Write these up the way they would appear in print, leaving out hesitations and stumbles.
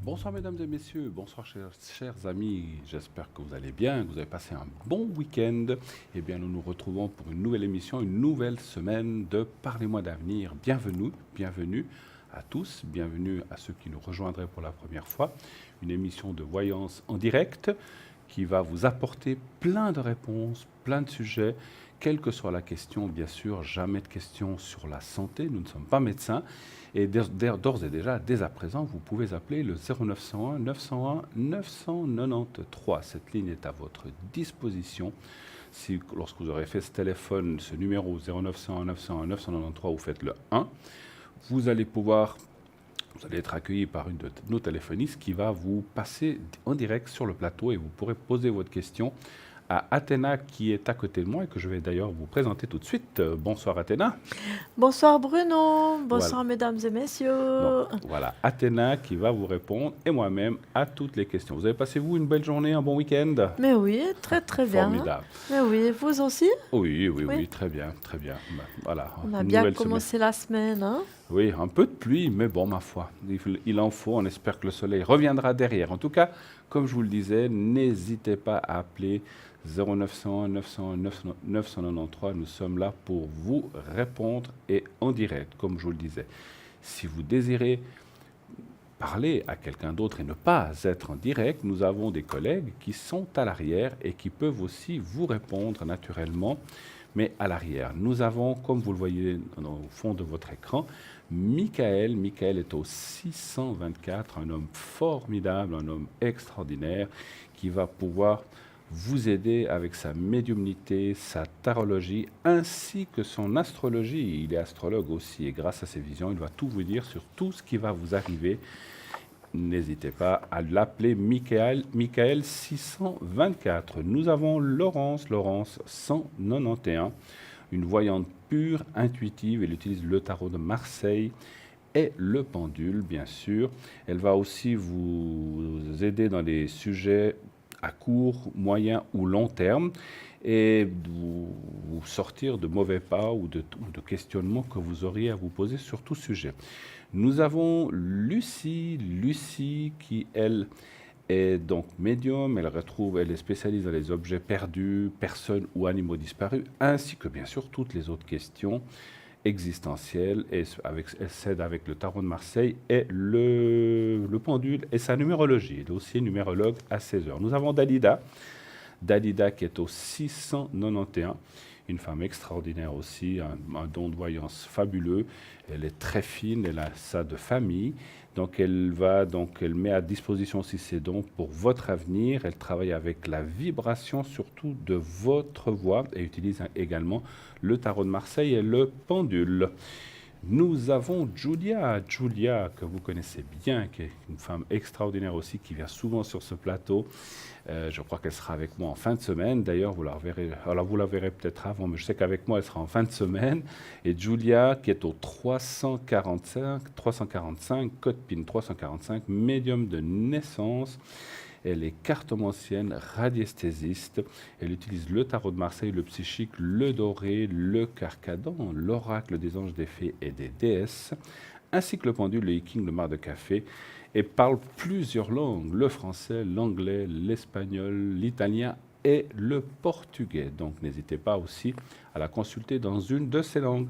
Bonsoir mesdames et messieurs, bonsoir chers amis, j'espère que vous allez bien, que vous avez passé un bon week-end. Eh bien nous nous retrouvons pour une nouvelle émission, une nouvelle semaine de Parlez-moi d'avenir. Bienvenue, bienvenue à tous, bienvenue à ceux qui nous rejoindraient pour la première fois. Une émission de voyance en direct qui va vous apporter plein de réponses, plein de sujets, quelle que soit la question, bien sûr, jamais de questions sur la santé, nous ne sommes pas médecins. Et d'ores et déjà, dès à présent, vous pouvez appeler le 0901 901 993. Cette ligne est à votre disposition. Si, lorsque vous aurez fait ce téléphone, ce numéro 0901 901 993, vous faites le 1, vous allez être accueilli par une de nos téléphonistes qui va vous passer en direct sur le plateau et vous pourrez poser votre question à Athéna qui est à côté de moi et que je vais d'ailleurs vous présenter tout de suite. Bonsoir Athéna. Bonsoir Bruno, bonsoir mesdames et messieurs. Donc, voilà, Athéna qui va vous répondre et moi-même à toutes les questions. Vous avez passé vous une belle journée, un bon week-end? Mais oui, très bien. Formidable. Mais oui, vous aussi? Oui, très bien. Voilà. On a bien commencé la semaine, hein? Oui, un peu de pluie, mais bon, ma foi, il en faut. On espère que le soleil reviendra derrière. En tout cas, comme je vous le disais, n'hésitez pas à appeler 0901 901 993. Nous sommes là pour vous répondre et en direct, comme je vous le disais. Si vous désirez parler à quelqu'un d'autre et ne pas être en direct, nous avons des collègues qui sont à l'arrière et qui peuvent aussi vous répondre naturellement, mais à l'arrière. Nous avons, comme vous le voyez au fond de votre écran, Michael. Michael est au 624, un homme formidable, un homme extraordinaire qui va pouvoir vous aider avec sa médiumnité, sa tarologie, ainsi que son astrologie. Il est astrologue aussi, et grâce à ses visions, il va tout vous dire sur tout ce qui va vous arriver. N'hésitez pas à l'appeler Michael 624. Nous avons Laurence 191, une voyante pure, intuitive. Elle utilise le tarot de Marseille et le pendule, bien sûr. Elle va aussi vous aider dans les sujets à court, moyen ou long terme et vous sortir de mauvais pas ou de questionnements que vous auriez à vous poser sur tout sujet. Nous avons Lucie qui, elle, est donc médium. Elle est spécialiste dans les objets perdus, personnes ou animaux disparus, ainsi que bien sûr toutes les autres questions existentielle, et elle s'aide avec le tarot de Marseille et le pendule et sa numérologie. Elle est aussi numérologue à 16 heures. Nous avons Dalida qui est au 691, une femme extraordinaire aussi, un don de voyance fabuleux. Elle est très fine, elle a ça de famille. Donc elle met à disposition aussi ses dons pour votre avenir. Elle travaille avec la vibration surtout de votre voix et utilise également le tarot de Marseille et le pendule. Nous avons Julia que vous connaissez bien, qui est une femme extraordinaire aussi, qui vient souvent sur ce plateau. Je crois qu'elle sera avec moi en fin de semaine. D'ailleurs, vous la verrez. Alors, vous la verrez peut-être avant, mais je sais qu'avec moi, elle sera en fin de semaine. Et Julia, qui est au 345, code PIN 345, médium de naissance. Elle est cartomancienne, radiesthésiste. Elle utilise le tarot de Marseille, le psychique, le doré, le carcadan, l'oracle des anges, des fées et des déesses, ainsi que le pendule, le hiking, le mar de café. Et parle plusieurs langues, le français, l'anglais, l'espagnol, l'italien et le portugais. Donc n'hésitez pas aussi à la consulter dans une de ces langues.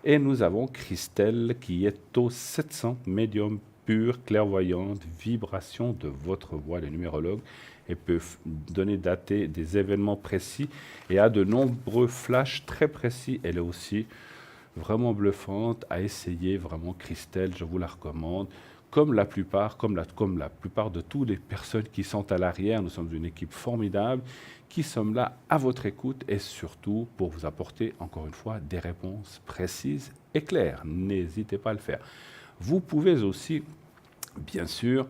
Et nous avons Christelle qui est au 700, médium pure, clairvoyante, vibration de votre voix, les numérologues, et peut dater des événements précis et a de nombreux flashs très précis. Elle est aussi vraiment bluffante à essayer, vraiment Christelle, je vous la recommande. Comme la plupart de toutes les personnes qui sont à l'arrière, nous sommes une équipe formidable qui sommes là à votre écoute et surtout pour vous apporter, encore une fois, des réponses précises et claires. N'hésitez pas à le faire. Vous pouvez aussi, bien sûr,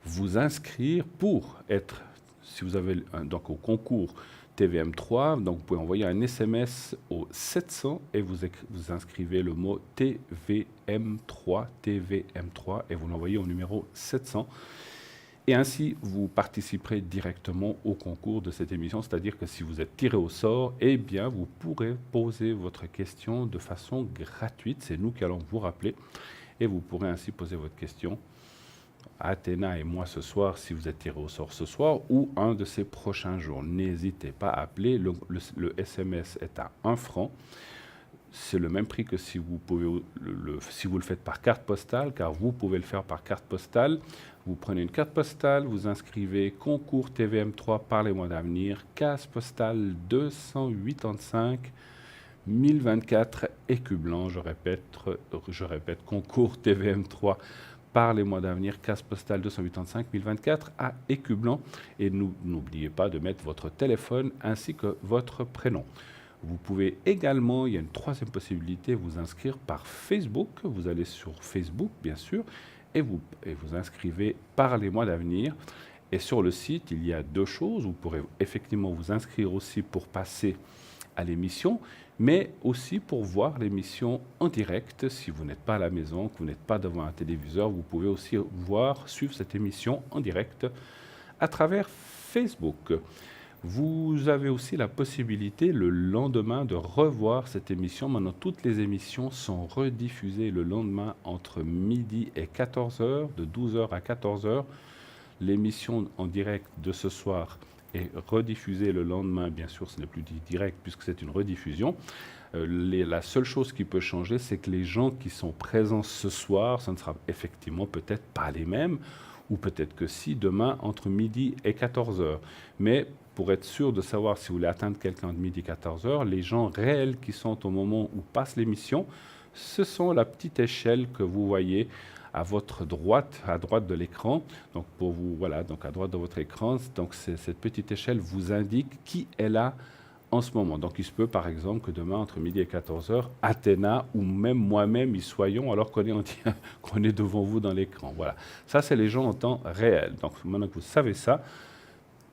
vous inscrire pour être, si vous avez donc au concours TVM3, donc vous pouvez envoyer un SMS au 700 et vous inscrivez le mot TVM3 et vous l'envoyez au numéro 700. Et ainsi, vous participerez directement au concours de cette émission, c'est-à-dire que si vous êtes tiré au sort, eh bien, vous pourrez poser votre question de façon gratuite. C'est nous qui allons vous rappeler et vous pourrez ainsi poser votre question Athéna et moi ce soir, si vous êtes tiré au sort ce soir, ou un de ces prochains jours. N'hésitez pas à appeler. Le SMS est à 1 franc. C'est le même prix que si vous le faites par carte postale, car vous pouvez le faire par carte postale. Vous prenez une carte postale, vous inscrivez concours TVM3 par les mois d'avenir, case postale 285 1024 Écublanc. Je répète, concours TVM3 par les mois d'avenir, case postale 285 1024 à Écublanc. Et n'oubliez pas de mettre votre téléphone ainsi que votre prénom. Vous pouvez également, il y a une troisième possibilité, vous inscrire par Facebook. Vous allez sur Facebook, bien sûr, et vous inscrivez par les mois d'avenir. Et sur le site, il y a 2 choses. Vous pourrez effectivement vous inscrire aussi pour passer à l'émission, mais aussi pour voir l'émission en direct. Si vous n'êtes pas à la maison, que vous n'êtes pas devant un téléviseur, vous pouvez aussi suivre cette émission en direct à travers Facebook. Vous avez aussi la possibilité le lendemain de revoir cette émission. Maintenant, toutes les émissions sont rediffusées le lendemain entre midi et 14h, de 12h à 14h. L'émission en direct de ce soir est rediffusée le lendemain. Bien sûr, ce n'est plus direct puisque c'est une rediffusion. La seule chose qui peut changer, c'est que les gens qui sont présents ce soir, ce ne sera effectivement peut-être pas les mêmes, ou peut-être que si, demain, entre midi et 14h. Mais pour être sûr de savoir si vous voulez atteindre quelqu'un de midi à 14h, les gens réels qui sont au moment où passe l'émission, ce sont la petite échelle que vous voyez à votre droite, à droite de l'écran. Donc pour vous, voilà, donc à droite de votre écran, donc cette petite échelle vous indique qui est là en ce moment. Donc il se peut par exemple que demain entre midi et 14h, Athéna ou même moi-même y soyons alors qu'on est devant vous dans l'écran. Voilà. Ça c'est les gens en temps réel. Donc maintenant que vous savez ça,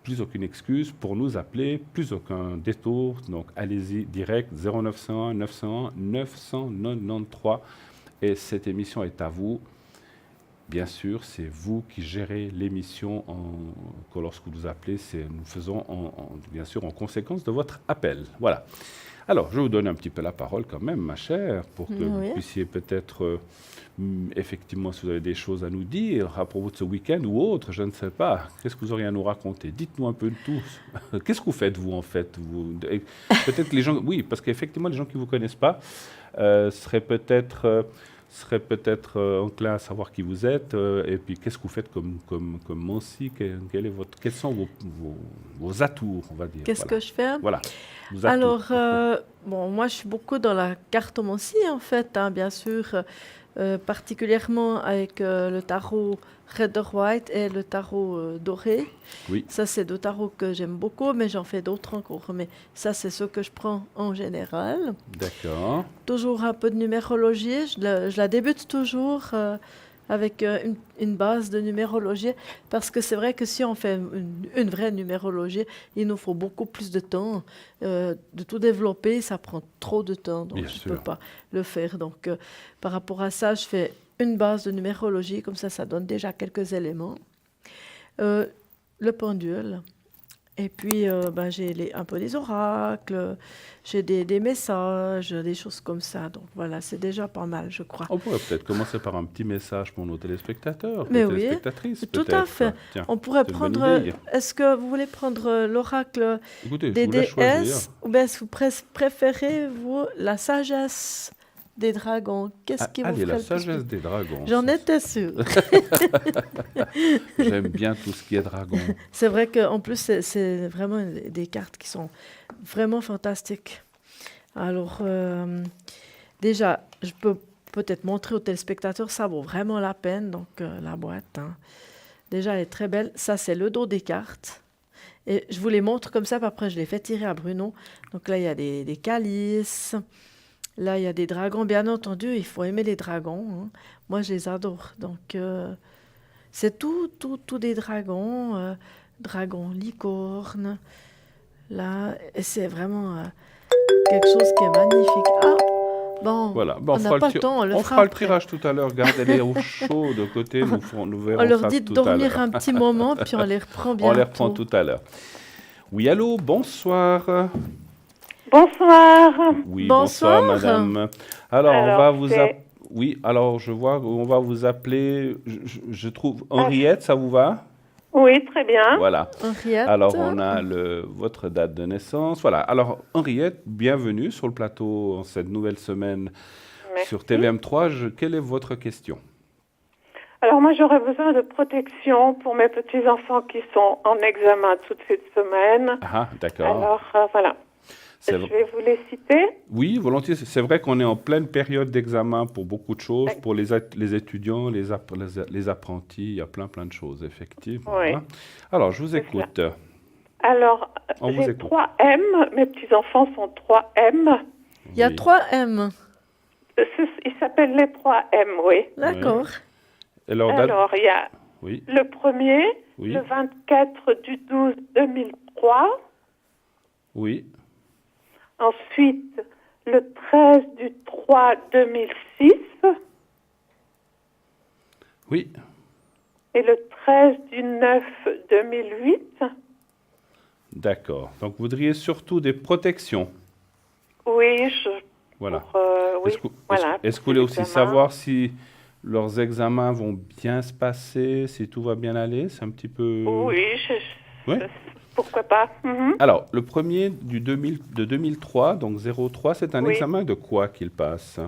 plus aucune excuse pour nous appeler, plus aucun détour. Donc allez-y direct 0901 901 993 et cette émission est à vous. Bien sûr, c'est vous qui gérez l'émission lorsque vous appelez. Nous faisons bien sûr en conséquence de votre appel. Voilà. Alors, je vais vous donner un petit peu la parole quand même, ma chère, pour que vous puissiez peut-être, effectivement, si vous avez des choses à nous dire à propos de ce week-end ou autre, je ne sais pas. Qu'est-ce que vous auriez à nous raconter? Dites-nous un peu de tout. Qu'est-ce que vous faites, vous, en fait? Peut-être les gens... Oui, parce qu'effectivement, les gens qui ne vous connaissent pas seraient peut-être enclin à savoir qui vous êtes, et puis qu'est-ce que vous faites comme Mancy, quels sont vos atours, on va dire. Qu'est-ce que je fais? Voilà. Alors, moi je suis beaucoup dans la cartomancie en fait, hein, bien sûr, particulièrement avec le tarot Rider-Waite et le tarot doré. Oui. Ça, c'est 2 tarots que j'aime beaucoup, mais j'en fais d'autres encore. Mais ça, c'est ce que je prends en général. D'accord. Toujours un peu de numérologie. Je la débute toujours avec une base de numérologie, parce que c'est vrai que si on fait une vraie numérologie, il nous faut beaucoup plus de temps. De tout développer, ça prend trop de temps, donc Bien je sûr. ne peux pas le faire. Donc, par rapport à ça, je fais une base de numérologie, comme ça donne déjà quelques éléments. Le pendule. Et puis, j'ai un peu des oracles, j'ai des messages, des choses comme ça. Donc voilà, c'est déjà pas mal, je crois. On pourrait peut-être commencer par un petit message pour nos téléspectateurs, Mais nos oui, téléspectatrices, tout à peut-être. fait. Tiens, On pourrait c'est une bonne prendre... idée. Est-ce que vous voulez prendre l'oracle Écoutez, je des vous laisse choisir. déesses, ou bien est-ce que vous préférez, vous, la sagesse des dragons? Qu'est-ce qui vous Allez, ferait la le plus sagesse des dragons. J'en étais sûre. J'aime bien tout ce qui est dragon. C'est vrai qu'en plus, c'est vraiment des cartes qui sont vraiment fantastiques. Alors, déjà, je peux peut-être montrer aux téléspectateurs, ça vaut vraiment la peine. Donc, la boîte, hein. Déjà, elle est très belle. Ça, c'est le dos des cartes. Et je vous les montre comme ça, puis après, je les fais tirer à Bruno. Donc là, il y a des calices. Là, il y a des dragons. Bien entendu, il faut aimer les dragons, hein. Moi, je les adore. Donc, c'est tout des dragons. Dragons, licornes. Là, et c'est vraiment quelque chose qui est magnifique. Ah, bon, Voilà. on n'a pas le temps, on fera le après. tirage tout à l'heure. Gardez-les au chaud de côté. Nous verrons On leur ça dit de tout à dormir l'heure. un petit moment, puis on les reprend bientôt. On les reprend tout à l'heure. Oui, allô, bonsoir. Bonsoir. Oui, Bonsoir. bonsoir, madame. Alors, on va vous Oui, alors je vois qu'on va vous appeler, je trouve, Ah, Henriette, ça vous va? oui, très bien. Voilà. Henriette. Alors, on a votre date de naissance. Voilà. Alors, Henriette, bienvenue sur le plateau en cette nouvelle semaine sur Merci. TVM3. Quelle est votre question? Alors moi, j'aurais besoin de protection pour mes petits-enfants qui sont en examen toute cette semaine. Ah, d'accord. Alors, voilà. C'est Je v- vais vous les citer. Oui, volontiers. C'est vrai qu'on est en pleine période d'examen pour beaucoup de choses, pour les étudiants, les apprentis. Il y a plein de choses, effectivement, Oui, hein. Alors, je vous c'est cela. écoute. Alors, On vous j'ai écoute. 3 M. Mes petits-enfants sont 3 M. Il y a Oui. 3 M. Ils s'appellent les 3 M, oui. D'accord. Et leur date? Alors, il y a Oui, le premier, oui, le 24/12/2003. oui, Ensuite, le 13/3/2006 oui. et le 13/9/2008. D'accord. Donc, vous voudriez surtout des protections. Oui, Voilà. oui, Est-ce que, voilà. est-ce que vous pour voulez aussi l'examen. savoir si leurs examens vont bien se passer, si tout va bien aller? C'est un petit peu... Oui, Oui. pourquoi pas. Mhm. Alors, le premier de 2003, donc 03, c'est un Oui. examen de quoi qu'il passe?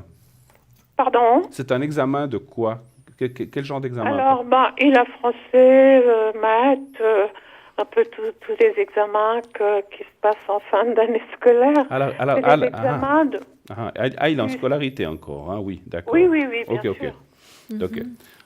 Pardon. C'est un examen de quoi? Quel genre d'examen? Alors, il a français, maths, un peu tous les examens qui se passent en fin d'année scolaire. C'est les examens de... Il est en scolarité encore, hein? Oui, d'accord. Oui, bien Ok. sûr. Ok. Donc,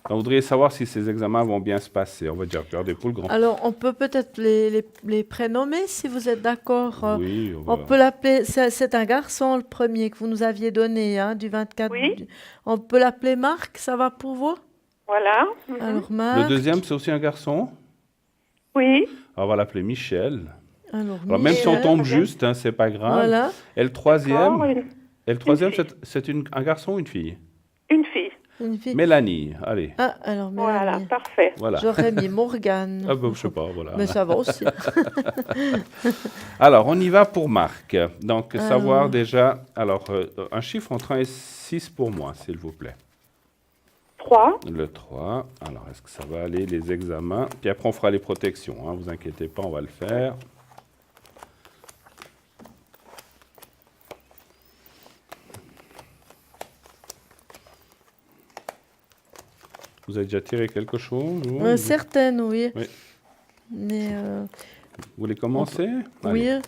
vous voudriez savoir si ces examens vont bien se passer. On va dire, regardez pour le grand. Alors, on peut peut-être les prénommer si vous êtes d'accord. Oui, On peut l'appeler, c'est un garçon le premier que vous nous aviez donné, hein, du 24. Oui. On peut l'appeler Marc, ça va pour vous? Voilà. Mhm. Alors, Le Marc. deuxième, c'est aussi un garçon. Oui. Alors, on va l'appeler Michel. Alors, Alors, même si on Michel. tombe Très bien. juste, hein, c'est pas grave. Voilà. Et le troisième, D'accord, fille. c'est un garçon ou une fille? Une fille. Une fille. Mélanie, allez. Ah, alors, Voilà, Mélanie. parfait. Voilà. J'aurais mis Morgane. Ah ben, je sais pas, voilà. Mais ça va aussi. Alors, on y va pour Marc. Donc, Alors. savoir déjà, alors, un chiffre entre 1 et 6 pour moi, s'il vous plaît. 3. Le 3. Alors, est-ce que ça va aller, les examens? Puis après, on fera les protections, hein, vous inquiétez pas, on va le faire. Vous avez déjà tiré quelque chose? Vous Certaines, oui. Oui. Mais, voulez commencer? oui. Allez.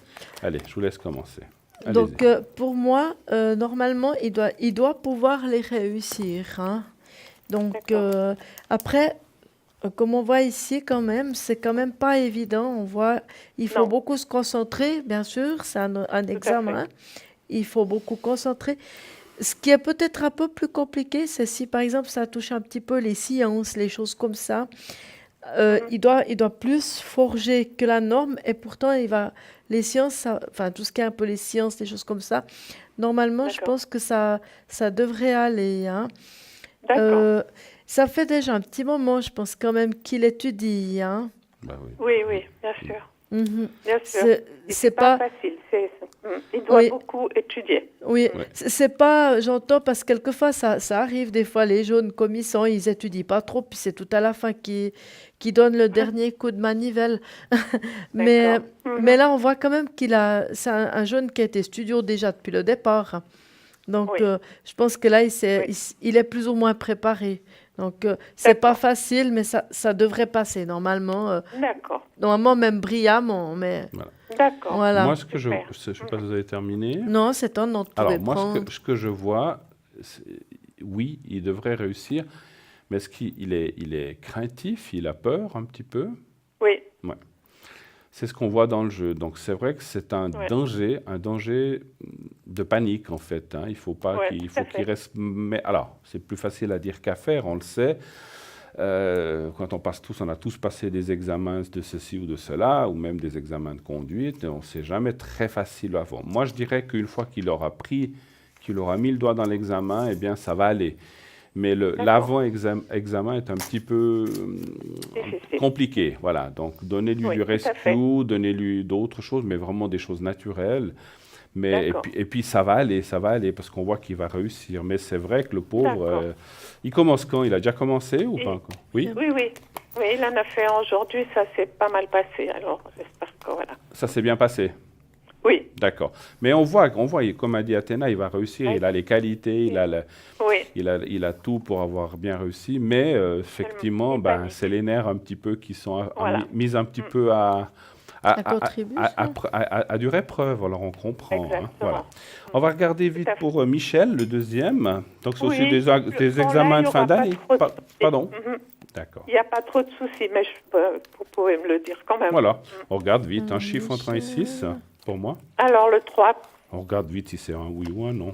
Allez, je vous laisse commencer. Donc, Allez-y. pour moi, normalement, il doit pouvoir les réussir, hein. Donc, D'accord. après, comme on voit ici, quand même, c'est quand même pas évident. On voit, il faut Non. beaucoup se concentrer, bien sûr, c'est un examen. Il faut beaucoup concentrer. Ce qui est peut-être un peu plus compliqué, c'est si, par exemple, ça touche un petit peu les sciences, les choses comme ça. Il doit plus forger que la norme et pourtant, les sciences, enfin, tout ce qui est un peu les sciences, les choses comme ça, normalement, je D'accord. pense que ça devrait aller, hein. D'accord. Ça fait déjà un petit moment, je pense quand même qu'il étudie, hein. Bah oui. Oui, bien sûr. Mhm. Bien sûr. C'est pas pas, facile. Il doit Oui. beaucoup étudier. oui, Ouais. c'est pas, j'entends parce que quelquefois ça arrive des fois, les jeunes comme ils sont, ils étudient pas trop, puis c'est tout à la fin qui donne le dernier coup de manivelle. Mais, D'accord. Mhm. mais là, on voit quand même c'est un jeune qui a été studio déjà depuis le départ. Donc, Oui. je pense que là, Oui. il est plus ou moins préparé. Donc, c'est pas D'accord. facile, mais ça devrait passer normalement. D'accord. Normalement, même brillamment, mais D'accord. voilà. Moi, ce que je Super. sais pas si vous avez terminé. Non, c'est un autre Alors, pouvait moi, prendre. ce que je vois, oui, il devrait réussir, mais est-ce qu'il est craintif, il a peur un petit peu? Oui. C'est ce qu'on voit dans le jeu. Donc, c'est vrai que c'est un Ouais. danger de panique, en fait, hein. Il faut pas Ouais, qu'il tout faut à qu'il fait. reste... Mais alors, c'est plus facile à dire qu'à faire, on le sait. Quand on a tous passé des examens de ceci ou de cela, ou même des examens de conduite, on ne sait jamais très facile avant. Moi, je dirais qu'une fois qu'il aura mis le doigt dans l'examen, eh bien, ça va aller. Mais l'avant-examen est un petit peu Difficile. compliqué. Voilà. Donc, donnez-lui Oui, du tout à fait. rescue, donnez-lui d'autres choses, mais vraiment des choses naturelles. Mais, et puis ça va aller, parce qu'on voit qu'il va réussir. Mais c'est vrai que le pauvre, il commence quand? Il a déjà commencé ou pas encore? Oui. Oui, il en a fait un aujourd'hui, ça s'est pas mal passé. Alors, j'espère que voilà. Ça s'est bien passé? Oui. D'accord. Mais on voit, comme a dit Athéna, il va réussir. Oui. Il a les qualités, il a tout pour avoir bien réussi. Mais effectivement, c'est les nerfs un petit peu qui sont mis un petit peu à dure épreuve. Alors on comprend. Hein, voilà. On va regarder vite pour Michel, le deuxième. Donc c'est aussi des examens de fin d'année. Pardon. D'accord. Il n'y a pas trop de soucis, mais vous pouvez me le dire quand même. Voilà. On regarde vite. Un chiffre entre 1 et 6 pour moi. Alors le 3. On regarde vite si c'est un oui ou un non.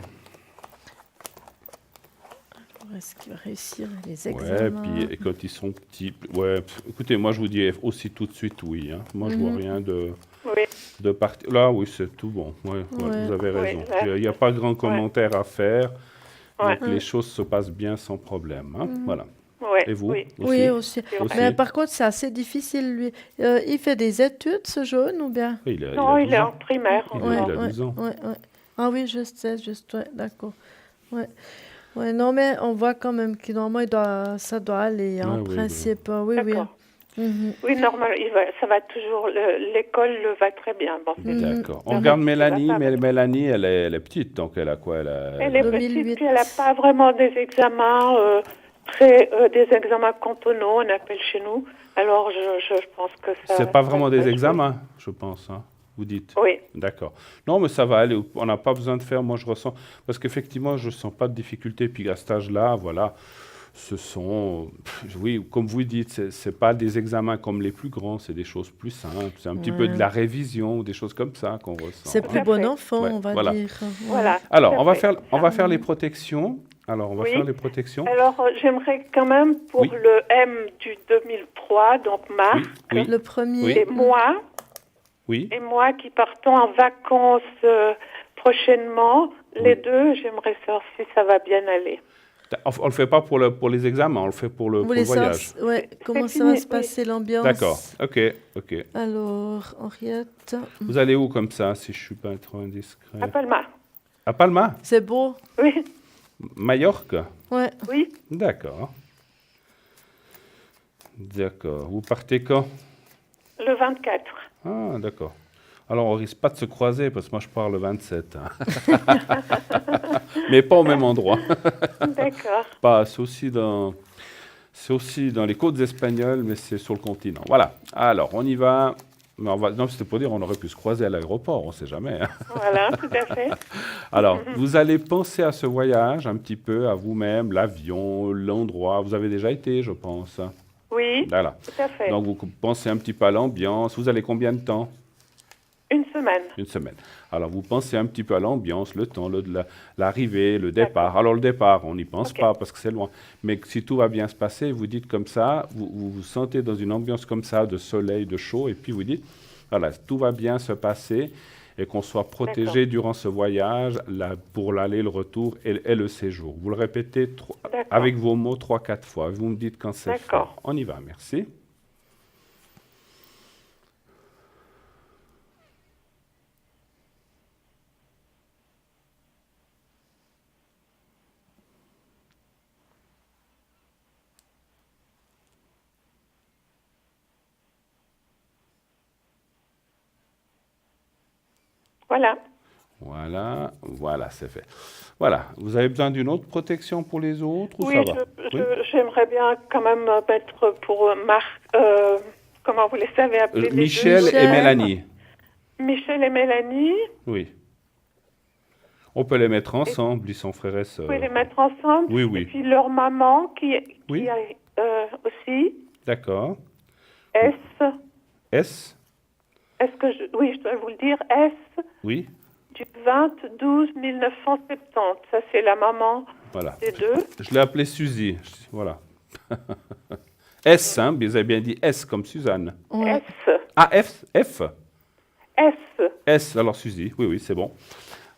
Est-ce qu'il va réussir les examens? Ouais, puis quand ils sont petits... Ouais, écoutez, moi je vous dis aussi tout de suite oui. Hein. Moi je vois rien de partir. Là, oui, c'est tout bon. Ouais, vous avez raison. Il n'y a pas grand commentaire à faire. Donc les choses se passent bien sans problème. Hein. Voilà. Et vous aussi. Mais par contre, c'est assez difficile, lui. Il fait des études, ce jeune, ou bien? Il est en primaire. Il a 10 ans. Ah oui, juste, d'accord. Ouais, non, mais on voit quand même que normalement, ça doit aller, en principe. Oui. Oui, normal, ça va toujours, l'école le va très bien. Bon, d'accord. On regarde Mélanie, mais Mélanie, elle est petite, donc elle a quoi? Elle est petite, puis elle n'a pas vraiment des examens, des examens cantonaux, on appelle chez nous. Alors, je pense que ça... C'est pas vraiment des examens, je pense, hein, vous dites? Oui. D'accord. Non, mais ça va aller, on n'a pas besoin de faire, moi je ressens, parce qu'effectivement, je ne sens pas de difficulté, puis à cet âge-là, voilà... Ce sont, oui, comme vous dites, c'est pas des examens comme les plus grands, c'est des choses plus simples. C'est un petit peu de la révision ou des choses comme ça qu'on ressent. C'est plus bon enfant, on va dire. Voilà. Alors, on va faire les protections. Alors, on va faire les protections. Alors, j'aimerais quand même pour le M du 2003, donc Marc, le premier, et moi, et moi qui partons en vacances prochainement, les deux, j'aimerais savoir si ça va bien aller. On ne le fait pas pour les examens, on le fait pour le voyage. Comment ça va se passer, l'ambiance? D'accord, ok. Alors, Henriette... Vous allez où comme ça, si je ne suis pas trop indiscret? À Palma. À Palma? C'est beau. Oui. Majorque? Oui. D'accord. Vous partez quand? Le 24. Ah, d'accord. Alors, on risque pas de se croiser, parce que moi, je pars le 27. Hein. Mais pas au même endroit. D'accord. C'est aussi dans les côtes espagnoles, mais c'est sur le continent. Voilà. Alors, on y va. Non, c'était pour dire on aurait pu se croiser à l'aéroport, on ne sait jamais. Hein. Voilà, tout à fait. Alors, vous allez penser à ce voyage un petit peu, à vous-même, l'avion, l'endroit. Vous avez déjà été, je pense. Oui, voilà. Tout à fait. Donc, vous pensez un petit peu à l'ambiance. Vous allez combien de temps? Une semaine. Une semaine. Alors, vous pensez un petit peu à l'ambiance, le temps, l'arrivée, le départ. Alors, le départ, on n'y pense pas parce que c'est loin. Mais si tout va bien se passer, vous dites comme ça, vous vous sentez dans une ambiance comme ça, de soleil, de chaud, et puis vous dites, voilà, tout va bien se passer et qu'on soit protégé durant ce voyage pour l'aller, le retour et le séjour. Vous le répétez avec vos mots 3-4 fois. Vous me dites quand c'est fait. On y va, merci. Voilà, c'est fait. Voilà, vous avez besoin d'une autre protection pour les autres ou ça va? J'aimerais bien quand même mettre pour Marc, comment vous les savez appeler? Michel et Mélanie. Michel et Mélanie. Oui. On peut les mettre ensemble, ils sont frères et sœurs. Vous pouvez les mettre ensemble? Oui. Et puis leur maman qui a aussi. D'accord. S. Est-ce que je dois vous le dire, S. Oui. Du 20-12-1970. Ça, c'est la maman des deux. Je l'ai appelée Suzy. Voilà. S, hein, vous avez bien dit S comme Suzanne. S. Ah, F? S. Alors Suzy, oui, c'est bon.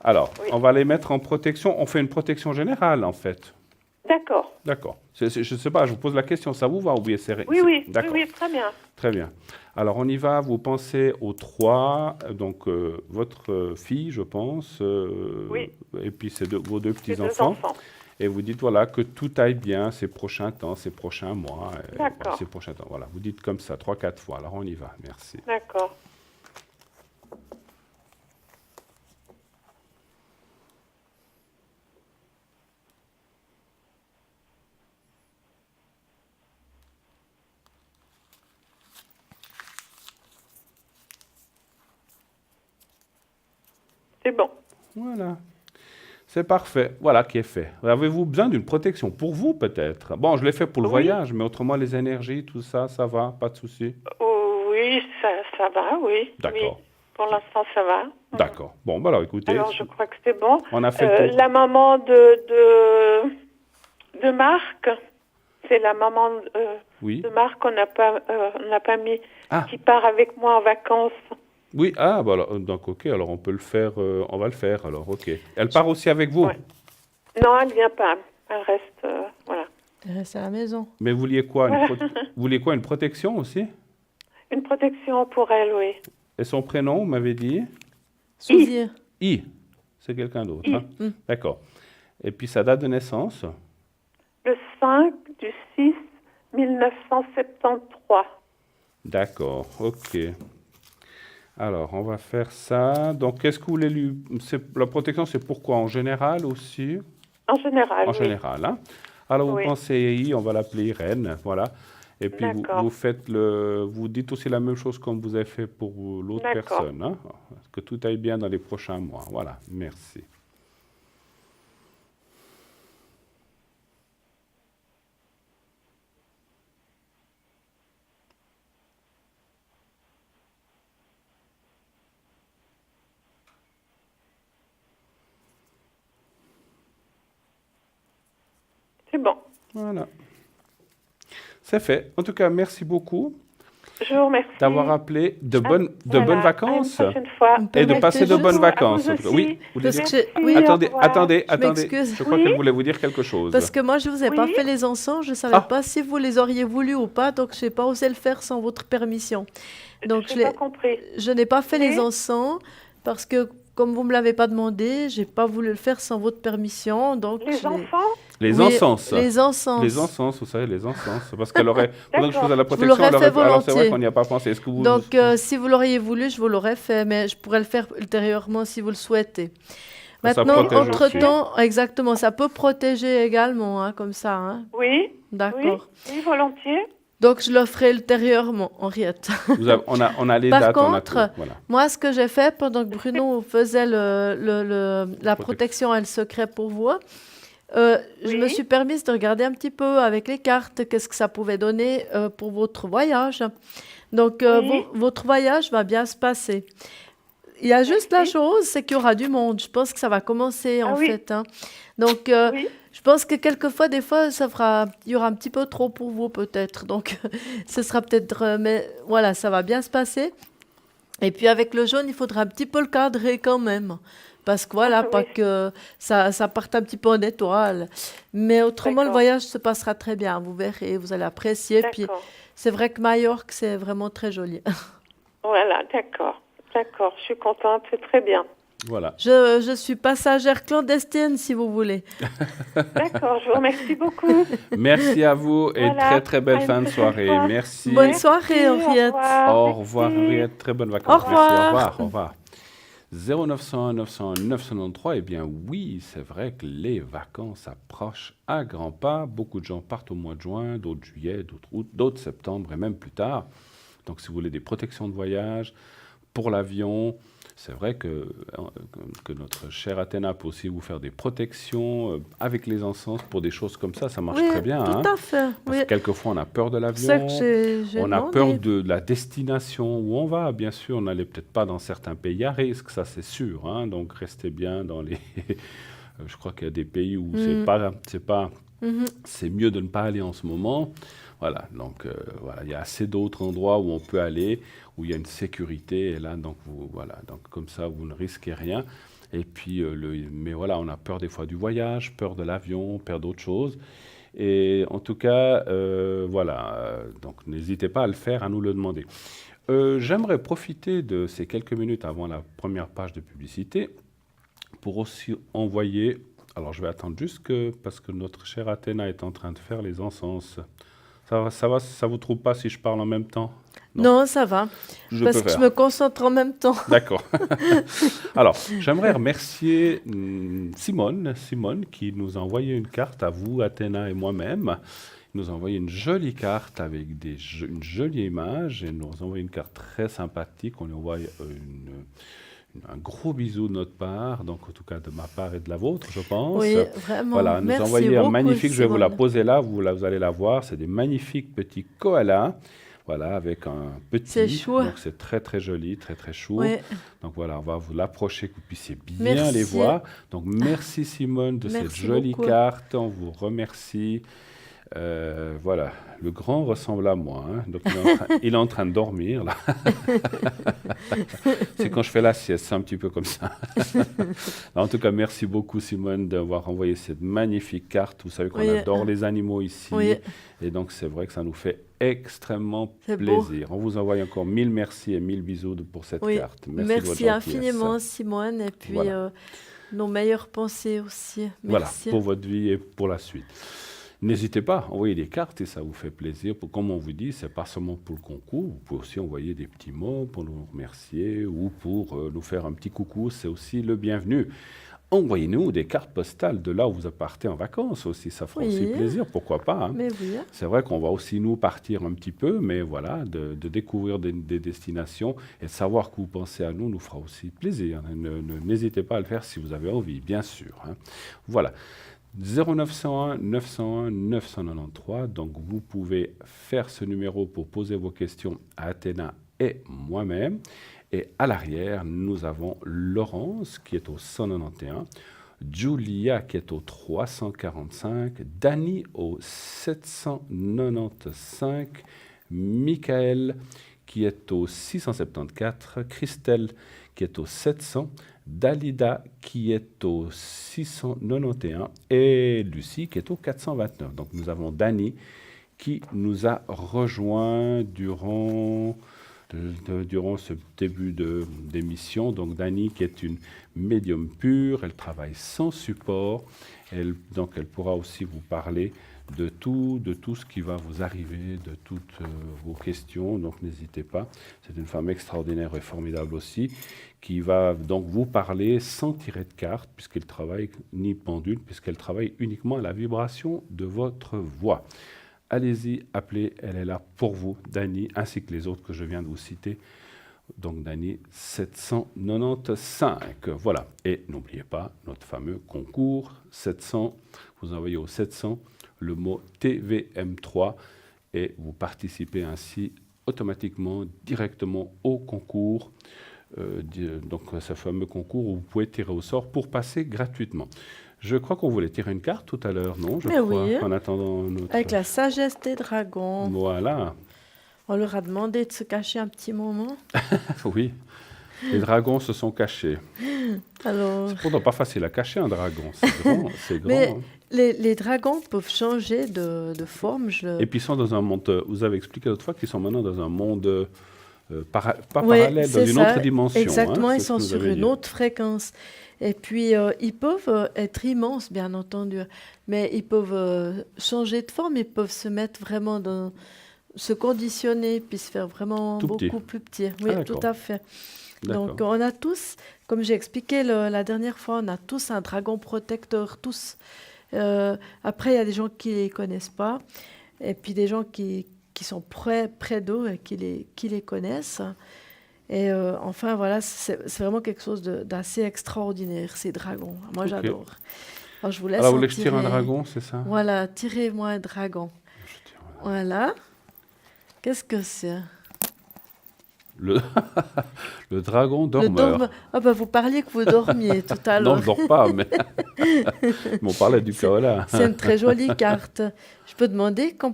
Alors, on va les mettre en protection. On fait une protection générale, en fait. D'accord. D'accord. Je ne sais pas, je vous pose la question, ça vous va ou bien c'est... Oui, D'accord. oui, très bien. Très bien. Alors, on y va. Vous pensez aux 3, donc votre fille, je pense, Oui. et puis vos 2 Les 2 petits-enfants. enfants. Et vous dites, voilà, que tout aille bien ces prochains temps, ces prochains mois. D'accord. Voilà, ces prochains temps. Voilà, vous dites comme ça, 3-4 fois. Alors, on y va. Merci. D'accord. C'est bon. Voilà. C'est parfait. Voilà qui est fait. Avez-vous besoin d'une protection pour vous, peut-être? Bon, je l'ai fait pour le voyage, mais autrement, les énergies, tout ça, ça va? Pas de souci? Oui, ça va, oui. D'accord. Oui. Pour l'instant, ça va. D'accord. Bon, bah alors, écoutez. Alors, je crois que c'est bon. On a fait le tour. La maman de Marc, c'est la maman Oui. de Marc, on n'a pas mis, Ah. qui part avec moi en vacances. Oui, ah, bah alors, donc ok, alors on peut le faire, on va le faire, alors ok. Elle part aussi avec vous? Ouais. Non, elle vient pas. Elle reste, voilà. Elle reste à la maison. Mais vous vouliez quoi? Vous vouliez quoi, une protection aussi? Une protection pour elle, oui. Et son prénom, vous m'avez dit? Souzir. I. C'est quelqu'un d'autre, I. hein? D'accord. Et puis sa date de naissance? Le 5/6/1973. D'accord, ok. Alors, on va faire ça. Donc, qu'est-ce que vous voulez lui... La protection, c'est pourquoi? En général aussi? En général, En oui. général, hein? Alors, vous Oui. pensez à I, on va l'appeler Irène, voilà. Et puis, D'accord. vous dites aussi la même chose comme vous avez fait pour l'autre D'accord. personne, hein? Que tout aille bien dans les prochains mois. Voilà, merci. C'est bon. Voilà. C'est fait. En tout cas, merci beaucoup Je vous remercie. d'avoir appelé. De bonnes Voilà. vacances. À une prochaine fois. Et de Merci passer de juste. bonnes À vous vacances. aussi. Oui, vous voulez Parce dire... que Merci, Attendez, au revoir. attendez. m'excuse. Je crois Oui. qu'elle voulait vous dire quelque chose. Parce que moi, je ne vous ai pas Oui. fait les encens, je ne savais Ah. pas si vous les auriez voulu ou pas, donc je n'ai pas osé le faire sans votre permission. Donc Je n'ai pas compris. je n'ai pas fait Oui. les encens parce que, comme vous ne me l'avez pas demandé, je n'ai pas voulu le faire sans votre permission. Donc Les enfants? Les Oui, encens. les encens. Les encens, vous savez, les encens. Parce qu'elle aurait, pendant que je faisais la vous protection, l'aurais elle fait aurait... Alors c'est vrai volontiers. qu'on n'y a pas pensé. Est-ce que vous... Donc, si vous l'auriez voulu, je vous l'aurais fait, mais je pourrais le faire ultérieurement si vous le souhaitez. Ça Maintenant, protège entre-temps, exactement, ça peut protéger également, hein, comme ça. Hein. Oui. D'accord. Oui, volontiers. Donc, je le ferai ultérieurement, Henriette. on a les Par dates, on a contre, tout. Voilà. Moi, ce que j'ai fait pendant que Bruno faisait la protection et le secret pour vous, je me Oui. suis permise de regarder un petit peu avec les cartes qu'est-ce que ça pouvait donner pour votre voyage. Donc, Oui. votre voyage va bien se passer. Il y a juste la Merci. chose, c'est qu'il y aura du monde. Je pense que ça va commencer en oui. fait. Hein. Donc, Oui. je pense que quelquefois, des fois, il y aura un petit peu trop pour vous peut-être. Donc, ce sera peut-être... mais voilà, ça va bien se passer. Et puis avec le jaune, il faudra un petit peu le cadrer quand même. Parce que voilà, Oui. pas que ça parte un petit peu en étoile. Mais autrement, le D'accord. voyage se passera très bien. Vous verrez, vous allez apprécier. Puis D'accord. c'est vrai que Majorque, c'est vraiment très joli. Voilà, d'accord. D'accord, je suis contente, c'est très bien. Voilà. Je suis passagère clandestine, si vous voulez. D'accord, je vous remercie beaucoup. Merci à vous et Voilà. très très belle À une fin de prochaine soirée. fois. Merci. Bonne soirée, Henriette. Au revoir, Merci. Henriette. Très bonnes vacances. Au Merci. revoir. Au revoir. 0901 900 993. Eh bien, oui, c'est vrai que les vacances approchent à grands pas. Beaucoup de gens partent au mois de juin, d'autres juillet, d'autres août, d'autres septembre et même plus tard. Donc, si vous voulez des protections de voyage pour l'avion, c'est vrai que notre chère Athéna peut aussi vous faire des protections avec les encens pour des choses comme ça. Ça marche Oui, très bien. tout hein. à fait. Parce Oui. que quelquefois, on a peur de C'est ça que l'avion. j'ai On a demandé. peur de la destination où on va. Bien sûr, on n'allait peut-être pas dans certains pays à risque, ça c'est sûr. Hein. Donc, restez bien dans les... Je crois qu'il y a des pays où c'est mieux de ne pas aller en ce moment. Voilà, donc voilà, il y a assez d'autres endroits où on peut aller, où il y a une sécurité. Et là, donc, donc comme ça, vous ne risquez rien. Et puis, mais voilà, on a peur des fois du voyage, peur de l'avion, peur d'autres choses. Et en tout cas, voilà, donc n'hésitez pas à le faire, à nous le demander. J'aimerais profiter de ces quelques minutes avant la première page de publicité pour aussi envoyer... Alors, je vais attendre juste parce que notre chère Athéna est en train de faire les encens. Ça vous trouve pas si je parle en même temps? Non, ça va. Parce que je me concentre en même temps. D'accord. Alors, j'aimerais remercier Simone qui nous a envoyé une carte à vous, Athéna et moi-même. Il nous a envoyé une jolie carte avec une jolie image et nous a envoyé une carte très sympathique. On lui envoie un gros bisou de notre part, donc en tout cas de ma part et de la vôtre, je pense. Oui, vraiment. Voilà, nous a envoyé un magnifique, je vais vous la poser là, vous allez la voir, c'est des magnifiques petits koalas, voilà, avec un petit. C'est chou. Donc c'est très très joli, très très chou. Oui. Donc voilà, on va vous l'approcher, que vous puissiez bien les voir. Donc merci Simone de cette jolie carte, on vous remercie. Voilà, le grand ressemble à moi, hein. Donc il est en train de dormir là. C'est quand je fais la sieste, c'est un petit peu comme ça. En tout cas, merci beaucoup Simone d'avoir envoyé cette magnifique carte. Vous savez qu'on adore les animaux ici, et donc c'est vrai que ça nous fait extrêmement plaisir. On vous envoie encore 1000 merci et 1000 bisous pour cette carte. Merci infiniment Simone, et puis nos meilleures pensées aussi. Merci. Voilà, pour votre vie et pour la suite. N'hésitez pas, envoyez des cartes et ça vous fait plaisir. Comme on vous dit, c'est pas seulement pour le concours, vous pouvez aussi envoyer des petits mots pour nous remercier ou pour nous faire un petit coucou, c'est aussi le bienvenu. Envoyez-nous des cartes postales de là où vous partez en vacances aussi, ça fera aussi plaisir, pourquoi pas. Hein. Mais oui. C'est vrai qu'on va aussi nous partir un petit peu, mais voilà, de découvrir des destinations et de savoir que vous pensez à nous fera aussi plaisir. N'hésitez pas à le faire si vous avez envie, bien sûr. Hein. Voilà. 0901 901 993, donc vous pouvez faire ce numéro pour poser vos questions à Athéna et moi-même. Et à l'arrière, nous avons Laurence qui est au 191, Julia qui est au 345, Dani au 795, Michael qui est au 674, Christelle qui est au 700, Dalida qui est au 691 et Lucie qui est au 429. Donc nous avons Dani qui nous a rejoint durant ce début d'émission. Donc Dani qui est une médium pure, elle travaille sans support, donc elle pourra aussi vous parler de tout ce qui va vous arriver, de toutes vos questions, donc n'hésitez pas. C'est une femme extraordinaire et formidable aussi, qui va donc vous parler sans tirer de carte, puisqu'elle travaille ni pendule, puisqu'elle travaille uniquement à la vibration de votre voix. Allez-y, appelez, elle est là pour vous, Dani, ainsi que les autres que je viens de vous citer. Donc Dani 795, voilà. Et n'oubliez pas notre fameux concours 700, vous envoyez au 700 le mot TVM3 et vous participez ainsi automatiquement directement au concours. Donc ce fameux concours où vous pouvez tirer au sort pour passer gratuitement. Je crois qu'on voulait tirer une carte tout à l'heure, non? Je crois, oui, en attendant notre... Avec la sagesse des dragons. Voilà. On leur a demandé de se cacher un petit moment. Oui, les dragons se sont cachés. Alors... C'est pourtant pas facile à cacher un dragon, c'est grand. Mais hein. les dragons peuvent changer de forme. Et puis ils sont dans un monde, vous avez expliqué l'autre fois qu'ils sont maintenant dans un monde... parallèle, dans une autre dimension. Exactement, hein, ils sont sur une autre fréquence. Et puis, ils peuvent être bien entendu, mais ils peuvent changer de forme, ils peuvent se mettre vraiment se conditionner, puis se faire vraiment beaucoup plus petit. Oui, tout à fait. Donc, on a tous, comme j'ai expliqué la dernière fois, on a tous un dragon protecteur, tous. Après, il y a des gens qui ne les connaissent pas, et puis des gens qui sont près d'eux et qui les connaissent. Et enfin, voilà, c'est vraiment quelque chose d'assez extraordinaire, ces dragons. Moi, j'adore. Alors, je vous laisse. Alors, vous voulez que je tire un dragon, c'est ça? Voilà, tirez-moi un dragon. Voilà. Qu'est-ce que c'est? Le dragon dormeur. Ah bah, vous parliez que vous dormiez tout à l'heure. Non, je ne dors pas, mais on parlait du koala. C'est une très jolie carte. Je peux demander qu'on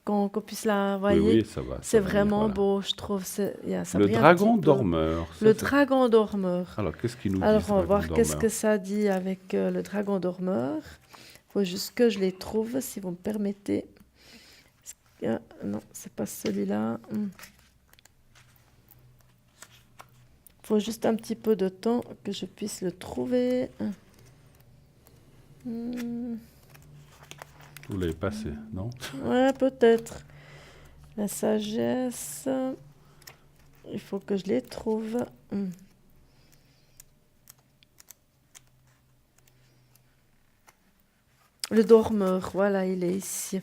qu'on puisse la voir. Oui, ça va. C'est vraiment beau, je trouve. Le dragon dormeur. Le dragon dormeur. Alors, qu'est-ce qu'il nous dit? Alors, on va voir qu'est-ce que ça dit avec le dragon dormeur. Il faut juste que je les trouve, si vous me permettez. Non, c'est pas celui-là. Il faut juste un petit peu de temps que je puisse le trouver. Vous l'avez passé, non? Ouais, peut-être. La sagesse. Il faut que je les trouve. Le dormeur, voilà, il est ici.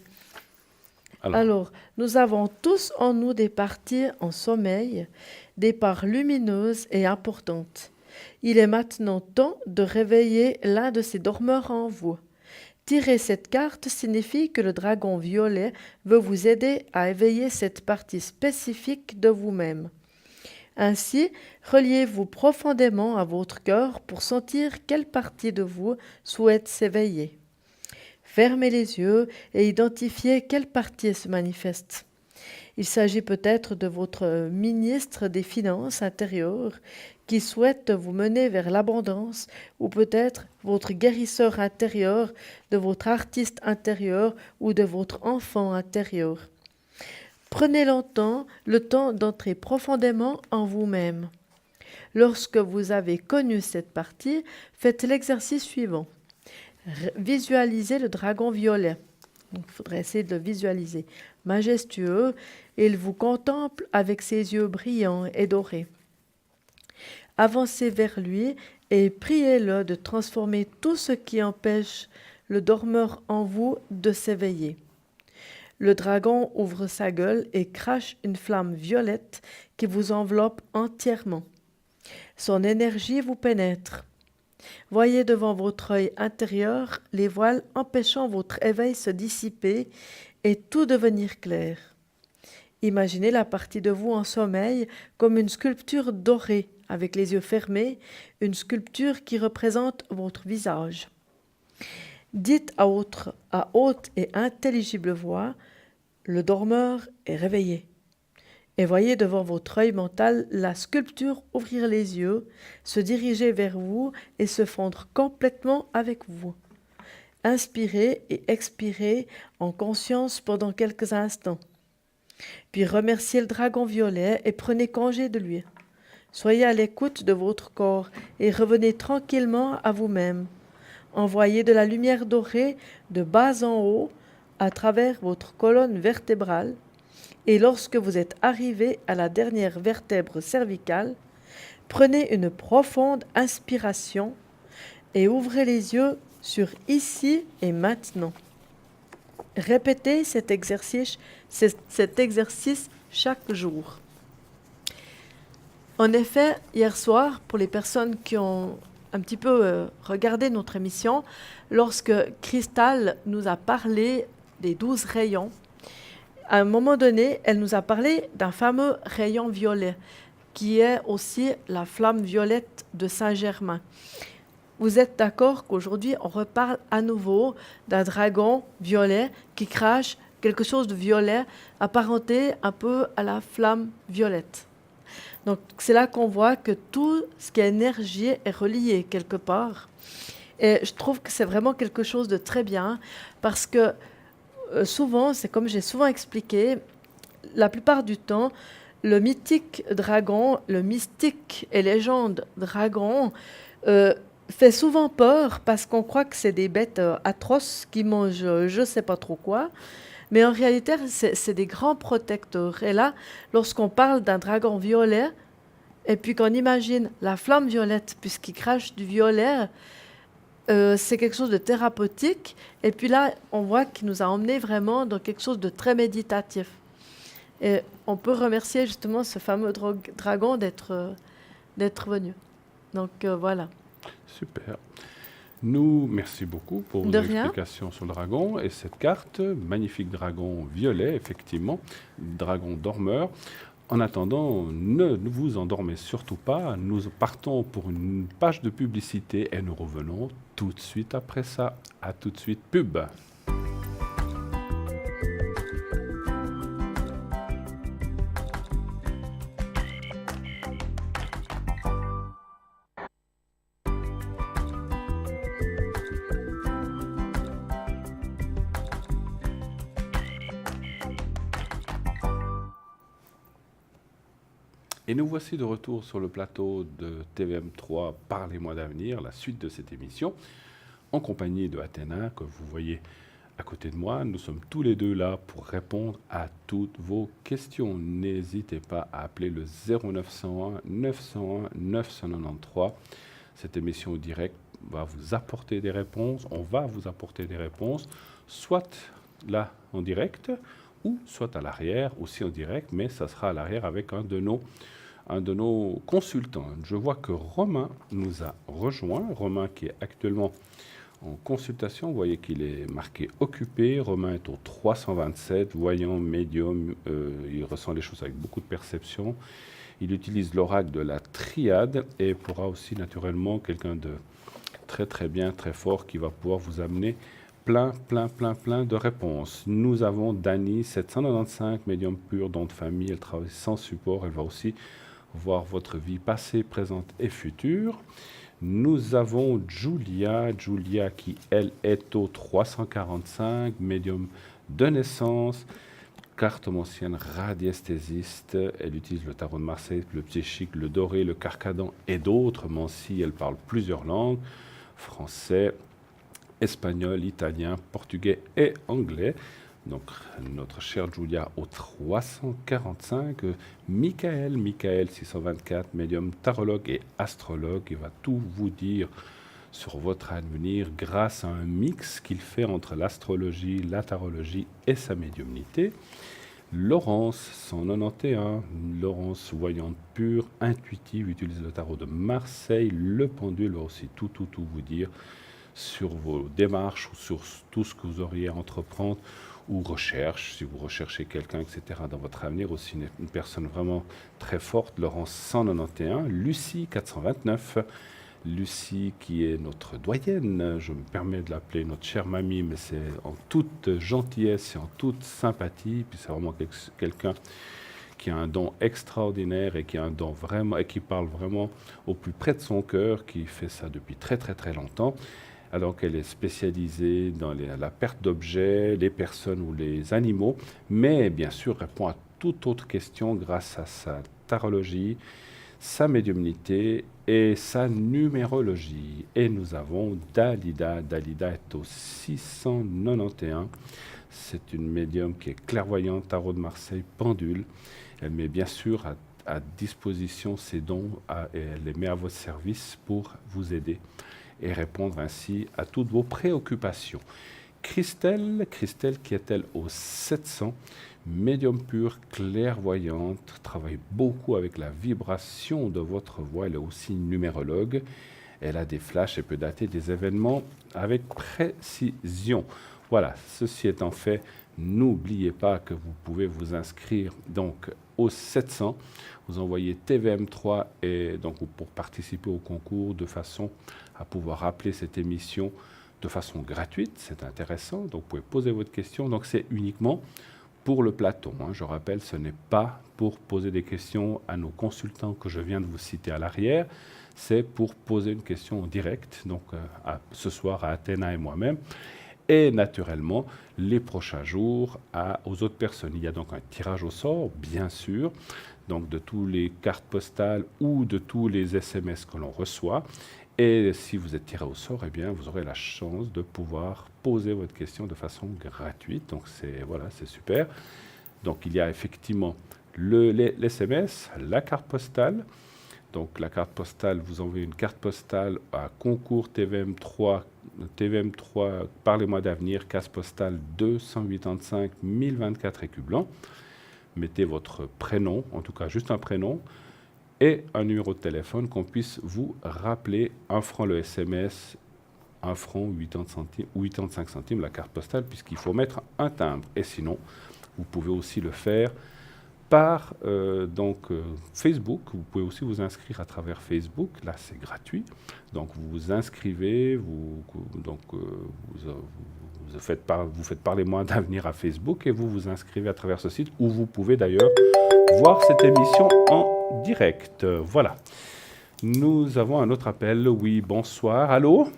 Alors, nous avons tous en nous des parties en sommeil, des parts lumineuses et importantes. Il est maintenant temps de réveiller l'un de ces dormeurs en vous. Tirer cette carte signifie que le dragon violet veut vous aider à éveiller cette partie spécifique de vous-même. Ainsi, reliez-vous profondément à votre cœur pour sentir quelle partie de vous souhaite s'éveiller. Fermez les yeux et identifiez quelle partie se manifeste. Il s'agit peut-être de votre ministre des Finances intérieures qui souhaite vous mener vers l'abondance, ou peut-être votre guérisseur intérieur, de votre artiste intérieur ou de votre enfant intérieur. Prenez le temps d'entrer profondément en vous-même. Lorsque vous avez connu cette partie, faites l'exercice suivant. Visualisez le dragon violet. Il faudrait essayer de le visualiser. Majestueux, il vous contemple avec ses yeux brillants et dorés. Avancez vers lui et priez-le de transformer tout ce qui empêche le dormeur en vous de s'éveiller. Le dragon ouvre sa gueule et crache une flamme violette qui vous enveloppe entièrement. Son énergie vous pénètre. Voyez devant votre œil intérieur les voiles empêchant votre éveil se dissiper et tout devenir clair. Imaginez la partie de vous en sommeil comme une sculpture dorée avec les yeux fermés, une sculpture qui représente votre visage. Dites à haute et intelligible voix, le dormeur est réveillé. Et voyez devant votre œil mental la sculpture ouvrir les yeux, se diriger vers vous et se fondre complètement avec vous. Inspirez et expirez en conscience pendant quelques instants. Puis remerciez le dragon violet et prenez congé de lui. Soyez à l'écoute de votre corps et revenez tranquillement à vous-même. Envoyez de la lumière dorée de bas en haut à travers votre colonne vertébrale. Et lorsque vous êtes arrivé à la dernière vertèbre cervicale, prenez une profonde inspiration et ouvrez les yeux sur ici et maintenant. Répétez cet exercice chaque jour. En effet, hier soir, pour les personnes qui ont un petit peu regardé notre émission, lorsque Cristal nous a parlé des 12 rayons, à un moment donné, elle nous a parlé d'un fameux rayon violet, qui est aussi la flamme violette de Saint-Germain. Vous êtes d'accord qu'aujourd'hui, on reparle à nouveau d'un dragon violet qui crache quelque chose de violet, apparenté un peu à la flamme violette. Donc, c'est là qu'on voit que tout ce qui est énergie est relié quelque part. Et je trouve que c'est vraiment quelque chose de très bien, parce que souvent, c'est comme j'ai souvent expliqué, la plupart du temps, le mythique dragon, le mystique et légende dragon fait souvent peur parce qu'on croit que c'est des bêtes atroces qui mangent je ne sais pas trop quoi. Mais en réalité, c'est des grands protecteurs. Et là, lorsqu'on parle d'un dragon violet, et puis qu'on imagine la flamme violette, puisqu'il crache du violet, c'est quelque chose de thérapeutique. Et puis là, on voit qu'il nous a emmenés vraiment dans quelque chose de très méditatif. Et on peut remercier justement ce fameux dragon d'être venu. Donc voilà. Super. Merci beaucoup pour vos explications sur le dragon et cette carte, magnifique dragon violet, effectivement, dragon dormeur. En attendant, ne vous endormez surtout pas. Nous partons pour une page de publicité et nous revenons tout de suite après ça. À tout de suite, pub. Et nous voici de retour sur le plateau de TVM3 Parlez-moi d'avenir, la suite de cette émission, en compagnie de Athéna, que vous voyez à côté de moi. Nous sommes tous les deux là pour répondre à toutes vos questions. N'hésitez pas à appeler le 0901 901 993. Cette émission au direct va vous apporter des réponses. On va vous apporter des réponses, soit là en direct, ou soit à l'arrière, aussi en direct, mais ça sera à l'arrière avec un de nos consultants. Je vois que Romain nous a rejoint. Romain qui est actuellement en consultation. Vous voyez qu'il est marqué occupé. Romain est au 327, voyant, médium. Il ressent les choses avec beaucoup de perception. Il utilise l'oracle de la triade et pourra aussi naturellement quelqu'un de très très bien, très fort qui va pouvoir vous amener plein de réponses. Nous avons Dani, 795, médium pur, don de famille. Elle travaille sans support. Elle va aussi voir votre vie passée, présente et future. Nous avons Julia qui, elle, est au 345, médium de naissance, cartomancienne radiesthésiste. Elle utilise le tarot de Marseille, le psychique, le doré, le carcadon et d'autres. Mancy, elle parle plusieurs langues, français, espagnol, italien, portugais et anglais. Donc, notre chère Julia au 345, Michael 624, médium tarologue et astrologue. Il va tout vous dire sur votre avenir grâce à un mix qu'il fait entre l'astrologie, la tarologie et sa médiumnité. Laurence 191, Laurence voyante pure, intuitive, utilise le tarot de Marseille. Le pendule va aussi tout vous dire sur vos démarches ou sur tout ce que vous auriez à entreprendre ou recherche, si vous recherchez quelqu'un, etc. dans votre avenir, aussi une personne vraiment très forte. Laurence 191, Lucie 429, Lucie qui est notre doyenne, je me permets de l'appeler notre chère mamie, mais c'est en toute gentillesse et en toute sympathie, puis c'est vraiment quelqu'un qui a un don extraordinaire et qui a un don vraiment, et qui parle vraiment au plus près de son cœur, qui fait ça depuis très longtemps. Alors qu'elle est spécialisée dans la perte d'objets, les personnes ou les animaux, mais bien sûr répond à toute autre question grâce à sa tarologie, sa médiumnité et sa numérologie. Et nous avons Dalida. Dalida est au 691. C'est une médium qui est clairvoyante, tarot de Marseille, pendule. Elle met bien sûr à disposition ses dons et elle les met à votre service pour vous aider et répondre ainsi à toutes vos préoccupations. Christelle qui est-elle au 700, médium pur, clairvoyante, travaille beaucoup avec la vibration de votre voix. Elle est aussi numérologue. Elle a des flashs et peut dater des événements avec précision. Voilà, ceci étant fait, n'oubliez pas que vous pouvez vous inscrire donc au 700. Vous envoyez TVM3 et donc pour participer au concours de façon à pouvoir appeler cette émission de façon gratuite. C'est intéressant, donc vous pouvez poser votre question. Donc c'est uniquement pour le plateau. Je rappelle, ce n'est pas pour poser des questions à nos consultants que je viens de vous citer à l'arrière. C'est pour poser une question en direct, donc ce soir à Athéna et moi-même. Et naturellement, les prochains jours aux autres personnes. Il y a donc un tirage au sort, bien sûr, donc de tous les cartes postales ou de tous les SMS que l'on reçoit. Et si vous êtes tiré au sort, eh bien, vous aurez la chance de pouvoir poser votre question de façon gratuite. Donc, c'est super. Donc, il y a effectivement l'SMS, la carte postale. Donc, la carte postale, vous envoyez une carte postale à concours TVM3, Parlez-moi d'avenir, case postale 285 1024 écus blancs. Mettez votre prénom, en tout cas juste un prénom, et un numéro de téléphone qu'on puisse vous rappeler. 1 franc le SMS, 1 franc 85 centimes la carte postale, puisqu'il faut mettre un timbre. Et sinon, vous pouvez aussi le faire par Facebook. Vous pouvez aussi vous inscrire à travers Facebook. Là, c'est gratuit. Donc, vous vous inscrivez, vous faites Parlez-moi d'avenir à Facebook et vous vous inscrivez à travers ce site où vous pouvez d'ailleurs voir cette émission en direct. Voilà. Nous avons un autre appel. Oui, bonsoir. Allô?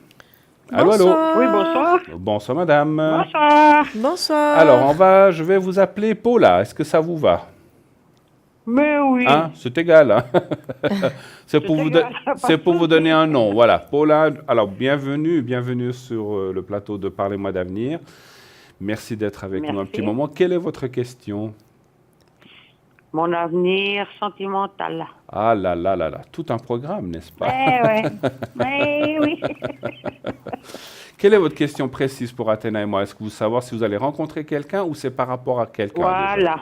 Allô, allô? Oui, bonsoir. Bonsoir, madame. Bonsoir. Bonsoir. Alors, je vais vous appeler Paula. Est-ce que ça vous va? Mais oui. Hein, c'est égal. Hein. C'est pour vous donner un nom. Voilà. Paula, alors bienvenue sur le plateau de Parlez-moi d'avenir. Merci d'être avec nous un petit moment. Quelle est votre question? Mon avenir sentimental. Ah là là là là, tout un programme, n'est-ce pas? Oui. Quelle est votre question précise pour Athéna et moi? Est-ce que vous savez si vous allez rencontrer quelqu'un ou c'est par rapport à quelqu'un? Voilà. Déjà?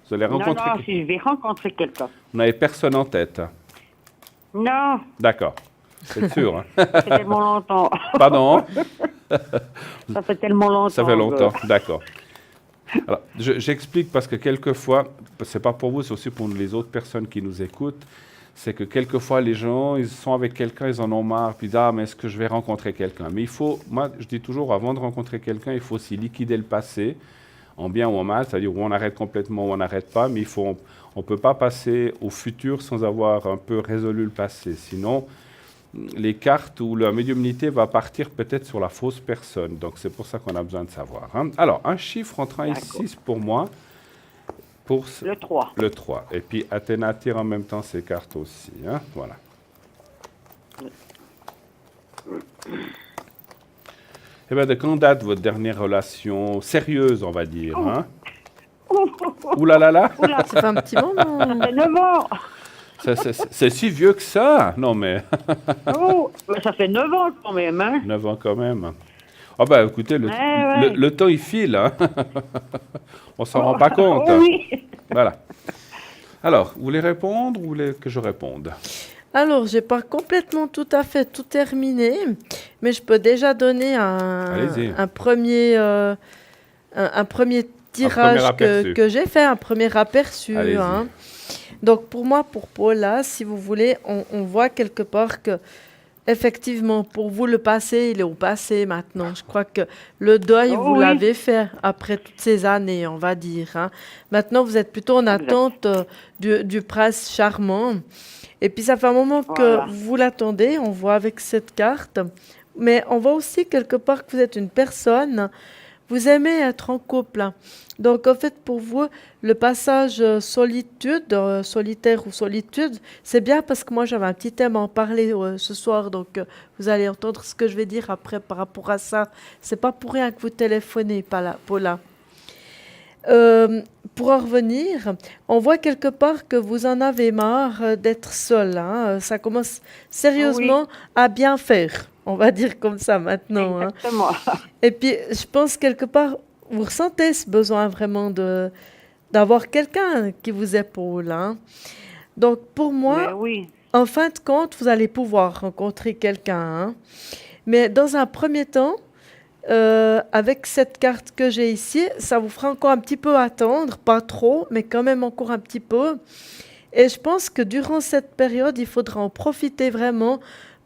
Vous allez rencontrer... Non, si je vais rencontrer quelqu'un. Vous n'avez personne en tête? Non. D'accord. C'est sûr. Hein? Ça fait tellement longtemps. Pardon? Ça fait tellement longtemps. Ça fait longtemps, d'accord. Alors, j'explique parce que quelquefois, c'est pas pour vous, c'est aussi pour les autres personnes qui nous écoutent, c'est que quelquefois les gens, ils sont avec quelqu'un, ils en ont marre, puis ils disent, ah, mais est-ce que je vais rencontrer quelqu'un? Mais il faut, moi je dis toujours, avant de rencontrer quelqu'un, il faut aussi liquider le passé, en bien ou en mal, c'est-à-dire où on arrête complètement ou on n'arrête pas, mais on ne peut pas passer au futur sans avoir un peu résolu le passé. Sinon, les cartes ou la médiumnité va partir peut-être sur la fausse personne. Donc, c'est pour ça qu'on a besoin de savoir. Hein. Alors, un chiffre entre 1 et 6 pour moi. Pour le 3. Le 3. Et puis, Athéna tire en même temps ses cartes aussi. Hein. Voilà. Eh bien, de quand date votre dernière relation sérieuse, on va dire? Hein? Ouh là là là! Ça fait un petit moment. Ça fait 9 ans. C'est si vieux que ça? Non, mais... Oh, mais ça fait 9 ans quand même. Hein? 9 ans quand même. Ah ben, écoutez, le temps, il file. Hein? On s'en rend pas compte. Oui. Voilà. Alors, vous voulez répondre ou vous voulez que je réponde? Alors, j'ai pas complètement tout à fait tout terminé, mais je peux déjà donner un premier tirage que j'ai fait, un premier aperçu. Hein. Donc, pour moi, pour Paula, si vous voulez, on voit quelque part que, effectivement, pour vous, le passé, il est au passé maintenant. Je crois que le deuil, vous l'avez fait après toutes ces années, on va dire. Hein. Maintenant, vous êtes plutôt en attente du prince charmant. Et puis, ça fait un moment que vous l'attendez, on voit avec cette carte. Mais on voit aussi quelque part que vous êtes une personne, vous aimez être en couple. Donc, en fait, pour vous, le passage solitaire ou solitude, c'est bien parce que moi, j'avais un petit thème à en parler ce soir. Donc, vous allez entendre ce que je vais dire après par rapport à ça. C'est pas pour rien que vous téléphonez, Paula. Pour en revenir, on voit quelque part que vous en avez marre d'être seul. Hein. Ça commence sérieusement à bien faire, on va dire comme ça maintenant. Exactement. Hein. Et puis, je pense quelque part, vous ressentez ce besoin vraiment d'avoir quelqu'un qui vous épaule. Hein. Donc, pour moi, en fin de compte, vous allez pouvoir rencontrer quelqu'un. Hein. Mais dans un premier temps, avec cette carte que j'ai ici, ça vous fera encore un petit peu attendre, pas trop, mais quand même encore un petit peu. Et je pense que durant cette période, il faudra en profiter vraiment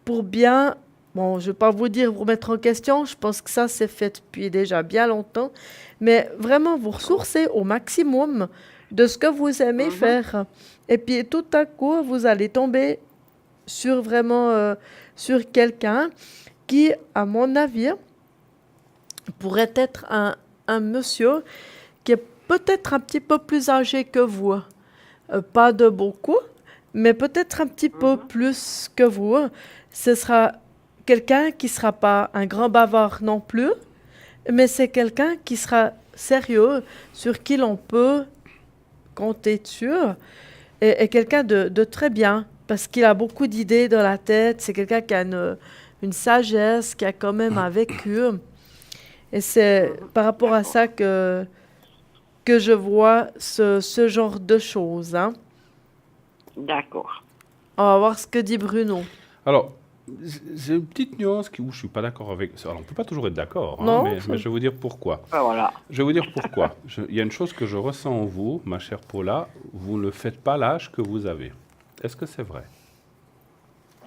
pour bien, bon, je ne vais pas vous dire vous remettre en question, je pense que ça c'est fait depuis déjà bien longtemps, mais vraiment vous ressourcer au maximum de ce que vous aimez faire. Et puis tout à coup, vous allez tomber sur vraiment sur quelqu'un qui, à mon avis, pourrait être un monsieur qui est peut-être un petit peu plus âgé que vous. Pas de beaucoup, mais peut-être un petit peu plus que vous. Ce sera quelqu'un qui ne sera pas un grand bavard non plus, mais c'est quelqu'un qui sera sérieux, sur qui l'on peut compter dessus, et quelqu'un de très bien, parce qu'il a beaucoup d'idées dans la tête. C'est quelqu'un qui a une sagesse, qui a quand même un vécu. Et c'est par rapport à ça que je vois ce genre de choses. Hein. D'accord. On va voir ce que dit Bruno. Alors, j'ai une petite nuance où je ne suis pas d'accord avec... Alors, on ne peut pas toujours être d'accord, hein, mais je vais vous dire pourquoi. Voilà. Je vais vous dire pourquoi. Il y a une chose que je ressens en vous, ma chère Paula, vous ne faites pas l'âge que vous avez. Est-ce que c'est vrai?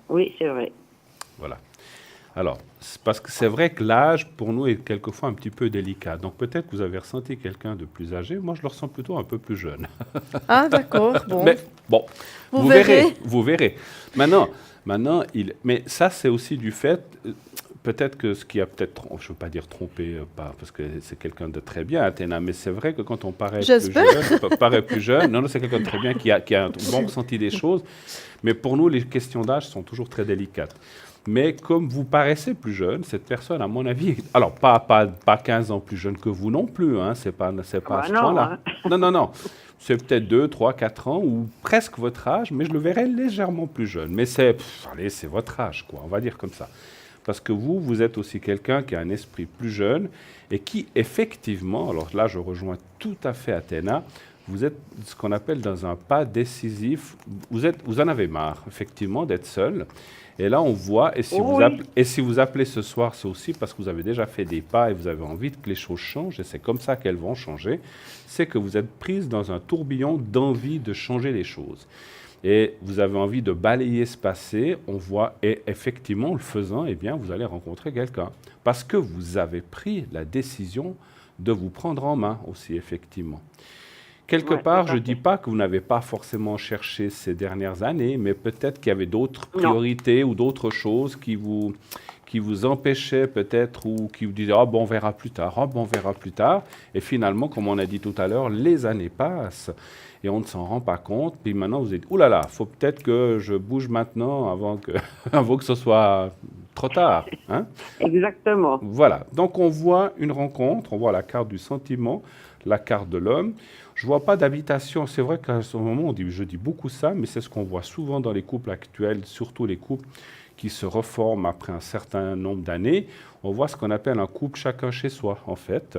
Oui, c'est vrai. Voilà. Alors, parce que c'est vrai que l'âge, pour nous, est quelquefois un petit peu délicat. Donc, peut-être que vous avez ressenti quelqu'un de plus âgé. Moi, je le ressens plutôt un peu plus jeune. Ah, d'accord. Bon. Mais, bon, vous verrez. Vous verrez. Maintenant, mais ça, c'est aussi du fait... peut-être que ce qui a peut-être, je ne veux pas dire trompé, parce que c'est quelqu'un de très bien, Athéna, mais c'est vrai que quand on paraît plus jeune, non, c'est quelqu'un de très bien qui a un bon ressenti des choses, mais pour nous, les questions d'âge sont toujours très délicates. Mais comme vous paraissez plus jeune, cette personne, à mon avis, alors pas 15 ans plus jeune que vous non plus, hein, c'est pas à ce point-là. Non. C'est peut-être 2, 3, 4 ans ou presque votre âge, mais je le verrais légèrement plus jeune. Mais c'est votre âge, quoi, on va dire comme ça. Parce que vous êtes aussi quelqu'un qui a un esprit plus jeune et qui, effectivement, alors là, je rejoins tout à fait Athéna, vous êtes ce qu'on appelle dans un pas décisif. Vous en avez marre, effectivement, d'être seul. Et là, on voit, et si vous appelez ce soir, c'est aussi parce que vous avez déjà fait des pas et vous avez envie que les choses changent, et c'est comme ça qu'elles vont changer, c'est que vous êtes prise dans un tourbillon d'envie de changer les choses. Et vous avez envie de balayer ce passé, on voit, et effectivement, en le faisant, eh bien, vous allez rencontrer quelqu'un. Parce que vous avez pris la décision de vous prendre en main aussi, effectivement. Quelque part, je ne dis pas que vous n'avez pas forcément cherché ces dernières années, mais peut-être qu'il y avait d'autres priorités ou d'autres choses qui vous empêchaient peut-être ou qui vous disaient « Ah bon, on verra plus tard, ah bon, on verra plus tard ». Et finalement, comme on a dit tout à l'heure, les années passent et on ne s'en rend pas compte. Puis maintenant, vous dites « Ouh là là, il faut peut-être que je bouge maintenant avant que ce soit trop tard. Hein » Exactement. Voilà. Donc, on voit une rencontre, on voit la carte du sentiment, la carte de l'homme. Je ne vois pas d'habitation. C'est vrai qu'à ce moment, je dis beaucoup ça, mais c'est ce qu'on voit souvent dans les couples actuels, surtout les couples qui se reforment après un certain nombre d'années. On voit ce qu'on appelle un couple chacun chez soi, en fait.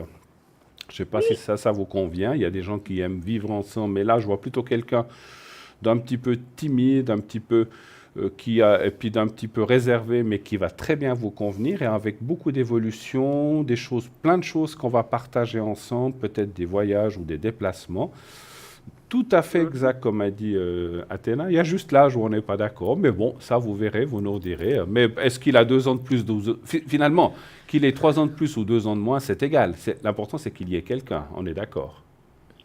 Je ne sais pas si ça vous convient. Il y a des gens qui aiment vivre ensemble, mais là, je vois plutôt quelqu'un d'un petit peu timide, un petit peu et puis d'un petit peu réservé, mais qui va très bien vous convenir, et avec beaucoup d'évolution, plein de choses qu'on va partager ensemble, peut-être des voyages ou des déplacements. Tout à fait exact, comme a dit Athéna. Il y a juste l'âge où on n'est pas d'accord, mais bon, ça vous verrez, vous nous direz. Mais est-ce qu'il a 2 ans de plus, finalement, qu'il ait 3 ans de plus ou 2 ans de moins, c'est égal. L'important, c'est qu'il y ait quelqu'un, on est d'accord.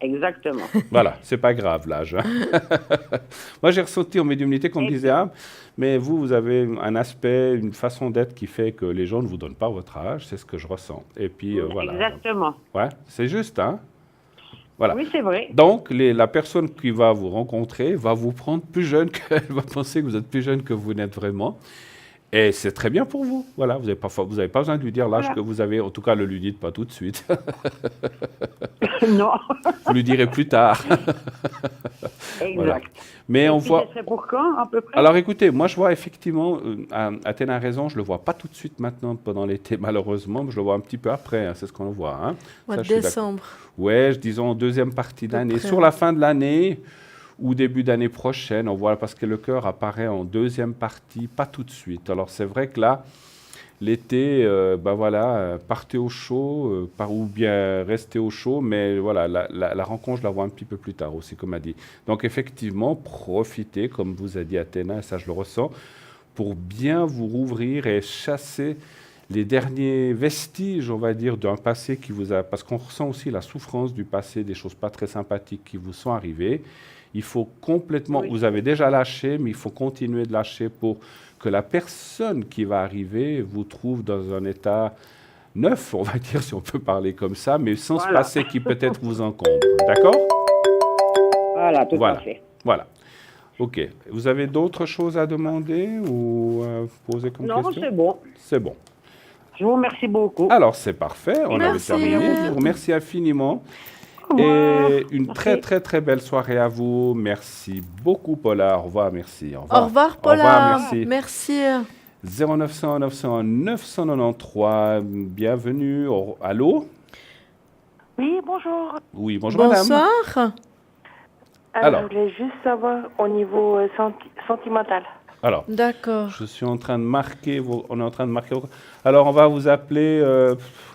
Exactement. Voilà, c'est pas grave l'âge. Moi, j'ai ressenti en médiumnité qu'on me disait mais vous avez un aspect, une façon d'être qui fait que les gens ne vous donnent pas votre âge, c'est ce que je ressens. Et puis voilà. Exactement. Ouais, c'est juste, hein. Voilà. Oui, c'est vrai. Donc, la personne qui va vous rencontrer va vous prendre plus jeune qu'elle va penser que vous êtes plus jeune que vous n'êtes vraiment. Et c'est très bien pour vous. Voilà, vous n'avez pas besoin de lui dire l'âge que vous avez. En tout cas, ne lui dites pas tout de suite. Non. Vous lui direz plus tard. Exact. Voilà. Mais on voit. Ce serait pour quand, à peu près? Alors écoutez, moi je vois effectivement, Athéna a raison, je ne le vois pas tout de suite maintenant pendant l'été, malheureusement, mais je le vois un petit peu après, hein, c'est ce qu'on voit. Hein. Mois de décembre. Oui, disons deuxième partie d'année. Sur la fin de l'année ou début d'année prochaine, on voit, parce que le cœur apparaît en deuxième partie, pas tout de suite. Alors c'est vrai que là, l'été, partez au chaud, ou bien restez au chaud, mais voilà, la rencontre, je la vois un petit peu plus tard aussi, comme a dit. Donc effectivement, profitez, comme vous a dit Athéna, et ça je le ressens, pour bien vous rouvrir et chasser les derniers vestiges, on va dire, d'un passé qui vous a... Parce qu'on ressent aussi la souffrance du passé, des choses pas très sympathiques qui vous sont arrivées. Il faut complètement... Vous avez déjà lâché, mais il faut continuer de lâcher pour que la personne qui va arriver vous trouve dans un état neuf, on va dire, si on peut parler comme ça, mais sans ce passé qui peut-être vous encombre. D'accord? Voilà, tout à fait. Voilà. OK. Vous avez d'autres choses à demander ou poser comme question? Non, c'est bon. C'est bon. Je vous remercie beaucoup. Alors, c'est parfait. On avait terminé. Je vous remercie infiniment. Et une très, très, très belle soirée à vous. Merci beaucoup, Paula. Au revoir, merci. Au revoir. Au revoir, Paula. Au revoir, merci. 0900 901 993. Bienvenue. Allô? Oui, bonjour. Oui, bonjour, madame. Bonsoir. Alors, je voulais juste savoir au niveau sentimental. Alors, d'accord. Je suis en train de marquer. On est en train de marquer. Alors, on va vous appeler.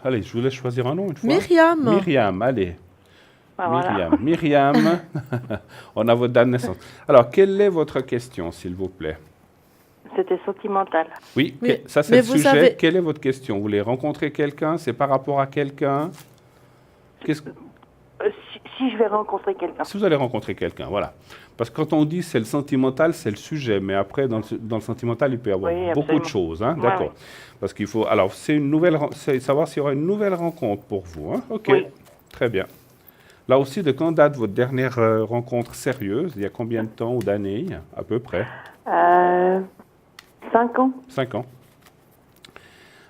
Allez, je vous laisse choisir un nom une fois. Myriam. Myriam, allez. Voilà. Myriam, on a votre date de naissance. Alors, quelle est votre question, s'il vous plaît? C'était sentimental. Oui, ça c'est le sujet. Quelle est votre question? Vous voulez rencontrer quelqu'un? C'est par rapport à quelqu'un? si je vais rencontrer quelqu'un. Si vous allez rencontrer quelqu'un, voilà. Parce que quand on dit c'est le sentimental, c'est le sujet, mais après, dans le sentimental, il peut y avoir beaucoup de choses. Hein, d'accord. Parce qu'il faut... Alors, c'est savoir s'il y aura une nouvelle rencontre pour vous. Hein. OK, très bien. Là aussi, de quand date votre dernière rencontre sérieuse? Il y a combien de temps ou d'années, à peu près? 5 ans. 5 ans.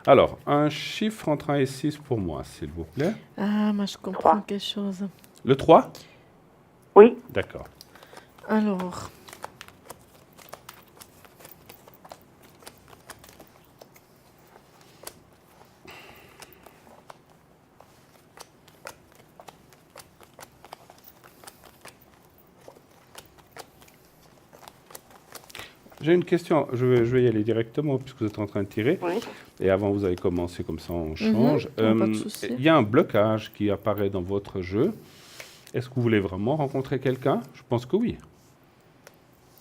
Alors, un chiffre entre 1 et 6 pour moi, s'il vous plaît. Ah, moi, je comprends 3. quelque chose. Le 3? Oui. D'accord. Alors... J'ai une question, je vais y aller directement puisque vous êtes en train de tirer. Oui. Et avant, vous avez commencé comme ça, on change. Pas de souci. Il y a un blocage qui apparaît dans votre jeu. Est-ce que vous voulez vraiment rencontrer quelqu'un? Je pense que oui.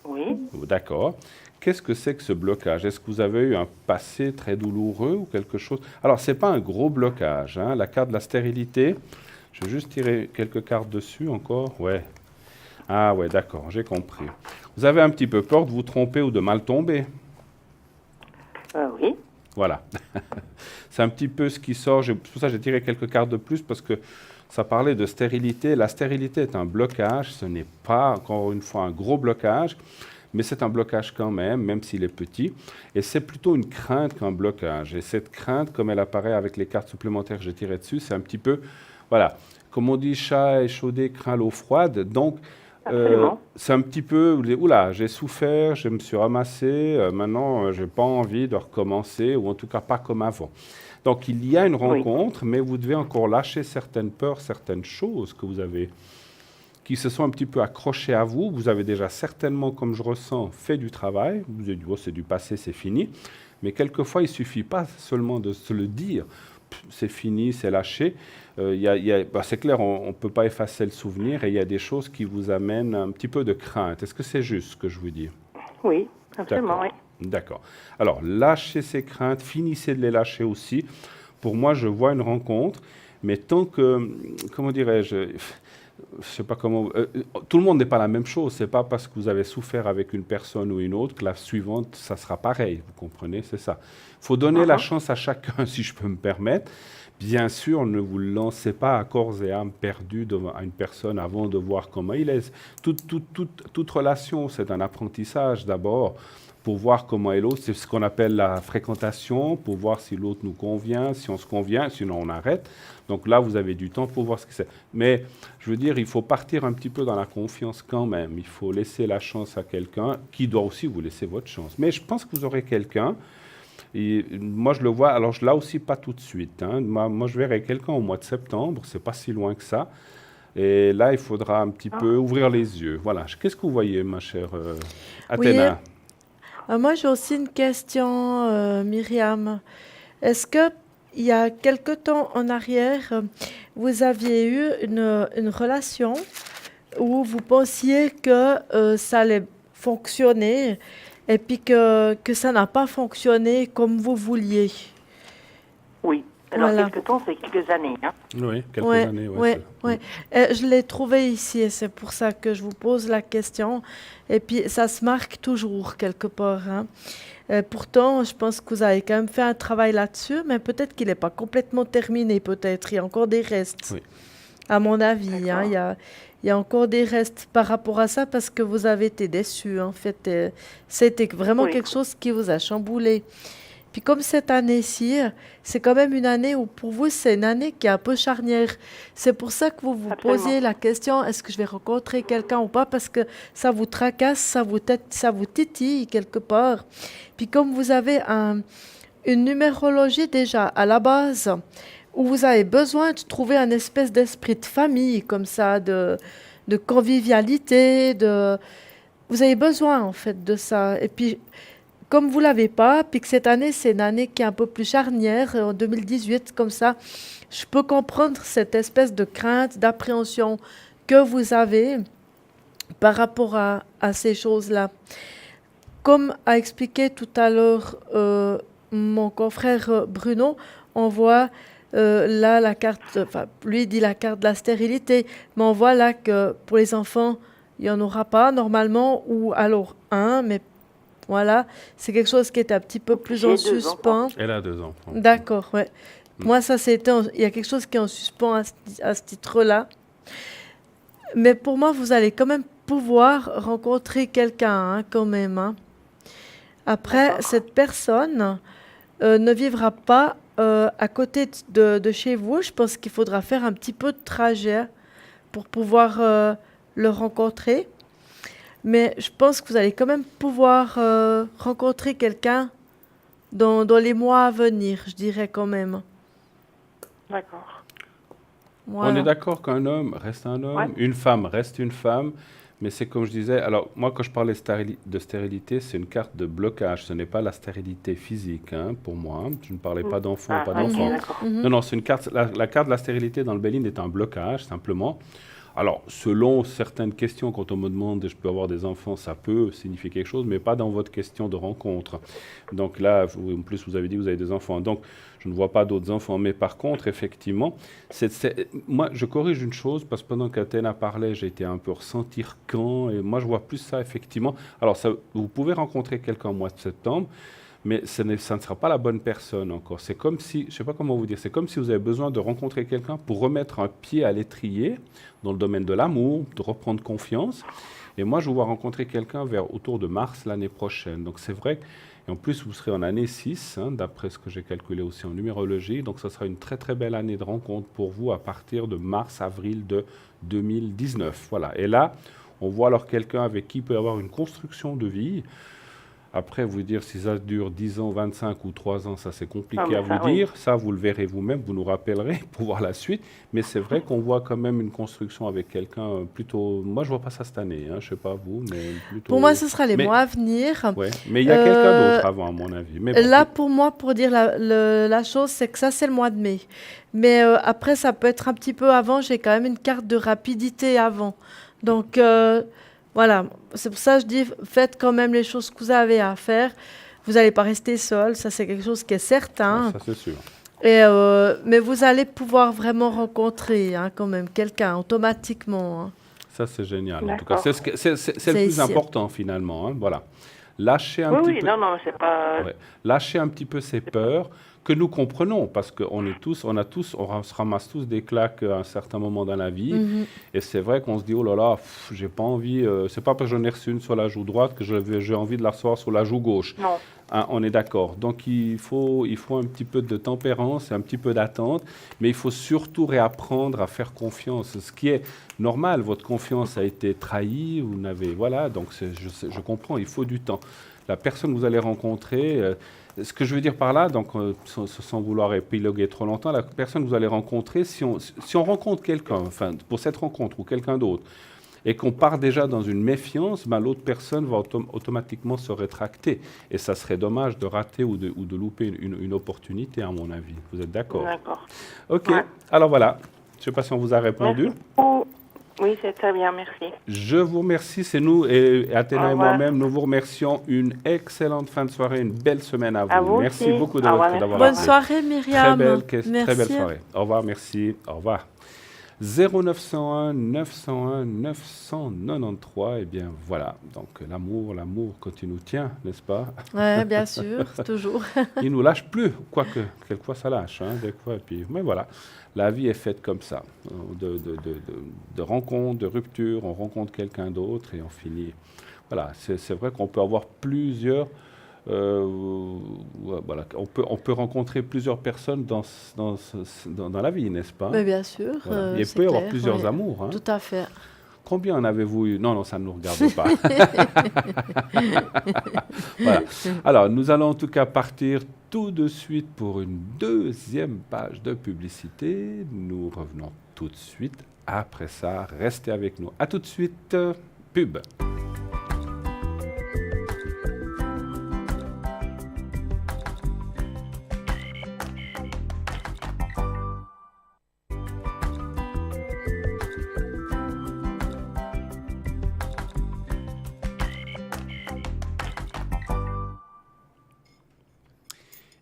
Oui. D'accord. Qu'est-ce que c'est que ce blocage? Est-ce que vous avez eu un passé très douloureux ou quelque chose? Alors, ce n'est pas un gros blocage. Hein. La carte de la stérilité, je vais juste tirer quelques cartes dessus encore. Ouais. Ah ouais, d'accord, j'ai compris. Vous avez un petit peu peur de vous tromper ou de mal tomber? Oui. Voilà. C'est un petit peu ce qui sort. C'est pour ça que j'ai tiré quelques cartes de plus, parce que ça parlait de stérilité. La stérilité est un blocage. Ce n'est pas, encore une fois, un gros blocage, mais c'est un blocage quand même s'il est petit. Et c'est plutôt une crainte qu'un blocage. Et cette crainte, comme elle apparaît avec les cartes supplémentaires que j'ai tirées dessus, c'est un petit peu, voilà, comme on dit, chat échaudé craint l'eau froide. Donc, c'est un petit peu, oula, j'ai souffert, je me suis ramassé, maintenant, je n'ai pas envie de recommencer, ou en tout cas pas comme avant. Donc, il y a une rencontre, mais vous devez encore lâcher certaines peurs, certaines choses que vous avez, qui se sont un petit peu accrochées à vous. Vous avez déjà certainement, comme je ressens, fait du travail. Vous avez dit, oh, c'est du passé, c'est fini. Mais quelquefois, il ne suffit pas seulement de se le dire. C'est fini, c'est lâché. C'est clair, on ne peut pas effacer le souvenir et il y a des choses qui vous amènent un petit peu de crainte. Est-ce que c'est juste ce que je vous dis? Oui, absolument, oui. D'accord. Alors, lâchez ces craintes, finissez de les lâcher aussi. Pour moi, je vois une rencontre, mais tant que, comment dirais-je, je sais pas comment, tout le monde n'est pas la même chose. C'est pas parce que vous avez souffert avec une personne ou une autre que la suivante, ça sera pareil. Vous comprenez? C'est ça. Il faut donner la chance à chacun, si je peux me permettre. Bien sûr, ne vous lancez pas à corps et âme perdu devant une personne avant de voir comment il est. Toute relation, c'est un apprentissage d'abord pour voir comment est l'autre. C'est ce qu'on appelle la fréquentation, pour voir si l'autre nous convient, si on se convient, sinon on arrête. Donc là, vous avez du temps pour voir ce que c'est. Mais je veux dire, il faut partir un petit peu dans la confiance quand même. Il faut laisser la chance à quelqu'un qui doit aussi vous laisser votre chance. Mais je pense que vous aurez quelqu'un. Et moi, je le vois, alors là aussi, pas tout de suite. Hein. Moi, je verrai quelqu'un au mois de septembre, c'est pas si loin que ça. Et là, il faudra un petit peu ouvrir les yeux. Voilà. Qu'est-ce que vous voyez, ma chère Athéna? Oui, moi, j'ai aussi une question, Myriam. Est-ce que il y a quelque temps en arrière, vous aviez eu une relation où vous pensiez que ça allait fonctionner et puis que ça n'a pas fonctionné comme vous vouliez? Oui. Alors, Voilà. quelque temps, c'est quelques années. Hein. Oui, quelques années. Ouais. Je l'ai trouvé ici et c'est pour ça que je vous pose la question. Et puis, ça se marque toujours quelque part. Hein. Pourtant, je pense que vous avez quand même fait un travail là-dessus, mais peut-être qu'il n'est pas complètement terminé, peut-être. Il y a encore des restes, à mon avis. Hein. Il y a encore des restes par rapport à ça parce que vous avez été déçus. En fait, c'était vraiment quelque chose qui vous a chamboulé. Puis comme cette année-ci, c'est quand même une année où pour vous, c'est une année qui est un peu charnière. C'est pour ça que vous vous posiez la question, est-ce que je vais rencontrer quelqu'un ou pas? Parce que ça vous tracasse, ça vous titille quelque part. Puis comme vous avez une numérologie déjà à la base, où vous avez besoin de trouver un espèce d'esprit de famille, comme ça, de convivialité, vous avez besoin en fait de ça. Et puis, comme vous ne l'avez pas, puis que cette année, c'est une année qui est un peu plus charnière, en 2018, comme ça, je peux comprendre cette espèce de crainte, d'appréhension que vous avez par rapport à ces choses-là. Comme a expliqué tout à l'heure mon confrère Bruno, on voit là, la carte, lui dit la carte de la stérilité, mais on voit là que pour les enfants, il n'y en aura pas normalement, ou alors un, mais voilà, c'est quelque chose qui est un petit peu plus en suspens. Elle a 2 enfants. D'accord, ouais. Moi, ça, il y a quelque chose qui est en suspens à ce titre-là. Mais pour moi, vous allez quand même pouvoir rencontrer quelqu'un, quand même. Hein. Après, cette personne ne vivra pas à côté de chez vous. Je pense qu'il faudra faire un petit peu de trajet pour pouvoir le rencontrer. Mais je pense que vous allez quand même pouvoir rencontrer quelqu'un dans les mois à venir, je dirais quand même. D'accord. Voilà. On est d'accord qu'un homme reste un homme, une femme reste une femme, mais c'est comme je disais, alors moi quand je parlais de stérilité, c'est une carte de blocage, ce n'est pas la stérilité physique pour moi, je ne parlais pas d'enfant, pas d'enfant. Non, c'est une carte, la carte de la stérilité dans le Béline est un blocage simplement. Alors, selon certaines questions, quand on me demande « je peux avoir des enfants », ça peut signifier quelque chose, mais pas dans votre question de rencontre. Donc là, en plus, vous avez dit que vous avez des enfants. Donc, je ne vois pas d'autres enfants. Mais par contre, effectivement, moi, je corrige une chose, parce que pendant qu'Athéna parlait, j'ai été un peu ressentir quand, et moi, je vois plus ça, effectivement. Alors, vous pouvez rencontrer quelqu'un au mois de septembre, mais ça ne sera pas la bonne personne encore. C'est comme si, je ne sais pas comment vous dire, c'est comme si vous avez besoin de rencontrer quelqu'un pour remettre un pied à l'étrier dans le domaine de l'amour, de reprendre confiance. Et moi, je vous vois rencontrer quelqu'un autour de mars l'année prochaine. Donc c'est vrai, et en plus, vous serez en année 6, d'après ce que j'ai calculé aussi en numérologie. Donc ça sera une très très belle année de rencontre pour vous à partir de mars-avril de 2019. Voilà. Et là, on voit alors quelqu'un avec qui il peut y avoir une construction de vie. Après, vous dire si ça dure 10 ans, 25 ou 3 ans, ça c'est compliqué à vous dire. Ça, vous le verrez vous-même, vous nous rappellerez pour voir la suite. Mais c'est vrai qu'on voit quand même une construction avec quelqu'un plutôt... Moi, je ne vois pas ça cette année, je ne sais pas vous, mais plutôt... Pour moi, ce sera les mois à venir. Ouais. Mais il y a quelqu'un d'autre avant, à mon avis. Mais bon, là, pour moi, pour dire la chose, c'est que ça, c'est le mois de mai. Mais après, ça peut être un petit peu avant. J'ai quand même une carte de rapidité avant. Donc... voilà, c'est pour ça que je dis, faites quand même les choses que vous avez à faire. Vous n'allez pas rester seul, ça c'est quelque chose qui est certain. Ça c'est sûr. Et, mais vous allez pouvoir vraiment rencontrer quand même quelqu'un automatiquement. Ça c'est génial. En tout cas, c'est le plus important finalement. Voilà. Lâchez un petit peu. Non, c'est pas. Lâchez un petit peu ces peurs que nous comprenons, parce qu'on se ramasse tous des claques à un certain moment dans la vie, et c'est vrai qu'on se dit, oh là là, j'ai pas envie, c'est pas parce que j'en ai reçu une sur la joue droite que j'ai envie de la recevoir sur la joue gauche. Non. On est d'accord. Donc il faut un petit peu de tempérance et un petit peu d'attente, mais il faut surtout réapprendre à faire confiance, ce qui est normal. Votre confiance a été trahie, vous n'avez, voilà, donc je comprends, il faut du temps. La personne que vous allez rencontrer, ce que je veux dire par là, donc sans vouloir épiloguer trop longtemps, la personne que vous allez rencontrer, si on rencontre quelqu'un, enfin pour cette rencontre ou quelqu'un d'autre, et qu'on part déjà dans une méfiance, l'autre personne va automatiquement se rétracter. Et ça serait dommage de rater ou de louper une opportunité, à mon avis. Vous êtes d'accord? D'accord. OK. Ouais. Alors voilà. Je ne sais pas si on vous a répondu. Merci. Oui, c'est très bien, merci. Je vous remercie, c'est nous, et Athéna et moi-même, nous vous remercions. Une excellente fin de soirée, une belle semaine à vous. À vous merci aussi. beaucoup d'avoir appelé. Bonne soirée, Myriam. Très belle soirée. Au revoir, merci. Au revoir. 0901 901 993, eh bien voilà, donc l'amour quand il nous tient, n'est-ce pas? Oui, bien sûr, toujours. Il ne nous lâche plus, quoique, quelquefois ça lâche, des fois, et puis, mais voilà, la vie est faite comme ça, de rencontres, de ruptures, on rencontre quelqu'un d'autre et on finit. Voilà, c'est vrai qu'on peut avoir plusieurs... voilà, on peut rencontrer plusieurs personnes dans la vie, n'est-ce pas? Mais bien sûr. Voilà. Il peut y avoir plusieurs amours. Tout à fait. Combien en avez-vous eu? Non, ça ne nous regarde pas. Voilà. Alors, nous allons en tout cas partir tout de suite pour une deuxième page de publicité. Nous revenons tout de suite après ça. Restez avec nous. À tout de suite. Pub.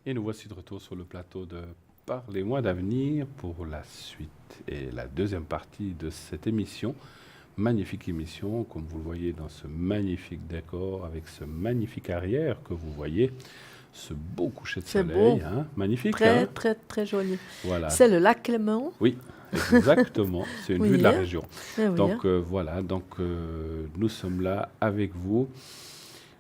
Et nous voici de retour sur le plateau de Parlez-moi d'avenir pour la suite et la deuxième partie de cette émission. Magnifique émission, comme vous le voyez dans ce magnifique décor, avec ce magnifique arrière que vous voyez, ce beau coucher de soleil. Beau. Hein, magnifique. Très, hein, très, très joli. voilà. C'est le lac Léman. Oui, exactement. C'est une Oui, vue de la hein. région. Eh oui, Donc hein. voilà, nous sommes là avec vous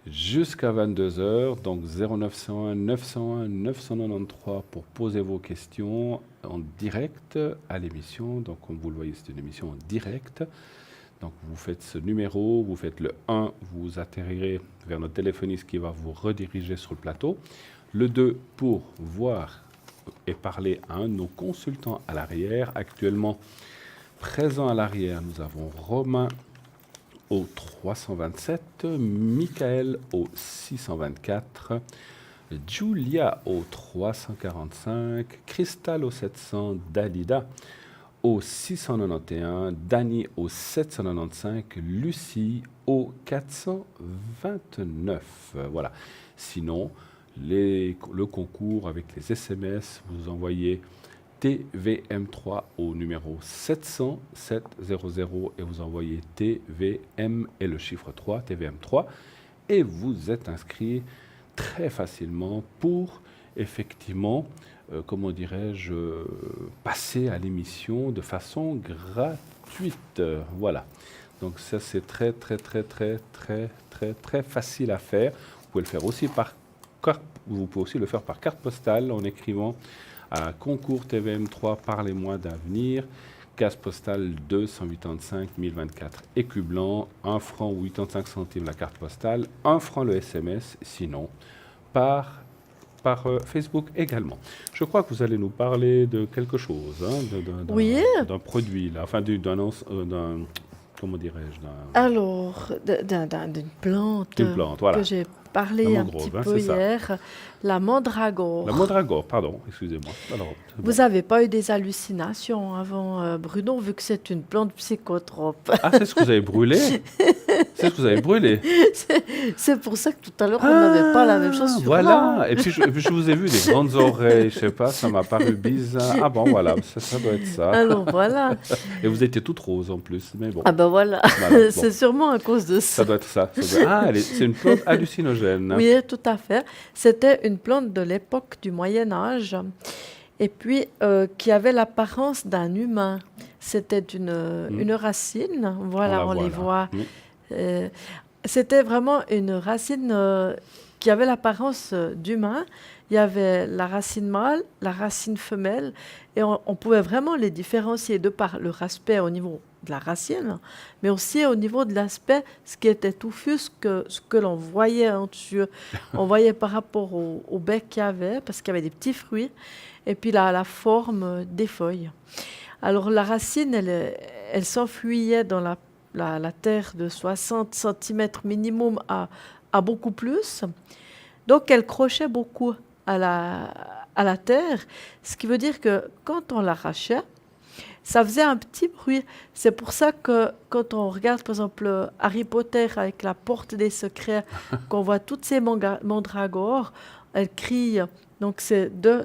jusqu'à 22h, donc 0901 901 993 pour poser vos questions en direct à l'émission. Donc comme vous le voyez, c'est une émission en direct. Donc vous faites ce numéro, vous faites le 1, vous atterrirez vers notre téléphoniste qui va vous rediriger sur le plateau. Le 2 pour voir et parler à un de nos consultants à l'arrière. Actuellement présent à l'arrière, nous avons Romain au 327, Michael au 624, Julia au 345, Crystal au 700, Dalida au 691, Dani au 795, Lucie au 429. Voilà. Sinon, le concours avec les SMS, vous envoyez TVM3 au numéro 700 700 et vous envoyez TVM et le chiffre 3, TVM3, et vous êtes inscrit très facilement pour effectivement, comment dirais-je, passer à l'émission de façon gratuite. Voilà. Donc ça c'est très très très très très très très facile à faire. Vous pouvez le faire aussi vous pouvez aussi le faire par carte postale en écrivant à concours TVM3, parlez-moi d'avenir, case postale 285 1024 écu blanc, 1 franc ou 85 centimes la carte postale, 1 franc le SMS, sinon par Facebook également. Je crois que vous allez nous parler de quelque chose, hein, Oui. d'un produit, là, enfin d'un comment dirais-je, Alors, d'une plante, d'une plante, voilà. que j'ai parlé La un mangrove, petit hein, peu c'est ça. hier, la mandragore. La mandragore, pardon, excusez-moi. Alors, c'est Vous bon. n'avez pas eu des hallucinations avant, Bruno, vu que c'est une plante psychotrope. Ah, c'est ce que vous avez brûlé? C'est ce que vous avez brûlé? C'est pour ça que tout à l'heure, on n'avait pas la même chose sur voilà. l'angle. Et puis je vous ai vu des grandes oreilles, je sais pas, ça m'a paru bizarre. Ah bon, voilà, ça doit être ça. Alors voilà. Et vous étiez toute rose en plus, mais bon. Ah ben voilà, Voilà, bon. c'est sûrement à cause de Ça ça. doit être ça. Ah, c'est une plante hallucinogène. Oui, tout à fait. C'était une plante de l'époque du Moyen Âge, et puis qui avait l'apparence d'un humain. C'était une racine, voilà, on les voit. Oui. C'était vraiment une racine qui avait l'apparence d'humain. Il y avait la racine mâle, la racine femelle, et on pouvait vraiment les différencier de par leur aspect au niveau de la racine, mais aussi au niveau de l'aspect, ce qui était touffu, ce que l'on voyait en dessus. On voyait par rapport au bec qu'il y avait, parce qu'il y avait des petits fruits, et puis la forme des feuilles. Alors la racine, elle s'enfuyait dans la terre de 60 cm minimum à beaucoup plus. Donc elle crochait beaucoup à la terre, ce qui veut dire que quand on l'arrachait, ça faisait un petit bruit. C'est pour ça que quand on regarde, par exemple, Harry Potter avec la porte des secrets, qu'on voit toutes ces mandragores, elles crient. Donc c'est de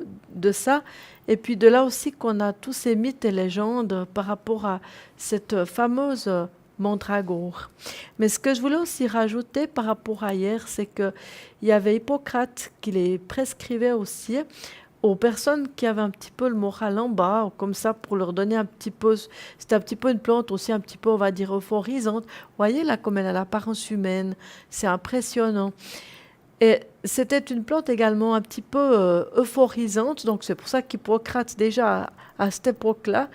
ça. Et puis de là aussi qu'on a tous ces mythes et légendes par rapport à cette fameuse mandragore. Mais ce que je voulais aussi rajouter par rapport à hier, c'est qu'il y avait Hippocrate qui les prescrivait aussi aux personnes qui avaient un petit peu le moral en bas, ou comme ça, pour leur donner un petit peu, c'était un petit peu une plante aussi un petit peu, on va dire, euphorisante. Vous voyez là, comme elle a l'apparence humaine, c'est impressionnant. Et c'était une plante également un petit peu euphorisante, donc c'est pour ça qu'Hippocrate, déjà à cette époque-là,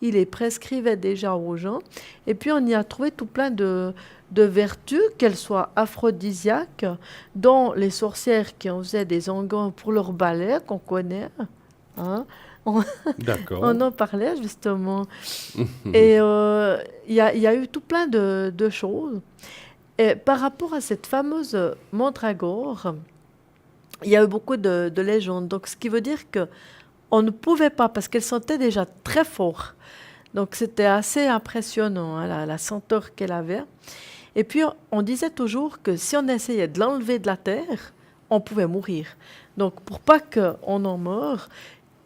il les prescrivait déjà aux gens. Et puis on y a trouvé tout plein de vertus, qu'elles soient aphrodisiaques, dont les sorcières qui en faisaient des onguents pour leur balai, qu'on connaît. Hein. D'accord. On en parlait justement. Et il y a eu tout plein de choses. Et par rapport à cette fameuse mandragore, il y a eu beaucoup de légendes. Donc, ce qui veut dire qu'on ne pouvait pas, parce qu'elle sentait déjà très fort. Donc, c'était assez impressionnant, hein, la senteur qu'elle avait. Et puis, on disait toujours que si on essayait de l'enlever de la terre, on pouvait mourir. Donc, pour pas qu'on en meure,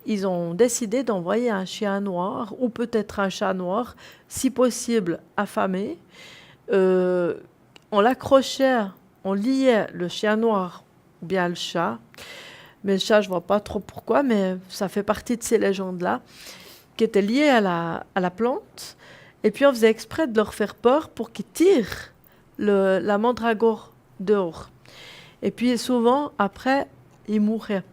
ils ont décidé d'envoyer un chien noir ou peut-être un chat noir, si possible affamé. On l'accrochait, on liait le chien noir ou bien le chat. Mais le chat, je ne vois pas trop pourquoi, mais ça fait partie de ces légendes-là, qui étaient liées à la plante. Et puis on faisait exprès de leur faire peur pour qu'ils tirent la mandragore dehors. Et puis souvent, après, ils mouraient.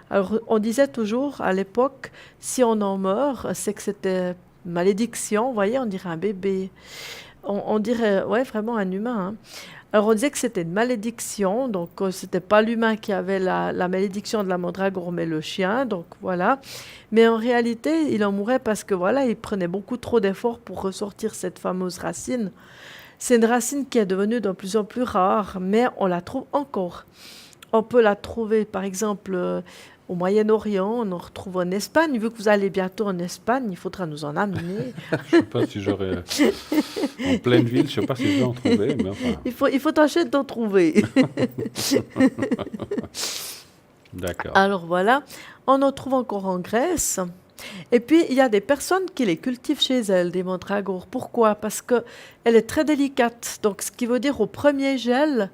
Alors on disait toujours à l'époque, si on en meurt, c'est que c'était malédiction. Vous voyez, on dirait un bébé. On dirait, ouais, vraiment un humain. Hein. Alors on disait que c'était une malédiction, donc c'était pas l'humain qui avait la malédiction de la mandragore, mais le chien, donc voilà. Mais en réalité, il en mourait parce que voilà, il prenait beaucoup trop d'efforts pour ressortir cette fameuse racine. C'est une racine qui est devenue de plus en plus rare, mais on la trouve encore. On peut la trouver, par exemple, au Moyen-Orient, on en retrouve en Espagne. Vu que vous allez bientôt en Espagne, il faudra nous en amener. Je ne sais pas si j'aurais... En pleine ville, je ne sais pas si je vais en trouver, mais enfin... Il faut tâcher d'en trouver. D'accord. Alors voilà, on en trouve encore en Grèce. Et puis, il y a des personnes qui les cultivent chez elles, des mandragores. Pourquoi? Parce qu'elle est très délicate. Donc, ce qui veut dire au premier gel,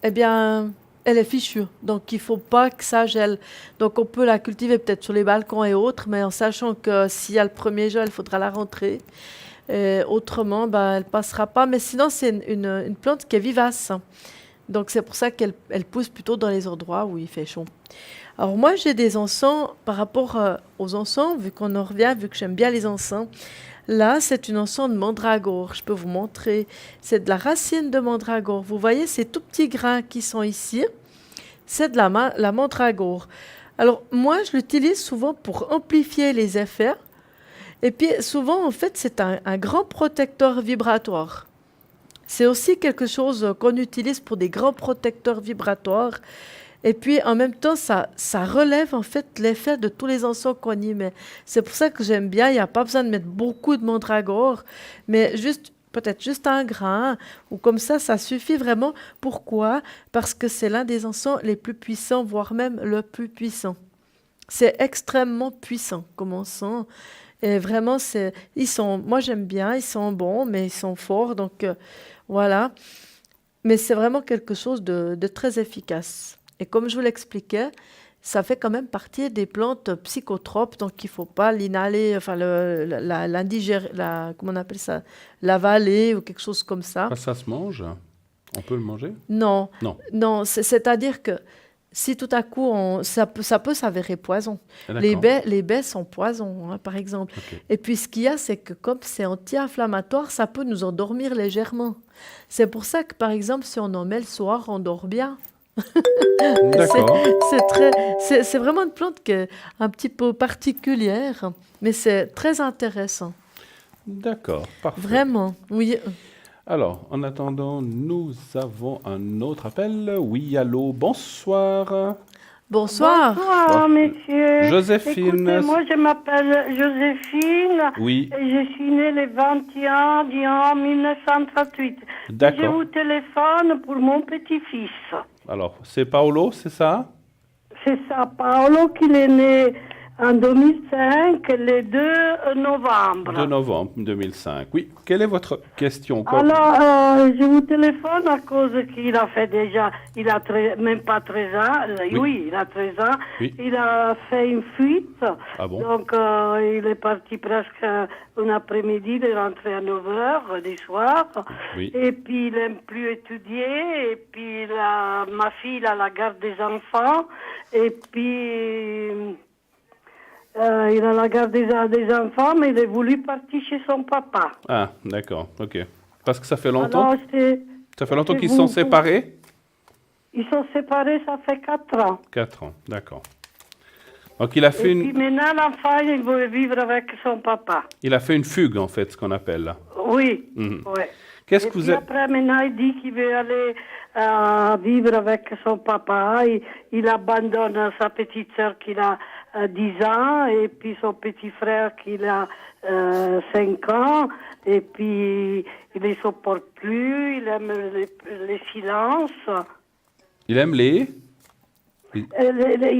eh bien... elle est fichue, donc il ne faut pas que ça gèle. Donc on peut la cultiver peut-être sur les balcons et autres, mais en sachant que s'il y a le premier gel, il faudra la rentrer. Et autrement, elle ne passera pas. Mais sinon, c'est une plante qui est vivace. Donc c'est pour ça qu'elle pousse plutôt dans les endroits où il fait chaud. Alors moi, j'ai des encens, par rapport aux encens, vu qu'on en revient, vu que j'aime bien les encens, là, c'est une encens de mandragore. Je peux vous montrer. C'est de la racine de mandragore. Vous voyez ces tout petits grains qui sont ici? C'est de la mandragore. Alors, moi, je l'utilise souvent pour amplifier les effets. Et puis, souvent, en fait, c'est un grand protecteur vibratoire. C'est aussi quelque chose qu'on utilise pour des grands protecteurs vibratoires. Et puis, en même temps, ça relève, en fait, l'effet de tous les encens qu'on y met. C'est pour ça que j'aime bien. Il n'y a pas besoin de mettre beaucoup de mandragore, mais peut-être juste un grain, ou comme ça suffit vraiment. Pourquoi? Parce que c'est l'un des encens les plus puissants, voire même le plus puissant. C'est extrêmement puissant comme encens. Et vraiment, moi j'aime bien, ils sont bons, mais ils sont forts, donc voilà. Mais c'est vraiment quelque chose de très efficace. Et comme je vous l'expliquais, ça fait quand même partie des plantes psychotropes, donc il ne faut pas l'inhaler, enfin l'indigérer, comment on appelle ça, l'avaler ou quelque chose comme ça. Ça se mange? On peut le manger? Non. C'est-à-dire que si tout à coup, ça peut s'avérer poison. Les baies sont poison, hein, par exemple. Okay. Et puis ce qu'il y a, c'est que comme c'est anti-inflammatoire, ça peut nous endormir légèrement. C'est pour ça que, par exemple, si on en met le soir, on dort bien. D'accord. C'est vraiment une plante qui est un petit peu particulière, mais c'est très intéressant. D'accord, parfait. Vraiment, oui. Alors, en attendant, nous avons un autre appel. Oui, allô, bonsoir. Bonsoir. Bonsoir, monsieur. Joséphine. Écoutez, moi, je m'appelle Joséphine. Oui. Et je suis née le 21 du an 1938. D'accord. Je vous téléphone pour mon petit-fils. Alors, c'est Paolo, c'est ça? C'est ça, Paolo, qui est né en 2005, le 2 novembre. 2 novembre 2005. Oui. Quelle est votre question? Alors, je vous téléphone à cause qu'il a fait déjà, il a même pas 13 ans. Oui, il a 13 ans. Oui. Il a fait une fuite. Ah bon? Donc, il est parti presque un après-midi, il est rentré à 9h du soir. Oui. Et puis, il n'aime plus étudier. Et puis, ma fille a la garde des enfants. Et puis... il a la garde des enfants, mais il est voulu partir chez son papa. Ah, d'accord, ok. Parce que ça fait longtemps? Alors, ça fait longtemps qu'ils sont séparés? Ils sont séparés, ça fait 4 ans. 4 ans, d'accord. Donc il a fait puis maintenant, l'enfant, il veut vivre avec son papa. Il a fait une fugue, en fait, ce qu'on appelle là. Oui, ouais. Qu'est-ce que vous êtes... après, maintenant, il dit qu'il veut aller vivre avec son papa. Il abandonne sa petite sœur qu'il a 10 ans, et puis son petit frère qu'il a 5 ans, et puis il ne supporte plus, il aime les silences. Il aime les Il-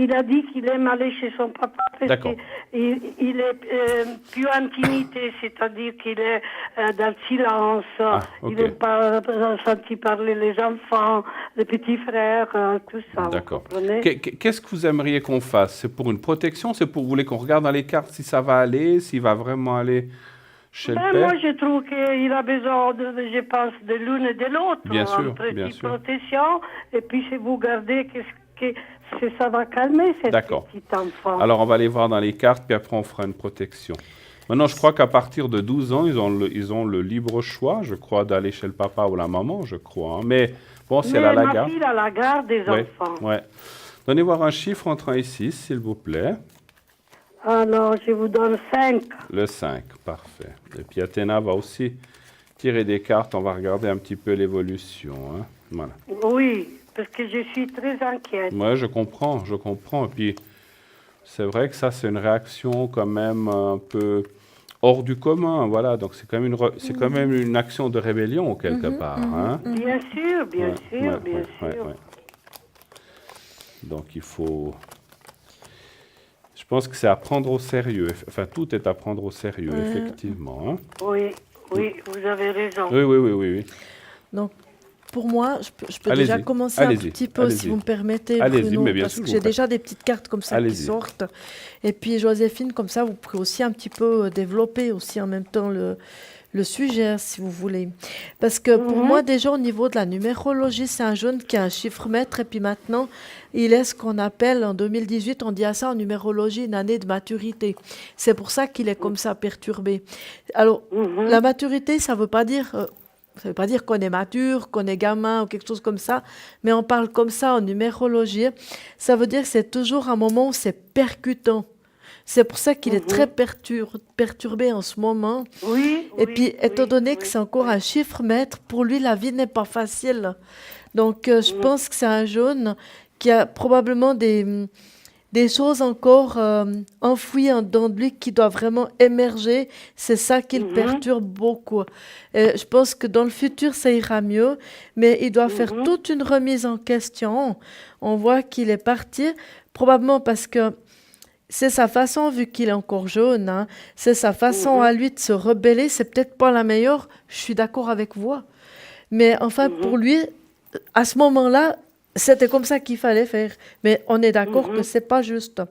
Il a dit qu'il aime aller chez son papa parce D'accord. qu'il est plus intimité, c'est-à-dire qu'il est dans le silence. Ok. Il n'aime pas sentir parler les enfants, les petits frères, tout ça. vous D'accord. comprenez? Qu'est-ce que vous aimeriez qu'on fasse? C'est pour une protection? C'est pour vous voulez qu'on regarde dans les cartes si ça va aller, s'il va vraiment aller chez le Ben, père? moi, je trouve qu'il a besoin, je pense, de l'une et de l'autre. Bien sûr, en petite bien sûr. protection. Et puis, si vous gardez, que ça va calmer cette D'accord. petite enfant. Alors, on va aller voir dans les cartes, puis après, on fera une protection. Maintenant, je crois qu'à partir de 12 ans, ils ont le libre choix, je crois, d'aller chez le papa ou la maman, je crois, hein. Mais bon, c'est Mais la ma garde. fille a la garde des Ouais, enfants. ouais. Donnez voir un chiffre entre 1 et 6, s'il vous plaît. Alors, je vous donne 5. Le 5, parfait. Et puis Athéna va aussi tirer des cartes. On va regarder un petit peu l'évolution, hein. Voilà. Oui, parce que je suis très inquiète. Ouais, je comprends, je comprends. Et puis, c'est vrai que ça, c'est une réaction quand même un peu hors du commun, voilà. Donc, c'est quand même c'est quand même une action de rébellion, quelque part, hein. Bien sûr, bien Ouais, sûr, ouais, bien ouais, sûr. ouais. Donc, il faut... Je pense que c'est à prendre au sérieux. Enfin, tout est à prendre au sérieux, effectivement, hein. Oui, oui, vous avez raison. Oui, oui, oui, oui, oui. Donc, pour moi, je peux Allez-y, déjà commencer un allez-y, petit peu, allez-y. si vous me permettez, Allez-y, Bruno, mais bien parce sûr, que vous j'ai faites. déjà des petites cartes comme ça qui Allez-y. sortent. Et puis, Joséphine, comme ça, vous pourrez aussi un petit peu développer aussi en même temps le sujet, si vous voulez. Parce que pour moi, déjà, au niveau de la numérologie, c'est un jeune qui a un chiffre maître. Et puis maintenant, il est ce qu'on appelle, en 2018, on dit à ça en numérologie, une année de maturité. C'est pour ça qu'il est comme ça perturbé. Alors, la maturité, ça veut pas dire qu'on est mature, qu'on est gamin ou quelque chose comme ça, mais on parle comme ça en numérologie. Ça veut dire que c'est toujours un moment où c'est percutant. C'est pour ça qu'il est très perturbé en ce moment. Oui, Et oui, puis, étant oui, donné oui, que c'est encore oui. un chiffre maître, pour lui, la vie n'est pas facile. Donc, je pense que c'est un jeune qui a probablement des choses encore enfouies en dedans de lui qui doivent vraiment émerger. C'est ça qui le perturbe beaucoup. Et je pense que dans le futur, ça ira mieux, mais il doit faire toute une remise en question. On voit qu'il est parti, probablement parce que c'est sa façon, vu qu'il est encore jeune, hein, c'est sa façon à lui de se rebeller. C'est peut-être pas la meilleure, je suis d'accord avec vous. Mais enfin, pour lui, à ce moment-là, c'était comme ça qu'il fallait faire. Mais on est d'accord que c'est pas juste.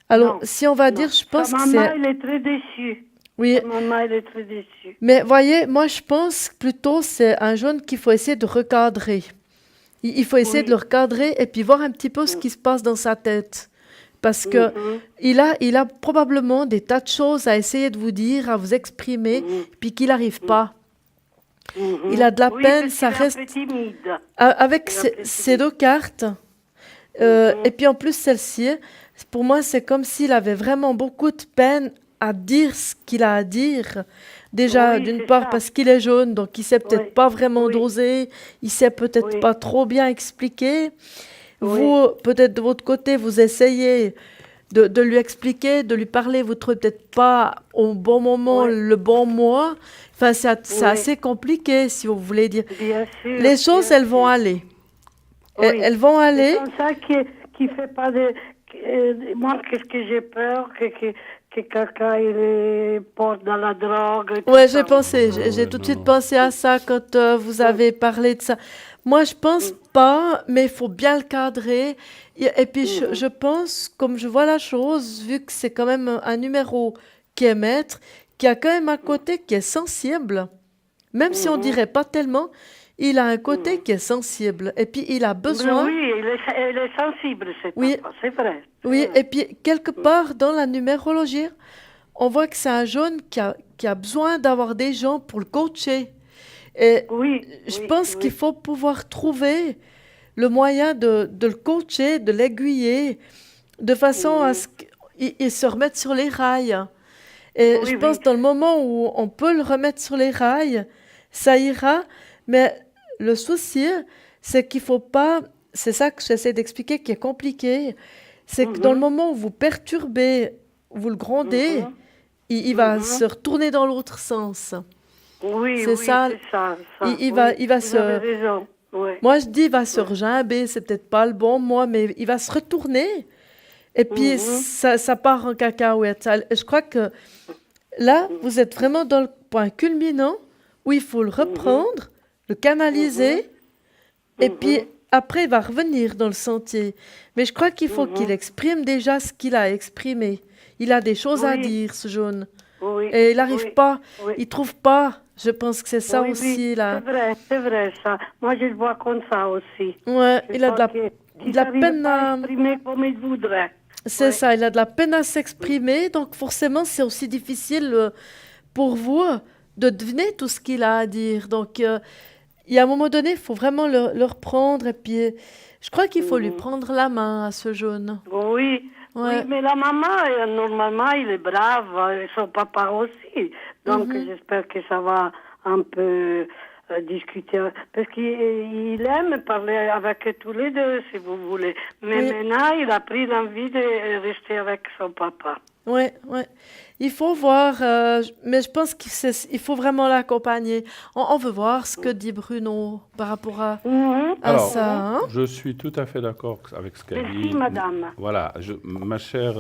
Alors, Non, si on va non. dire, je pense Sa que maman, c'est... elle est très déçue. Oui, Sa maman, elle est très déçue. mais voyez, moi, je pense plutôt c'est un jeune qu'il faut essayer de recadrer. Il faut essayer de le recadrer et puis voir un petit peu ce qui se passe dans sa tête. Parce que il a probablement des tas de choses à essayer de vous dire, à vous exprimer, puis qu'il n'arrive pas. Il a de la Oui, peine, parce ça qu'il est reste... un peu timide. Avec Il est un peu ces deux cartes, et puis en plus celle-ci, pour moi, c'est comme s'il avait vraiment beaucoup de peine à dire ce qu'il a à dire. Déjà, Oui, d'une c'est part, ça. parce qu'il est jeune, donc il sait peut-être Oui, pas vraiment oui. doser, il sait peut-être Oui. pas trop bien expliquer. Oui. Vous, peut-être de votre côté, vous essayez de lui expliquer, de lui parler, vous trouvez peut-être pas au bon moment Oui. le bon mot. Enfin, c'est Oui. assez compliqué, si vous voulez dire. Bien sûr. Les choses, bien elles vont sûr. aller. Oui. Elles vont aller. C'est comme ça qui fait pas de... moi, qu'est-ce que j'ai peur que quelqu'un il porte dans la drogue. et tout Ouais, ça. j'ai pensé, j'ai tout de suite pensé à ça quand vous avez parlé de ça. Moi, je pense pas, mais il faut bien le cadrer. Et puis, je pense, comme je vois la chose, vu que c'est quand même un numéro qui est maître, qui a quand même un côté qui est sensible, même si on dirait pas tellement, il a un côté qui est sensible. Et puis, il a besoin... Oui, elle est sensible, cette Oui. enfant, c'est vrai. Oui, et puis quelque part dans la numérologie, on voit que c'est un jeune qui a besoin d'avoir des gens pour le coacher. Et Oui. je oui, pense oui. qu'il faut pouvoir trouver le moyen de le coacher, de l'aiguiller, de façon à ce qu'il se remette sur les rails. Et Oui, je pense oui. dans le moment où on peut le remettre sur les rails, ça ira. Mais le souci, c'est qu'il faut pas... C'est ça que j'essaie d'expliquer qui est compliqué. C'est que dans le moment où vous perturbez, vous le grondez, il va se retourner dans l'autre sens. Oui, C'est oui, ça. c'est ça. Il oui, va vous se... avez raison. Oui. Moi, je dis, il va se regimber, c'est peut-être pas le bon mot, mais il va se retourner. Et puis, ça part en cacahuète. Je crois que là, vous êtes vraiment dans le point culminant où il faut le reprendre, le canaliser, et puis après, il va revenir dans le sentier. Mais je crois qu'il faut qu'il exprime déjà ce qu'il a exprimé. Il a des choses à Oui. dire, ce jaune. Oui. Et il n'arrive Oui. pas, Oui. il trouve pas. Je pense que c'est ça Oui, aussi, oui, là. c'est vrai, ça. Moi, je le vois comme ça aussi. Ouais, Je il a de la, crois que de la n'arrive peine pas à à... exprimer comme il voudrait. C'est Ouais. ça, il a de la peine à s'exprimer, donc forcément, c'est aussi difficile pour vous de deviner tout ce qu'il a à dire. Donc, il y a un moment donné, il faut vraiment le reprendre, et puis je crois qu'il faut lui prendre la main à ce jaune. Oui, Ouais. oui, mais la maman, normalement, il est brave, et son papa aussi. Donc, j'espère que ça va un peu discuter. Parce qu'il aime parler avec tous les deux, si vous voulez. Mais Oui. maintenant, il a pris l'envie de rester avec son papa. Ouais, ouais. Il faut voir, mais je pense qu'il faut vraiment l'accompagner. On veut voir ce que dit Bruno par rapport à Alors, ça. Hein. je suis tout à fait d'accord avec ce qu'elle dit. Merci, madame. Voilà, ma chère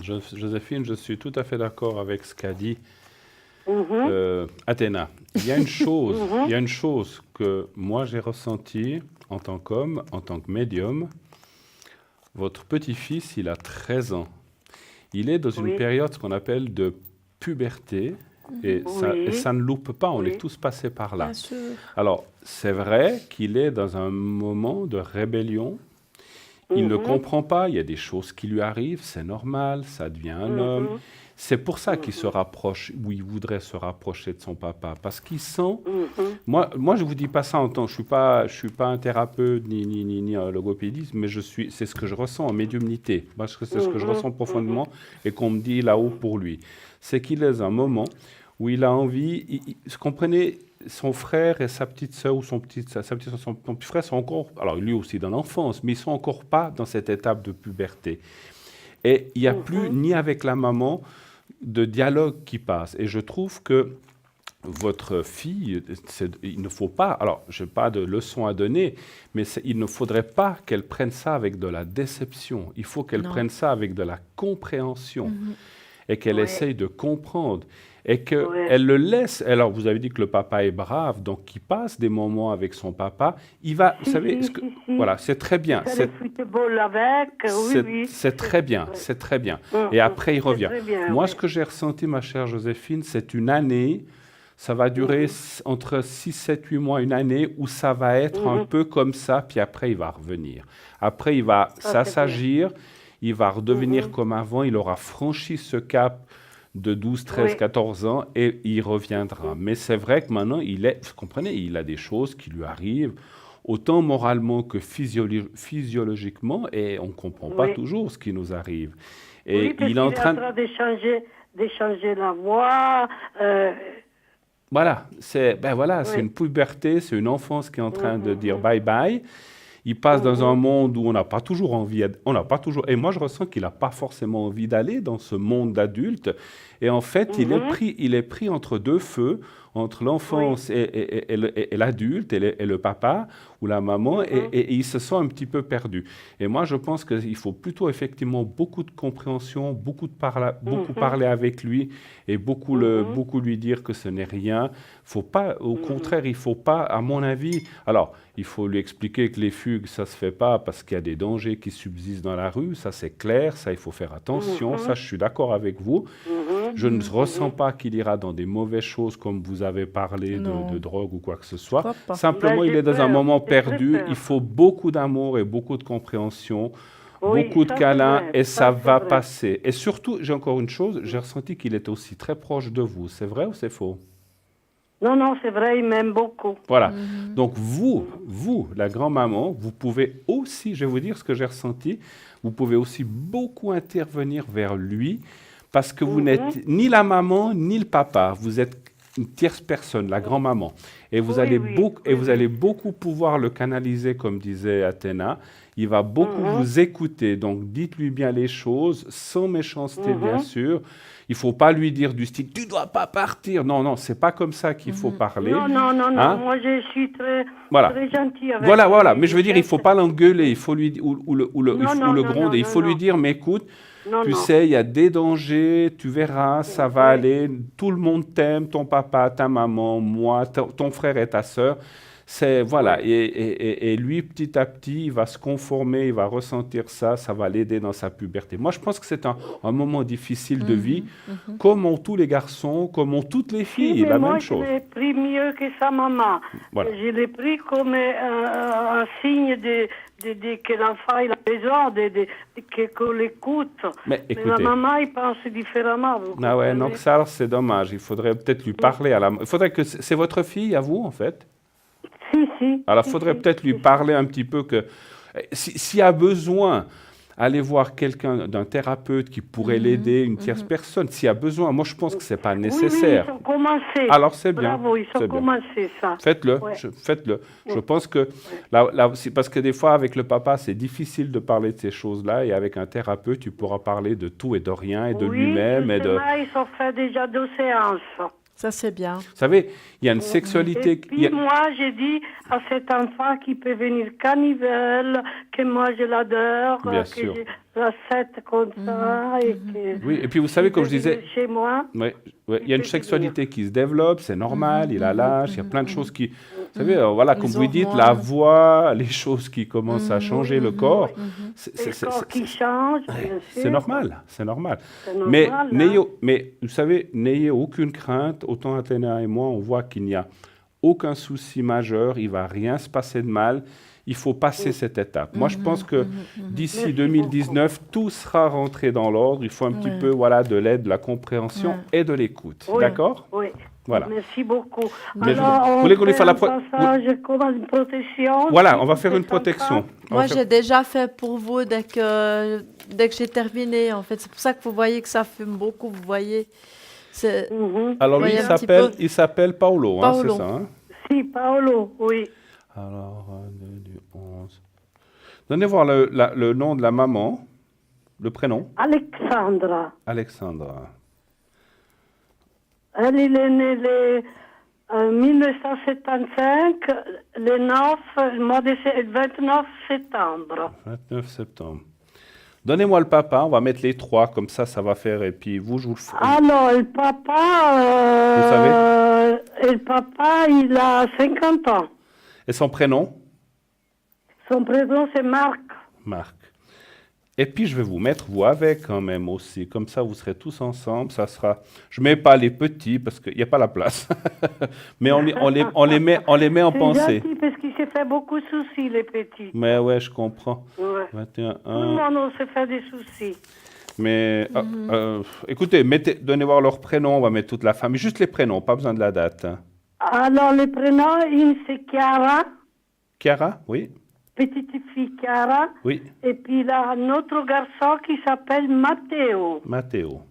Joséphine, je suis tout à fait d'accord avec ce qu'a dit Athéna. Il y a une chose que moi j'ai ressentie en tant qu'homme, en tant que médium. Votre petit-fils, il a 13 ans. Il est dans une période, ce qu'on appelle de puberté, et ça ne loupe pas, on est tous passés par là. Bien sûr. Alors, c'est vrai qu'il est dans un moment de rébellion. Il ne comprend pas, il y a des choses qui lui arrivent, c'est normal, ça devient un homme. C'est pour ça qu'il se rapproche, ou il voudrait se rapprocher de son papa, parce qu'il sent... Moi, je ne vous dis pas ça en tant... Je ne suis pas un thérapeute ni un logopédiste, mais c'est ce que je ressens en médiumnité, parce que c'est ce que je ressens profondément et qu'on me dit là-haut pour lui. C'est qu'il est à un moment où il a envie... Comprenez, son frère et sa petite sœur, ou son petit frère sont encore... Alors, lui aussi dans l'enfance, mais ils ne sont encore pas dans cette étape de puberté. Et il n'y a plus, ni avec la maman, de dialogue qui passe. Et je trouve que votre fille, il ne faut pas, alors je n'ai pas de leçon à donner, mais il ne faudrait pas qu'elle prenne ça avec de la déception. Il faut qu'elle prenne ça avec de la compréhension et qu'elle essaye de comprendre. Et qu'elle le laisse. Alors, vous avez dit que le papa est brave, donc il passe des moments avec son papa. Il va, vous savez, voilà, c'est très bien. C'est le football avec, oui. C'est très bien, c'est très bien. Et après, il revient. Moi, ce que j'ai ressenti, ma chère Joséphine, c'est une année, ça va durer entre 6, 7, 8 mois, une année, où ça va être un peu comme ça, puis après, il va revenir. Après, il va s'assagir, il va redevenir comme avant, il aura franchi ce cap de 12, 13, 14 ans, et il reviendra. Mais c'est vrai que maintenant, vous comprenez, il a des choses qui lui arrivent, autant moralement que physiologiquement, et on ne comprend pas toujours ce qui nous arrive. Et il est en train d'échanger la voix. Voilà, c'est une puberté, c'est une enfance qui est en train de dire bye-bye. Il passe dans un monde où on n'a pas toujours envie, et moi je ressens qu'il n'a pas forcément envie d'aller dans ce monde d'adulte. Et en fait, il est pris entre deux feux, entre l'enfance et l'adulte, et le papa ou la maman, et il se sent un petit peu perdu. Et moi, je pense qu'il faut plutôt effectivement beaucoup de compréhension, beaucoup parler avec lui, et beaucoup lui dire que ce n'est rien. Faut pas, au contraire, il ne faut pas, à mon avis... Alors, il faut lui expliquer que les fugues, ça ne se fait pas parce qu'il y a des dangers qui subsistent dans la rue, ça c'est clair, ça il faut faire attention, ça je suis d'accord avec vous. Je ne ressens pas qu'il ira dans des mauvaises choses comme vous avez parlé de drogue ou quoi que ce soit. Simplement, il est dans un moment perdu, il faut beaucoup d'amour et beaucoup de compréhension, beaucoup de câlins, et ça va passer. Et surtout, j'ai encore une chose, j'ai ressenti qu'il était aussi très proche de vous. C'est vrai ou c'est faux ? Non, c'est vrai, il m'aime beaucoup. Voilà. Donc, vous, la grand-maman, vous pouvez aussi, je vais vous dire ce que j'ai ressenti, vous pouvez aussi beaucoup intervenir vers lui, parce que vous n'êtes ni la maman, ni le papa. Vous êtes une tierce personne, la grand-maman. Et vous Oui, allez oui, beaucoup, et oui, vous oui. allez beaucoup pouvoir le canaliser, comme disait Athéna. Il va beaucoup vous écouter. Donc, dites-lui bien les choses, sans méchanceté, bien sûr. Il ne faut pas lui dire du style, tu ne dois pas partir. Non, non, c'est pas comme ça qu'il faut parler. Non, non, non, non. Hein? Moi, je suis très, Voilà. très gentille avec Voilà, lui. voilà. Mais je veux dire, il ne cherche- faut pas l'engueuler, il faut lui, Non, non, ou le non, gronder. non, Il faut non, lui non. dire, mais écoute, Non, tu non. sais, il y a des dangers, tu verras, ça va Oui. aller. Tout le monde t'aime, ton papa, ta maman, moi, ton frère et ta sœur. C'est, voilà. Et lui, petit à petit, il va se conformer, il va ressentir ça, ça va l'aider dans sa puberté. Moi, je pense que c'est un moment difficile de vie, comme ont tous les garçons, comme ont toutes les Si, filles, mais la moi, même je chose. l'ai pris mieux que sa maman. Voilà. Je l'ai pris comme un signe que l'enfant il a besoin, qu'on l'écoute. Mais la écoutez. maman, il pense différemment. Vous Ah ouais, comprenez? donc ça, alors, c'est dommage. Il faudrait peut-être lui parler à la... Il faudrait que... C'est votre fille, à vous, en fait? Si, si. Alors, il si, faudrait si, peut-être lui si. parler un petit peu que... S'il y a besoin, aller voir quelqu'un, d'un thérapeute qui pourrait l'aider, une tierce personne. S'il y a besoin, moi, je pense que c'est pas Oui, oui, nécessaire. ils ont commencé. Alors, c'est bien. Bravo, ils c'est ont bien. commencé ça. Faites-le, Ouais. faites-le. Je pense que c'est parce que des fois avec le papa c'est difficile de parler de ces choses-là et avec un thérapeute tu pourras parler de tout et de rien et de Oui, lui-même et de. justement, ils ont fait déjà 2 séances. Ça, c'est bien. Vous savez, il y a une sexualité. Et puis moi, j'ai dit à cet enfant qu'il peut venir quand il veut, que moi je l'adore, Bien que sûr. je l'accepte comme ça et que Oui, et puis vous savez, il comme peut je disais, venir chez moi. ouais, il y a une peut sexualité qui se développe, c'est normal, il a l'âge, il y a plein de choses qui. Vous savez, voilà, comme Les vous dites, la hormones. voix, les choses qui commencent à changer le corps, Et le corps qui change, bien sûr. c'est normal, c'est normal. C'est Mais, normal, mais vous savez, n'ayez aucune crainte, autant Athéna et moi, on voit qu'il n'y a aucun souci majeur, il ne va rien se passer de mal. Il faut passer cette étape. Moi, je pense que d'ici Merci 2019, tout sera rentré dans l'ordre. Il faut un petit peu de l'aide, de la compréhension et de l'écoute. Oui, D'accord? Oui. Voilà. Merci beaucoup. Mais Alors, vous voulez qu'on lui fait fasse la un passage comme une protection. Voilà, si on va tout faire est une protection. sympa. On va Moi, faire- j'ai déjà fait pour vous dès que j'ai terminé, en fait. C'est pour ça que vous voyez que ça fume beaucoup, vous voyez. C'est... Mhm. Alors lui, voyez un petit peu. il s'appelle Paolo, hein, c'est Paolo. ça. Hein? Si, Paolo, oui. Alors, 2 du 11. Donnez voir le nom de la maman, le prénom. Alexandra. Alexandra. Elle, il est né en 1975, le 29 septembre. 29 septembre. Donnez-moi le papa, on va mettre les 3, comme ça va faire, et puis vous, je vous le ferai. Alors, le papa, le papa, il a 50 ans. Et son prénom? Son prénom, c'est Marc. Marc. Et puis, je vais vous mettre, vous, avec quand même aussi. Comme ça, vous serez tous ensemble. Ça sera... Je ne mets pas les petits parce qu'il n'y a pas la place. Mais on les met en C'est pensée. gentil parce qu'il s'est fait beaucoup de soucis, les petits. Mais ouais, je comprends. Ouais. 21, Tout le 1. monde on s'est fait des soucis. Mais écoutez, donnez voir leur prénom. On va mettre toute la famille. Juste les prénoms, pas besoin de la date. Hein. Alors, le prénom, c'est Chiara, Chiara? Oui. petite fille Chiara. Oui. Et puis, il a un autre garçon qui s'appelle Matteo. Matteo.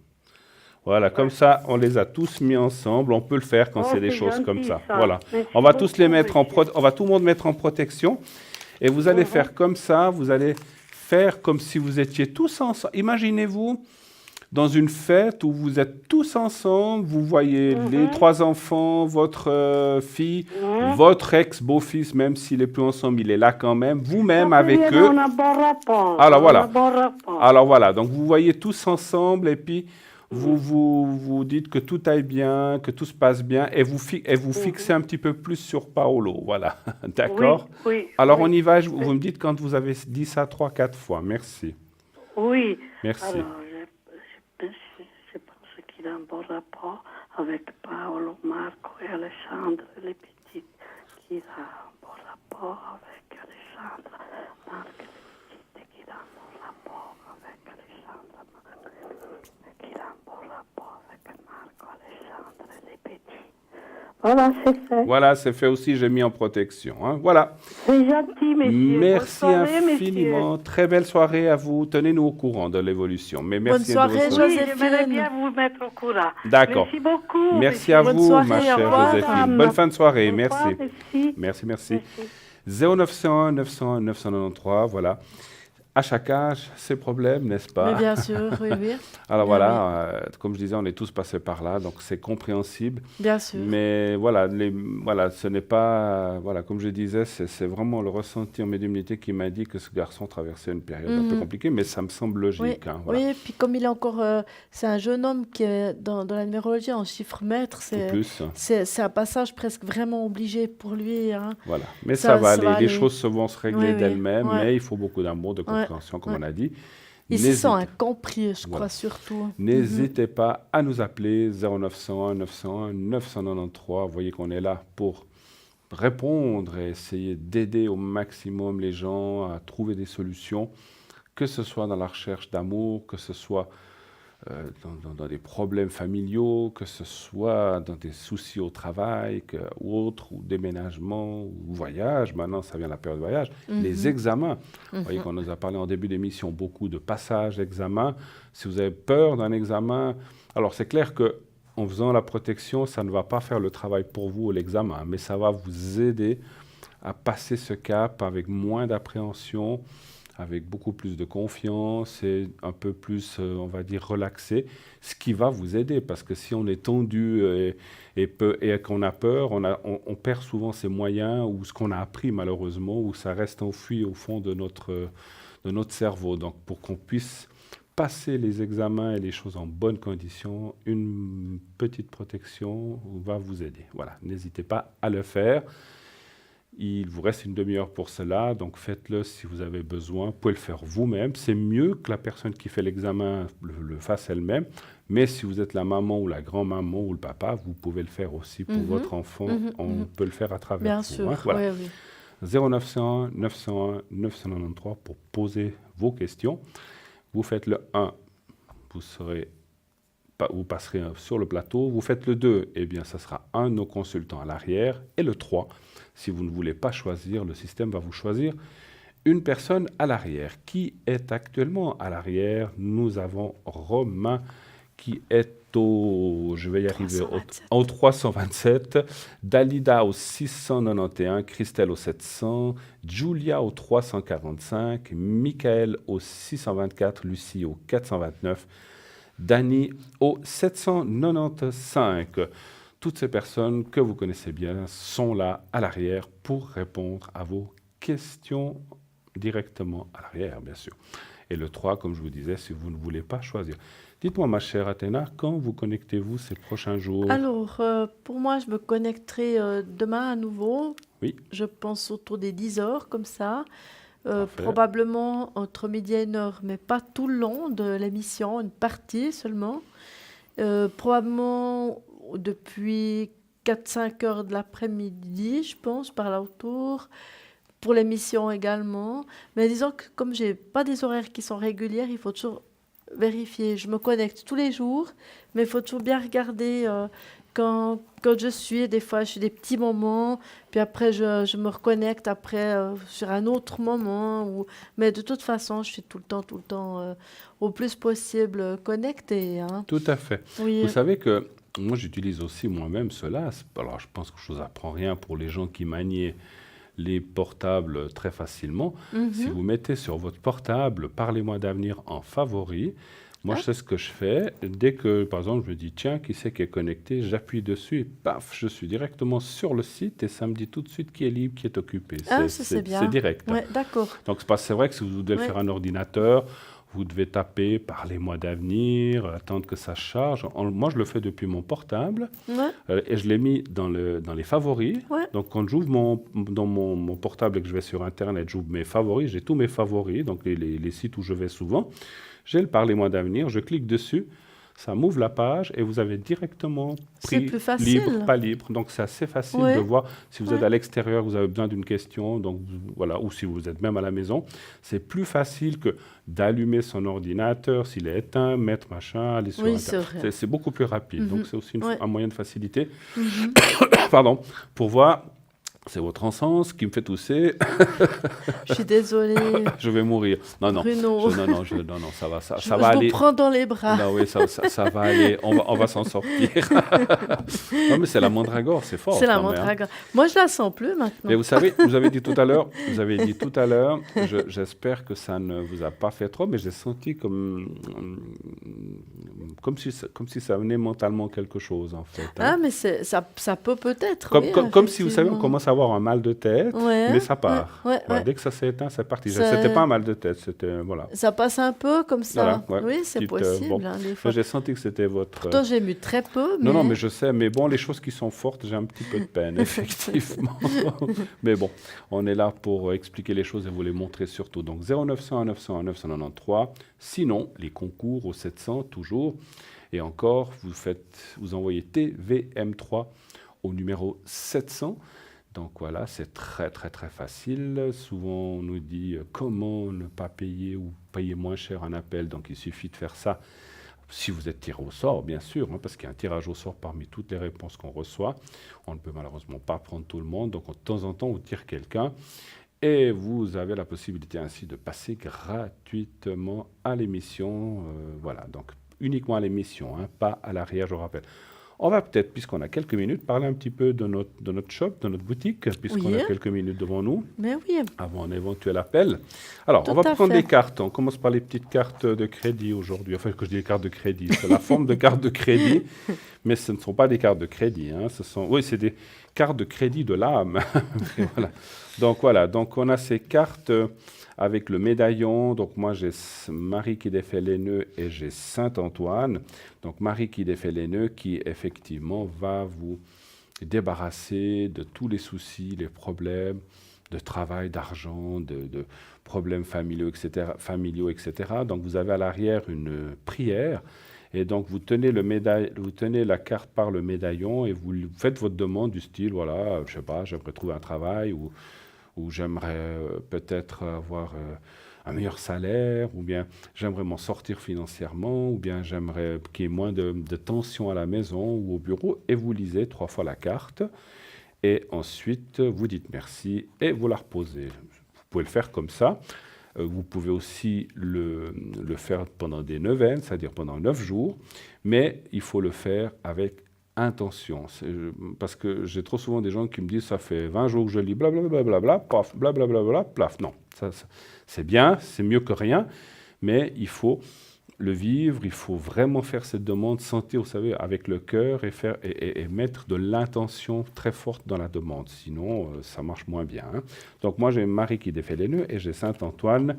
Voilà, comme ça, on les a tous mis ensemble. On peut le faire quand Oh, c'est des c'est choses gentil, comme ça. ça. Voilà. Merci On va tous les beaucoup, mettre monsieur. on va tout le monde mettre en protection. Et vous allez faire comme ça. Vous allez faire comme si vous étiez tous ensemble. Imaginez-vous dans une fête où vous êtes tous ensemble. Vous voyez les 3 enfants, votre fille, votre ex-beau-fils, même s'il n'est plus ensemble, il est là quand même. Vous-même avec eux. On a un bon rapport. Alors, voilà. On a un bon rapport. Alors voilà, donc vous voyez tous ensemble et puis vous dites que tout aille bien, que tout se passe bien et vous fixez un petit peu plus sur Paolo, voilà, d'accord? Oui, Alors oui. on y va, vous me dites quand vous avez dit ça 3-4 fois, merci. Oui. Merci. Alors, je pense qu'il a un bon rapport avec Paolo, Marco et Alessandra, les petites. Qu'il a un bon rapport avec Alessandra, Marco et les petites. Qu'il a un bon rapport avec Alessandra, Marco. Qu'il a un bon rapport avec Marco, Alessandra et les petits. Voilà, c'est fait. Voilà, c'est fait aussi, j'ai mis en protection. Hein. Voilà. C'est gentil, messieurs. Merci Bonne soirée, infiniment. Très belle soirée à vous. Tenez-nous au courant de l'évolution. Mais Bonne merci soirée, de votre... Oui, Joséphine. j'aimerais bien vous mettre au courant. D'accord. Merci beaucoup. Merci messieurs. à Bonne vous, soirée, ma au chère revoir. Joséphine. Bonne fin de soirée. Au Merci. revoir, merci. Merci, merci. Merci. 0901 901 993, voilà. À chaque âge, ses problèmes, n'est-ce Mais pas? bien sûr, oui, oui. Alors Bien voilà, comme je disais, on est tous passés par là, donc c'est compréhensible. Bien sûr. Mais voilà, voilà, ce n'est pas, voilà, comme je disais, c'est vraiment le ressenti en médiumnité qui m'a dit que ce garçon traversait une période un peu compliquée, mais ça me semble logique. Oui, Voilà. oui, et puis comme il est encore, c'est un jeune homme qui est dans la numérologie en chiffre maître, Tout plus, c'est un passage presque vraiment obligé pour lui. Hein. voilà. Mais Ça ça va va aller, les aller. choses vont se régler Oui, oui, d'elles-mêmes, ouais. mais il faut beaucoup d'amour, de compréhension, comme ouais. on a dit. Il se sent N'hésitez- incompris, je Voilà. crois, surtout. N'hésitez pas à nous appeler 0901 901 993. Vous voyez qu'on est là pour répondre et essayer d'aider au maximum les gens à trouver des solutions, que ce soit dans la recherche d'amour, que ce soit dans des problèmes familiaux, que ce soit dans des soucis au travail ou autres, ou déménagement, ou voyage. Maintenant, ça vient la période de voyage. Les examens. Vous voyez qu'on nous a parlé en début d'émission beaucoup de passages, examens. Si vous avez peur d'un examen, alors c'est clair que en faisant la protection, ça ne va pas faire le travail pour vous, l'examen, mais ça va vous aider à passer ce cap avec moins d'appréhension, avec beaucoup plus de confiance et un peu plus, on va dire, relaxé, ce qui va vous aider, parce que si on est tendu et qu'on a peur, on perd souvent ses moyens ou ce qu'on a appris malheureusement, ou ça reste enfoui au fond de notre cerveau. Donc pour qu'on puisse passer les examens et les choses en bonnes conditions, une petite protection va vous aider. Voilà, n'hésitez pas à le faire. Il vous reste une demi-heure pour cela, donc faites-le si vous avez besoin. Vous pouvez le faire vous-même. C'est mieux que la personne qui fait l'examen le fasse elle-même. Mais si vous êtes la maman ou la grand-maman ou le papa, vous pouvez le faire aussi pour votre enfant. On peut le faire à travers Bien vous. sûr, Hein, voilà. oui, oui. 0901 901 993 pour poser vos questions. Vous faites le 1, vous passerez sur le plateau. Vous faites le 2, eh bien, ça sera un de nos consultants à l'arrière. Et le 3, si vous ne voulez pas choisir, le système va vous choisir une personne à l'arrière. Qui est actuellement à l'arrière? Nous avons Romain qui est je vais y arriver, au 327, Dalida au 691, Christelle au 700, Julia au 345, Michael au 624, Lucie au 429, Dani au 795. Toutes ces personnes que vous connaissez bien sont là à l'arrière pour répondre à vos questions directement à l'arrière, bien sûr. Et le 3, comme je vous disais, si vous ne voulez pas choisir. Dites-moi, ma chère Athéna, quand vous connectez-vous ces prochains jours? Alors, pour moi, je me connecterai demain à nouveau. Oui. Je pense autour des 10 heures, comme ça. Parfait. Probablement entre midi et 1h, mais pas tout le long de l'émission, une partie seulement. Probablement depuis 4-5 heures de l'après-midi, je pense, par là autour. Pour l'émission également. Mais disons que comme je n'ai pas des horaires qui sont réguliers, il faut toujours vérifier. Je me connecte tous les jours, mais il faut toujours bien regarder quand je suis. Des fois, je fais des petits moments, puis après, je me reconnecte après sur un autre moment. Mais de toute façon, je suis tout le temps, au plus possible connectée. Hein. Tout à fait. Oui. Vous savez que moi, j'utilise aussi moi-même cela. Alors, je pense que je ne vous apprends rien pour les gens qui manient les portables très facilement. Si vous mettez sur votre portable « Parlez-moi d'avenir » en favori, moi, je sais ce que je fais. Dès que, par exemple, je me dis « Tiens, qui c'est qui est connecté ?» J'appuie dessus et paf, je suis directement sur le site et ça me dit tout de suite qui est libre, qui est occupé. C'est bien. C'est direct. Ouais, d'accord. Donc, c'est vrai que si vous devez le faire un ordinateur, vous devez taper « Parlez-moi d'avenir », attendre que ça charge. Moi, je le fais depuis mon portable et je l'ai mis dans les favoris. Ouais. Donc, quand j'ouvre dans mon portable et que je vais sur Internet, j'ouvre mes favoris, j'ai tous mes favoris, donc les sites où je vais souvent. J'ai le « Parlez-moi d'avenir », je clique dessus, ça m'ouvre la page et vous avez directement C'est prix plus facile. libre, pas libre. Donc c'est assez facile Ouais. de voir si vous êtes Ouais. à l'extérieur, vous avez besoin d'une question, donc voilà, ou si vous êtes même à la maison. C'est plus facile que d'allumer son ordinateur s'il est éteint, mettre machin, aller sur Oui, Internet. c'est vrai. C'est beaucoup plus rapide. Donc c'est aussi Ouais. un moyen de faciliter. Mhm. Pardon, pour voir. C'est votre encens qui me fait tousser. Je suis désolée, Je vais mourir. Non, non. Bruno. Non, ça va, ça Je va vous aller. prends dans les bras. Non, oui, ça va aller. On va s'en sortir. Non, mais c'est la mandragore, c'est fort. C'est la quand même, hein. mandragore. Moi, je la sens plus maintenant. Mais vous savez, vous avez dit tout à l'heure, j'espère que ça ne vous a pas fait trop, mais j'ai senti comme si ça venait mentalement quelque chose, en fait. Ah, hein. mais ça peut peut-être. Comme, oui, comme si, vous savez, on effectivement. commence à avoir un mal de tête, Ouais, mais ça part. ouais, Voilà, ouais. dès que ça s'est éteint, c'est parti. Ça- C'était pas un mal de tête, c'était... Voilà. Ça passe un peu comme ça. Voilà, ouais. Oui, c'est Petite, possible. bon. Hein, des fois. J'ai senti que c'était votre... Pourtant, j'ai mu très peu. Mais... Non, mais je sais, mais bon, les choses qui sont fortes, j'ai un petit peu de peine, effectivement. Mais bon, on est là pour expliquer les choses et vous les montrer surtout. Donc 0900 900 993. Sinon, les concours au 700, toujours. Et encore, vous envoyez TVM3 au numéro 700. Donc voilà, c'est très très très facile. Souvent, on nous dit comment ne pas payer ou payer moins cher un appel. Donc il suffit de faire ça. Si vous êtes tiré au sort, bien sûr, hein, parce qu'il y a un tirage au sort parmi toutes les réponses qu'on reçoit. On ne peut malheureusement pas prendre tout le monde. Donc de temps en temps, on tire quelqu'un. Et vous avez la possibilité ainsi de passer gratuitement à l'émission. Voilà, donc uniquement à l'émission, hein, pas à l'arrière, je rappelle. On va peut-être, puisqu'on a quelques minutes, parler un petit peu de notre shop, de notre boutique, puisqu'on Oui. a quelques minutes devant nous, Mais oui. avant un éventuel appel. Alors, Tout on va à prendre fait. des cartes. On commence par les petites cartes de crédit aujourd'hui. Enfin, que je dis les cartes de crédit, c'est la forme de carte de crédit, mais ce ne sont pas des cartes de crédit. Hein. Oui, c'est des cartes de crédit de l'âme. Voilà. Donc, on a ces cartes avec le médaillon. Donc, moi, j'ai Marie qui défait les nœuds et j'ai Saint-Antoine. Donc, Marie qui défait les nœuds qui, effectivement, va vous débarrasser de tous les soucis, les problèmes de travail, d'argent, de problèmes familiaux, etc. Donc, vous avez à l'arrière une prière. Et donc, vous tenez la carte par le médaillon et vous faites votre demande du style, voilà, je sais pas, j'aimerais trouver un travail ou j'aimerais peut-être avoir un meilleur salaire, ou bien j'aimerais m'en sortir financièrement, ou bien j'aimerais qu'il y ait moins de tension à la maison ou au bureau, et vous lisez 3 fois la carte, et ensuite vous dites merci et vous la reposez. Vous pouvez le faire comme ça. Vous pouvez aussi le faire pendant des neuvaines, c'est-à-dire pendant 9 jours, mais il faut le faire avec intention. Parce que j'ai trop souvent des gens qui me disent ça fait 20 jours que je lis blablabla, paf, blablabla, plaf. Non, ça, c'est bien, c'est mieux que rien, mais il faut le vivre, il faut vraiment faire cette demande, sentir, vous savez, avec le cœur et mettre de l'intention très forte dans la demande. Sinon, ça marche moins bien. Hein. Donc moi, j'ai Marie qui défait les nœuds et j'ai Saint-Antoine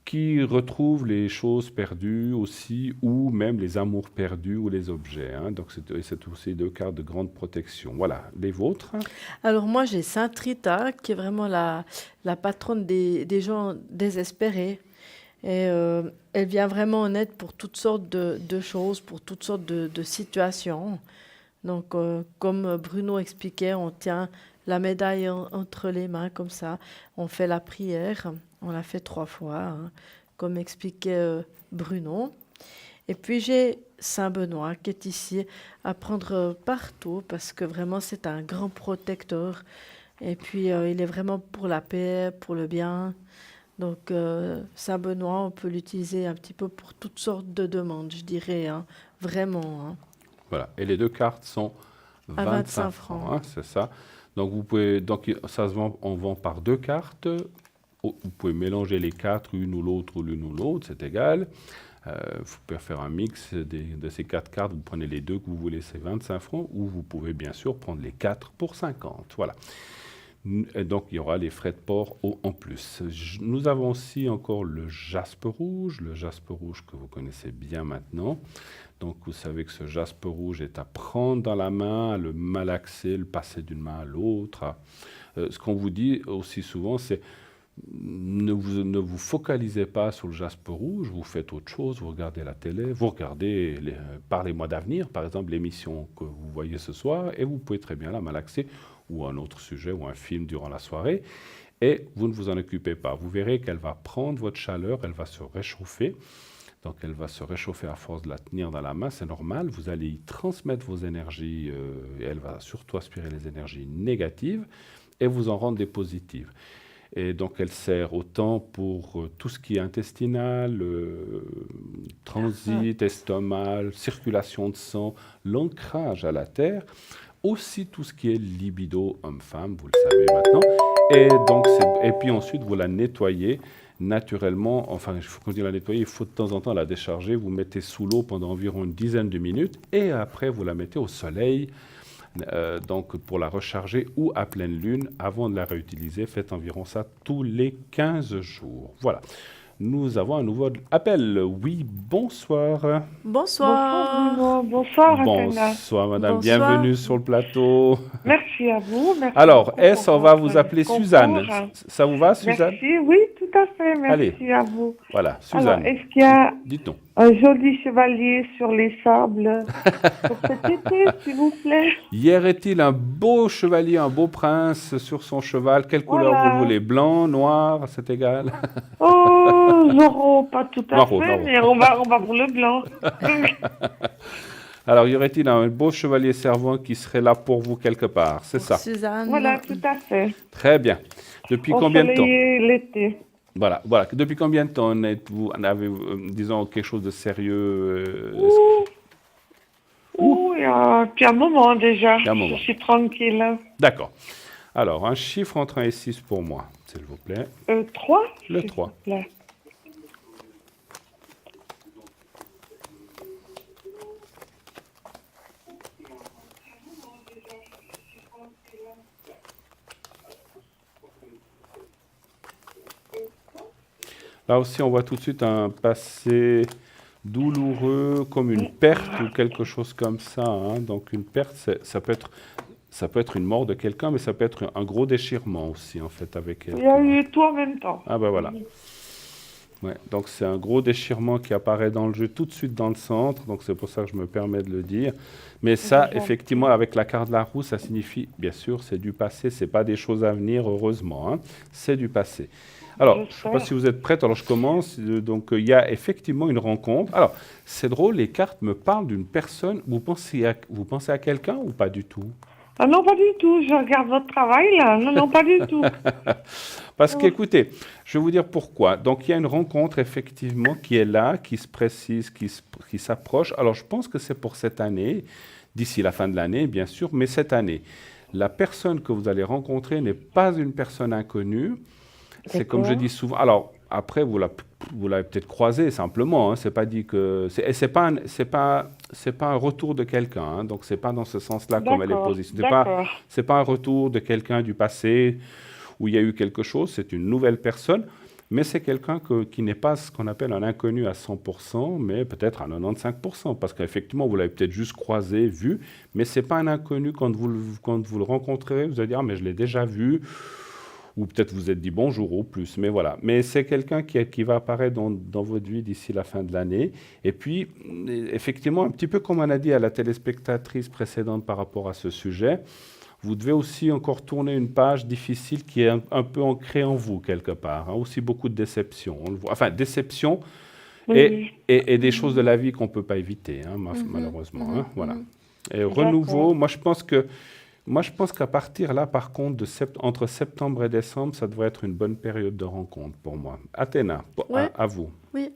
qui retrouve les choses perdues aussi, ou même les amours perdus ou les objets. Hein. Donc c'est aussi 2 cartes de grande protection. Voilà, les vôtres. Alors moi, j'ai Sainte Rita, qui est vraiment la patronne des gens désespérés. Et elle vient vraiment en aide pour toutes sortes de choses, pour toutes sortes de situations. Donc, comme Bruno expliquait, on tient la médaille entre les mains comme ça. On fait la prière. On l'a fait 3 fois, hein, comme expliquait Bruno. Et puis, j'ai Saint-Benoît qui est ici à prendre partout parce que vraiment, c'est un grand protecteur. Et puis, il est vraiment pour la paix, pour le bien. Donc, Saint-Benoît, on peut l'utiliser un petit peu pour toutes sortes de demandes, je dirais, hein, vraiment. Hein. Voilà, et les 2 cartes sont À 25 francs, hein, c'est ça. Donc, ça se vend, on vend par 2 cartes. Vous pouvez mélanger les 4, une ou l'autre, c'est égal. Vous pouvez faire un mix de ces 4 cartes. Vous prenez les 2 que vous voulez, c'est 25 francs, ou vous pouvez bien sûr prendre les 4 pour 50. Voilà. Et donc, il y aura les frais de port en plus. Nous avons aussi encore le jaspe rouge que vous connaissez bien maintenant. Donc, vous savez que ce jaspe rouge est à prendre dans la main, à le malaxer, le passer d'une main à l'autre. Ce qu'on vous dit aussi souvent, c'est ne vous focalisez pas sur le jaspe rouge, vous faites autre chose, vous regardez la télé, vous regardez Parlez-moi d'avenir, par exemple, l'émission que vous voyez ce soir, et vous pouvez très bien la malaxer, ou un autre sujet, ou un film durant la soirée, et vous ne vous en occupez pas. Vous verrez qu'elle va prendre votre chaleur, elle va se réchauffer, donc elle va se réchauffer à force de la tenir dans la main, c'est normal, vous allez y transmettre vos énergies, et elle va surtout aspirer les énergies négatives, et vous en rendre des positives. Et donc, elle sert autant pour tout ce qui est intestinal, transit, estomac, circulation de sang, l'ancrage à la terre, aussi tout ce qui est libido homme-femme, vous le savez maintenant. Et, donc, et puis ensuite, vous la nettoyez naturellement. Enfin, il faut qu'on dise la nettoyer, il faut de temps en temps la décharger. Vous mettez sous l'eau pendant environ une dizaine de minutes et après, vous la mettez au soleil. Donc pour la recharger ou à pleine lune avant de la réutiliser. Faites environ ça tous les 15 jours. Voilà. Nous avons un nouveau appel. Oui, bonsoir. Bonsoir. Bruno. Bonsoir, Athéna. Bonsoir, madame. Bonsoir. Bienvenue sur le plateau. Merci à vous. Merci Alors, beaucoup est-ce pour qu'on va votre vous appeler concours. Suzanne? Ça vous va, Suzanne? Merci, oui, tout à fait. Merci Allez. à vous. Voilà, Alors, Suzanne. est-ce qu'il y a Dites-nous. un joli chevalier sur les sables pour cet été, s'il vous plaît? Hier est-il un beau chevalier, un beau prince sur son cheval? Quelle couleur Voilà. vous voulez? Blanc, noir, c'est égal? Oh, Zoro, pas tout à Marron, fait, marron. mais on va pour le blanc. Alors, y aurait-il un beau chevalier servant qui serait là pour vous quelque part? C'est ça. Suzanne. Voilà, tout à fait. Très bien. Depuis combien de temps? Ensoleillé l'été. Voilà. Depuis combien de temps en avez, disons, quelque chose de sérieux Ouh, il y a depuis un moment déjà. Il y a un moment. Je suis tranquille. D'accord. Alors, un chiffre entre 1 et 6 pour moi, s'il vous plaît. 3? Le 3. Là. Là aussi, on voit tout de suite un passé douloureux, comme une perte ou quelque chose comme ça, hein. Donc, une perte, ça peut être une mort de quelqu'un, mais ça peut être un gros déchirement aussi, en fait, avec elle. Il y a eu tout en même temps. Ah ben voilà. Ouais, donc c'est un gros déchirement qui apparaît dans le jeu tout de suite dans le centre, donc c'est pour ça que je me permets de le dire. Mais ça, effectivement, avec la carte de la roue, ça signifie, bien sûr, c'est du passé, c'est pas des choses à venir, heureusement, hein. C'est du passé. Alors, je ne sais pas si vous êtes prête, alors je commence. Donc, il y a effectivement une rencontre. Alors, c'est drôle, les cartes me parlent d'une personne. Vous pensez à quelqu'un ou pas du tout? Ah non, pas du tout. Je regarde votre travail, là. Non, pas du tout. Parce qu'écoutez, je vais vous dire pourquoi. Donc, il y a une rencontre, effectivement, qui est là, qui se précise, qui s'approche. Alors, je pense que c'est pour cette année, d'ici la fin de l'année, bien sûr, mais cette année. La personne que vous allez rencontrer n'est pas une personne inconnue. C'est comme je dis souvent. Alors, après, vous l'avez peut-être croisé simplement. Hein, c'est pas dit que. C'est pas un retour de quelqu'un. Hein, donc, c'est pas dans ce sens-là comme elle est positionnée. C'est pas un retour de quelqu'un du passé où il y a eu quelque chose. C'est une nouvelle personne. Mais c'est quelqu'un qui n'est pas ce qu'on appelle un inconnu à 100%, mais peut-être à 95%. Parce qu'effectivement, vous l'avez peut-être juste croisé, vu. Mais c'est pas un inconnu. Quand vous le rencontrez, vous allez dire, ah, mais je l'ai déjà vu. Ou peut-être vous êtes dit bonjour ou plus, mais voilà. Mais c'est quelqu'un qui va apparaître dans votre vie d'ici la fin de l'année. Et puis, effectivement, un petit peu comme on a dit à la téléspectatrice précédente par rapport à ce sujet, vous devez aussi encore tourner une page difficile qui est un peu ancrée en vous quelque part. Hein. Aussi beaucoup de déceptions. Enfin, déception et des choses de la vie qu'on ne peut pas éviter, hein, malheureusement. Hein, voilà. Et renouveau, moi je pense qu'à partir là, par contre, entre septembre et décembre, ça devrait être une bonne période de rencontre pour moi. Athéna, Ouais. à vous. Oui,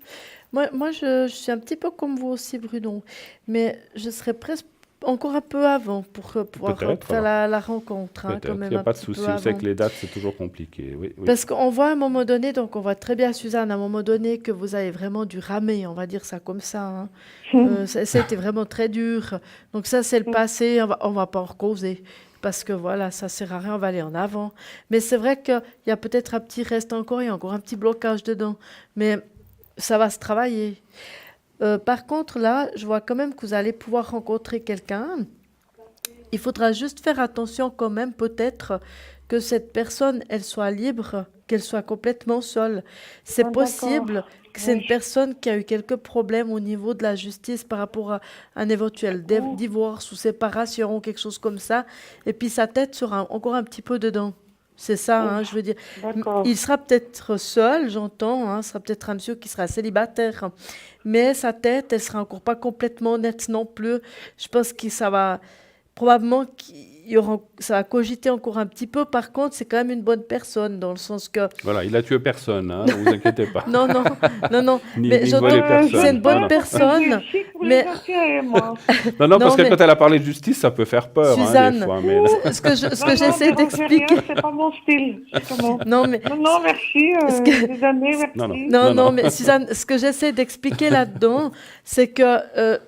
moi je suis un petit peu comme vous aussi, Bruno, mais je serais presque encore un peu avant pour pouvoir Peut-être, faire la rencontre, hein, Peut-être, quand il même n'y a un pas de petit peu souci. Vous savez avant. que les dates, c'est toujours compliqué. Oui, oui. Parce qu'on voit à un moment donné, donc on voit très bien, Suzanne, à un moment donné, que vous avez vraiment dû ramer, on va dire ça comme ça. Hein. Ça a été vraiment très dur. Donc ça, c'est le passé, on va pas en causer. Parce que voilà, ça sert à rien, on va aller en avant. Mais c'est vrai qu'il y a peut-être un petit reste encore, il y a encore un petit blocage dedans. Mais ça va se travailler. Par contre, là, je vois quand même que vous allez pouvoir rencontrer quelqu'un. Il faudra juste faire attention quand même, peut-être, que cette personne, elle soit libre qu'elle soit complètement seule. C'est Ah, d'accord. possible que c'est une Oui. personne qui a eu quelques problèmes au niveau de la justice par rapport à un éventuel Oh, divorce ou séparation, quelque chose comme ça. Et puis sa tête sera encore un petit peu dedans. C'est ça, oh, hein, je veux dire. d'accord. Il sera peut-être seul, j'entends, hein, ce sera peut-être un monsieur qui sera célibataire, mais sa tête, elle sera encore pas complètement nette non plus. Je pense que ça va probablement ça va cogiter encore un petit peu. Par contre, c'est quand même une bonne personne dans le sens que Voilà, il a tué personne, hein, vous inquiétez pas. non, non, non, non. Ni, Mais ni j'entends volé que personne. c'est une bonne Non, non. personne. Je suis pour mais- les attirer, moi. Non, non, parce Non, que mais- quand elle a parlé de justice, ça peut faire peur, hein, des Suzanne, fois. Mais là- ce que Non, j'essaie dérangez d'expliquer. rien, c'est pas mon style, justement. Non, mais Non, non, merci. Ce que- Des années, merci. Non, non. Non, Non, non, non. mais Suzanne, ce que j'essaie d'expliquer là-dedans, c'est que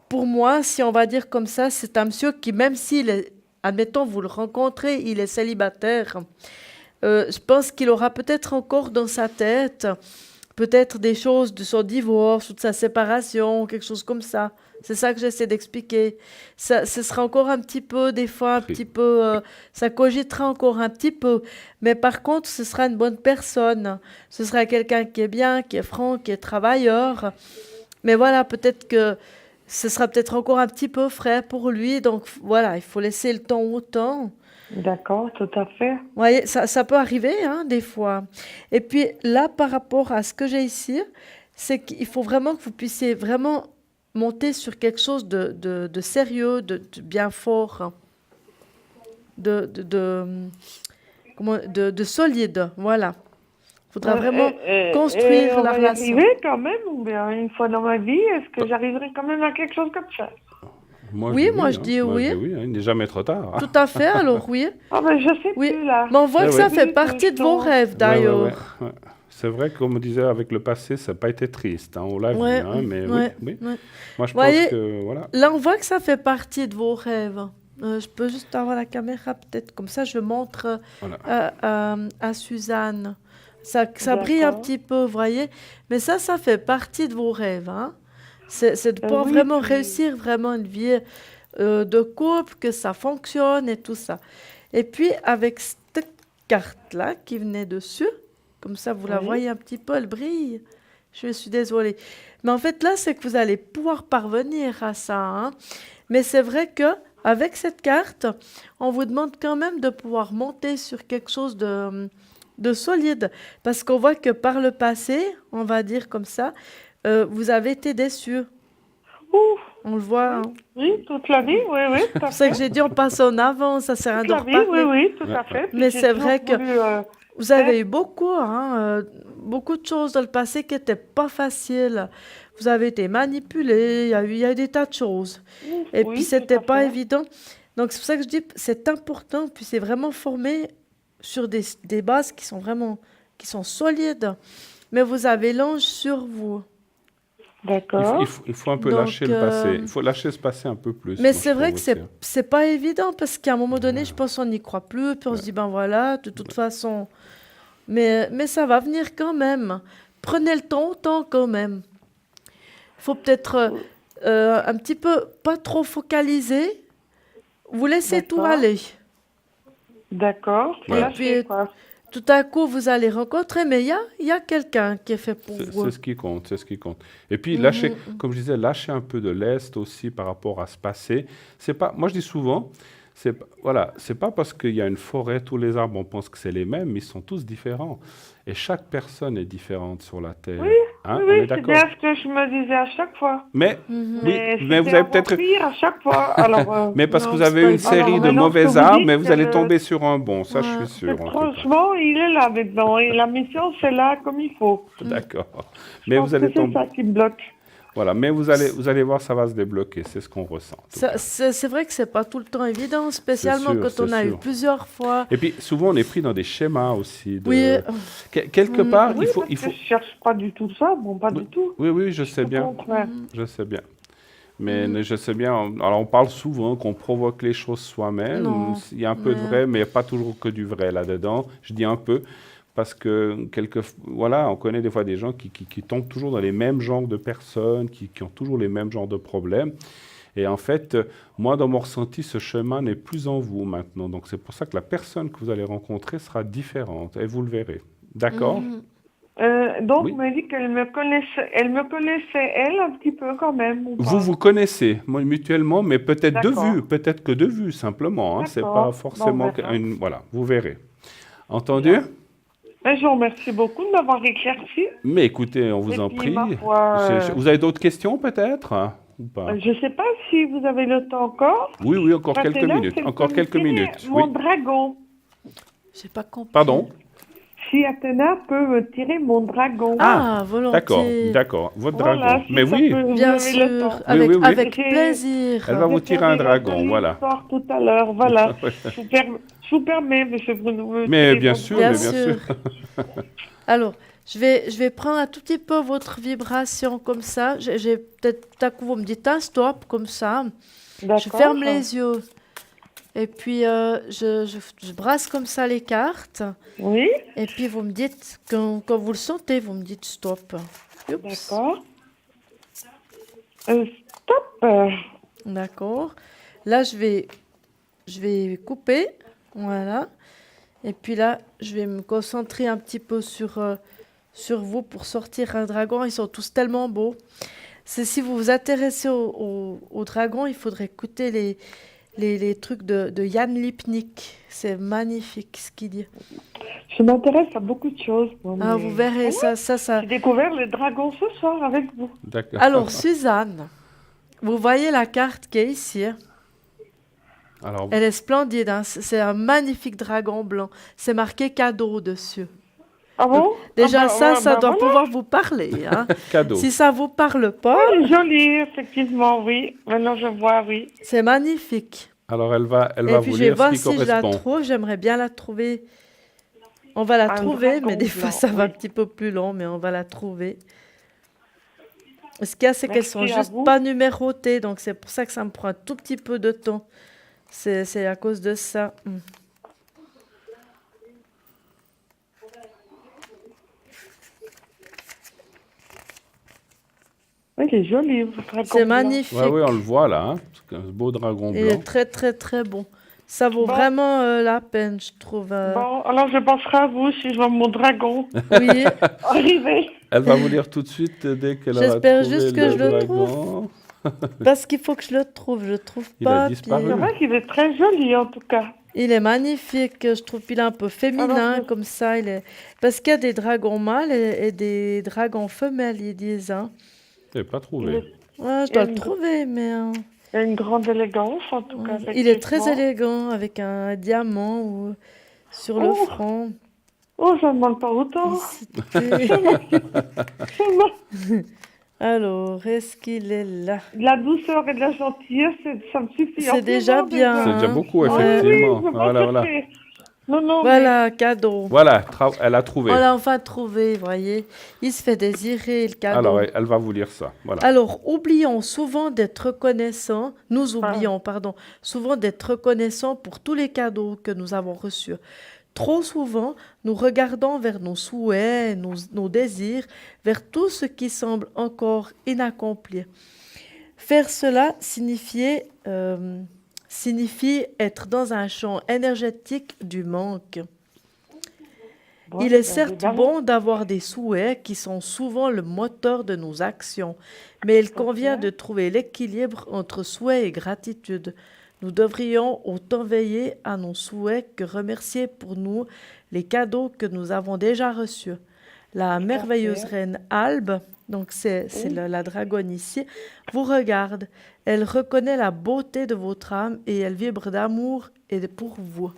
pour moi, si on va dire comme ça, c'est un monsieur qui, même s'il est, admettons, vous le rencontrez, il est célibataire, je pense qu'il aura peut-être encore dans sa tête, peut-être des choses de son divorce ou de sa séparation, quelque chose comme ça. C'est ça que j'essaie d'expliquer. Ce sera encore un petit peu, des fois, un Oui. petit peu, ça cogitera encore un petit peu. Mais par contre, ce sera une bonne personne. Ce sera quelqu'un qui est bien, qui est franc, qui est travailleur. Mais voilà, peut-être que ce sera peut-être encore un petit peu frais pour lui. Donc voilà, il faut laisser le temps au temps. D'accord, tout à fait. Vous voyez, ça peut arriver, hein, des fois. Et puis là, par rapport à ce que j'ai ici, c'est qu'il faut vraiment que vous puissiez vraiment monter sur quelque chose de sérieux, de bien fort, hein, de solide. Voilà. Il faudra vraiment construire la on va y relation. arriver quand même, ou bien une fois dans ma vie, est-ce que j'arriverai quand même à quelque chose comme ça? Oui, moi, je dis hein. oui. Moi, je dis oui, hein. Il n'est jamais trop tard. hein. Tout à fait, alors oui. Ah ben je sais Oui. plus là. Mais on voit Ouais, que ouais. ça fait Oui, partie de vos justement. rêves, Ouais, d'ailleurs. ouais, ouais. C'est vrai, comme on disait avec le passé, ça n'a pas été triste. hein. On l'a Ouais, vu, hein, mais ouais, oui, oui. ouais. Moi, je Voyez, pense que voilà. Là, on voit que ça fait partie de vos rêves. Je peux juste avoir la caméra, peut-être comme ça, je montre Voilà. à Suzanne. Ça brille un D'accord. petit peu, vous voyez. Mais ça fait partie de vos rêves. Hein. C'est de pouvoir Oui, vraiment puis- réussir vraiment une vie de couple, que ça fonctionne et tout ça. Et puis, avec cette carte-là qui venait dessus, comme ça, vous la Oui. voyez un petit peu, elle brille. Je suis désolée. Mais en fait, là, c'est que vous allez pouvoir parvenir à ça. Hein. Mais c'est vrai que avec cette carte, on vous demande quand même de pouvoir monter sur quelque chose de solide. Parce qu'on voit que par le passé, on va dire comme ça, vous avez été déçus. Ouf, On le voit. Hein. oui, toute la vie, oui, oui, tout à C'est pour ça fait. que j'ai dit on passe en avant, ça sert à rien Toute de la vie, oui, reparler. oui, tout à fait. Puis Mais j'ai c'est toujours vrai que voulu, vous avez eu beaucoup, hein, beaucoup de choses dans le passé qui n'étaient pas faciles. Vous avez été manipulé, il y a eu des tas de choses. Et oui, puis, tout c'était à pas fait. évident. Donc, c'est pour ça que je dis, c'est important, puis c'est vraiment formé sur des bases qui sont solides. Mais vous avez l'ange sur vous. D'accord. Il faut un peu Donc, lâcher le passé. Il faut lâcher ce passé un peu plus. Mais moi, c'est je vrai trouve que aussi, hein. c'est pas évident parce qu'à un moment donné, je pense qu'on n'y croit plus, puis on se dit, ben voilà, de toute façon. Mais ça va venir quand même. Prenez le temps au temps quand même. Il faut peut-être un petit peu, pas trop focaliser. Vous laissez tout D'accord. aller. D'accord. Ouais. Là, Et puis, c'est quoi? tout à coup, vous allez rencontrer, mais il y a quelqu'un qui est fait pour vous. C'est ce qui compte, c'est ce qui compte. Et puis, Mhm, lâcher, comme je disais, lâcher un peu de lest aussi par rapport à ce passé. C'est pas, moi, je dis souvent, c'est pas parce qu'il y a une forêt, tous les arbres, on pense que c'est les mêmes, mais ils sont tous différents. Et chaque personne est différente sur la Terre. Hein, on Oui, est c'est d'accord. bien ce que je me disais à chaque fois. Mais, Mhm. oui, mais vous c'était avez encore peut-être. pire à chaque fois. Alors, Mais parce que Non, vous avez c'est pas une évident. série Alors, de maintenant, mauvais ce que vous arbres, dites, mais vous c'est allez le- tomber sur un bon, ça, je Ouais. suis sûr. En tout cas. franchement, il est là maintenant. Et la mission, c'est là comme il faut. D'accord. Je Mais pense vous allez que c'est tomber. ça qui bloque. Voilà, mais vous allez voir, ça va se débloquer, c'est ce qu'on ressent. en tout cas. C'est vrai que c'est pas tout le temps évident, spécialement sûr, quand on c'est a eu sûr. plusieurs fois. Et puis souvent on est pris dans des schémas aussi. Oui, Quelque part, Oui, il parce faut. que je cherche pas du tout ça. Bon, pas du tout. Oui, oui, je sais Au bien, contraire. je sais bien. Mais je sais bien. Alors on parle souvent qu'on provoque les choses soi-même. Non, Il y a un peu de mais- vrai, mais il n'y a pas toujours que du vrai là-dedans. Je dis un peu. Parce que, voilà, on connaît des fois des gens qui tombent toujours dans les mêmes genres de personnes, qui ont toujours les mêmes genres de problèmes. Et en fait, moi, dans mon ressenti, ce chemin n'est plus en vous maintenant. Donc, c'est pour ça que la personne que vous allez rencontrer sera différente. Et vous le verrez. D'accord. Donc, Oui. on m'a dit qu'elle me connaissait, elle, un petit peu quand même, ou Vous pas? vous connaissez mutuellement, mais peut-être de D'accord. vue, peut-être que de vue simplement. Hein. C'est pas D'accord. Bon, on forcément verra. une. Voilà, vous verrez. Entendu? Bien. Ben, je vous remercie beaucoup de m'avoir éclairci. Mais écoutez, on vous Et en puis, ma prie. foi, Vous avez d'autres questions peut-être? Hein, ou pas? je ne sais pas si vous avez le temps encore. Oui, oui, encore quelques Athéna, minutes. si elle Encore peut me quelques tirer minutes. mon Oui. dragon. J'ai pas compris. Pardon? Si Athéna peut me tirer mon dragon. Ah, D'accord, volontiers. d'accord. Votre Voilà, dragon. si Mais ça oui, peut, vous Bien avez le sûr, temps. avec, oui, oui. avec J'ai- plaisir. elle va vous tirer un J'ai dragon, jolie voilà. histoire tout à l'heure, voilà. Je vous permets, monsieur Bruno. me Mais tirer bien mon sûr, Bien mais bien sûr. Alors, je vais prendre un tout petit peu votre vibration comme ça. J'ai peut-être, tout à coup, vous me dites un stop, comme ça. D'accord. Je ferme les yeux. Et puis, je brasse comme ça les cartes. Oui, Et puis, vous me dites, quand vous le sentez, vous me dites stop. Oups. d'accord. Stop. D'accord. Là, je vais couper. Voilà. Et puis là, je vais me concentrer un petit peu sur vous pour sortir un dragon. Ils sont tous tellement beaux. Si vous vous intéressez au dragon, il faudrait écouter les trucs de Jan Lipnik. C'est magnifique ce qu'il dit. Je m'intéresse à beaucoup de choses. moi, Ah, mais- vous verrez, ça. J'ai découvert les dragons ce soir avec vous. D'accord. Alors, Suzanne, vous voyez la carte qui est ici, hein? Alors, Elle est splendide, hein. C'est un magnifique dragon blanc. C'est marqué cadeau dessus. Ah bon? Déjà, Ah bah, ça bah, doit voilà. pouvoir vous parler, hein. cadeau. Si ça vous parle pas, Elle est jolie, effectivement, oui. Maintenant, je vois, oui. c'est magnifique. Alors, elle va Et vous puis, je vais lire ce voir qui si je la correspond. trouve. J'aimerais bien la trouver. On va la Un trouver, dragon mais des fois, blanc, ça va un oui. petit peu plus long, mais on va la trouver. Ce qu'il y a, c'est qu'elles sont Merci à juste vous. pas numérotées, donc c'est pour ça que ça me prend un tout petit peu de temps. C'est à cause de ça. Oui, il est joli, votre dragon C'est blanc. magnifique. Oui, on le voit là. Hein. C'est un beau dragon Il blanc. est très, très, très bon. Ça vaut Bon. vraiment la peine, je trouve. Bon, alors je penserai à vous si je vois mon dragon Oui, arriver. Elle va vous lire tout de suite dès qu'elle aura J'espère trouvé juste que je le dragon. parce qu'il faut que je le trouve. Je le trouve Il a pas. disparu. puis- C'est vrai qu'il est très joli, en tout cas. Il est magnifique. Je trouve qu'il est un peu féminin Alors, comme ça. Parce qu'il y a des dragons mâles et des dragons femelles, ils disent. Hein. Je l'ai pas Il trouvé. est- Ouais, je dois Et le une- trouver, mais il a une grande élégance, en tout cas. il est très effectivement. élégant avec un diamant sur le Oh. front. Oh, je ne demande pas autant. Ici, tout est- Seulement Alors, est-ce qu'il est là? de la douceur et de la gentillesse, ça me suffit. C'est déjà amplement, bien. C'est déjà beaucoup, Ouais. effectivement. Oui, je Voilà, pense voilà. que c'est- Non, non, Voilà, cadeau. Voilà, elle a trouvé. On l'a enfin trouvé, voyez. Il se fait désirer le cadeau. Alors, elle va vous lire ça. Voilà. Alors, oublions souvent d'être reconnaissants, nous oublions, pardon, souvent d'être reconnaissants pour tous les cadeaux que nous avons reçus. Trop souvent, nous regardons vers nos souhaits, nos désirs, vers tout ce qui semble encore inaccompli. Faire cela signifie être dans un champ énergétique du manque. Bon, Il est ben, certes évidemment. bon d'avoir des souhaits qui sont souvent le moteur de nos actions, mais il convient de trouver l'équilibre entre souhaits et gratitude. Nous devrions autant veiller à nos souhaits que remercier pour nous les cadeaux que nous avons déjà reçus. La merveilleuse reine Albe, donc c'est la dragonne ici, vous regarde. Elle reconnaît la beauté de votre âme et elle vibre d'amour et pour vous.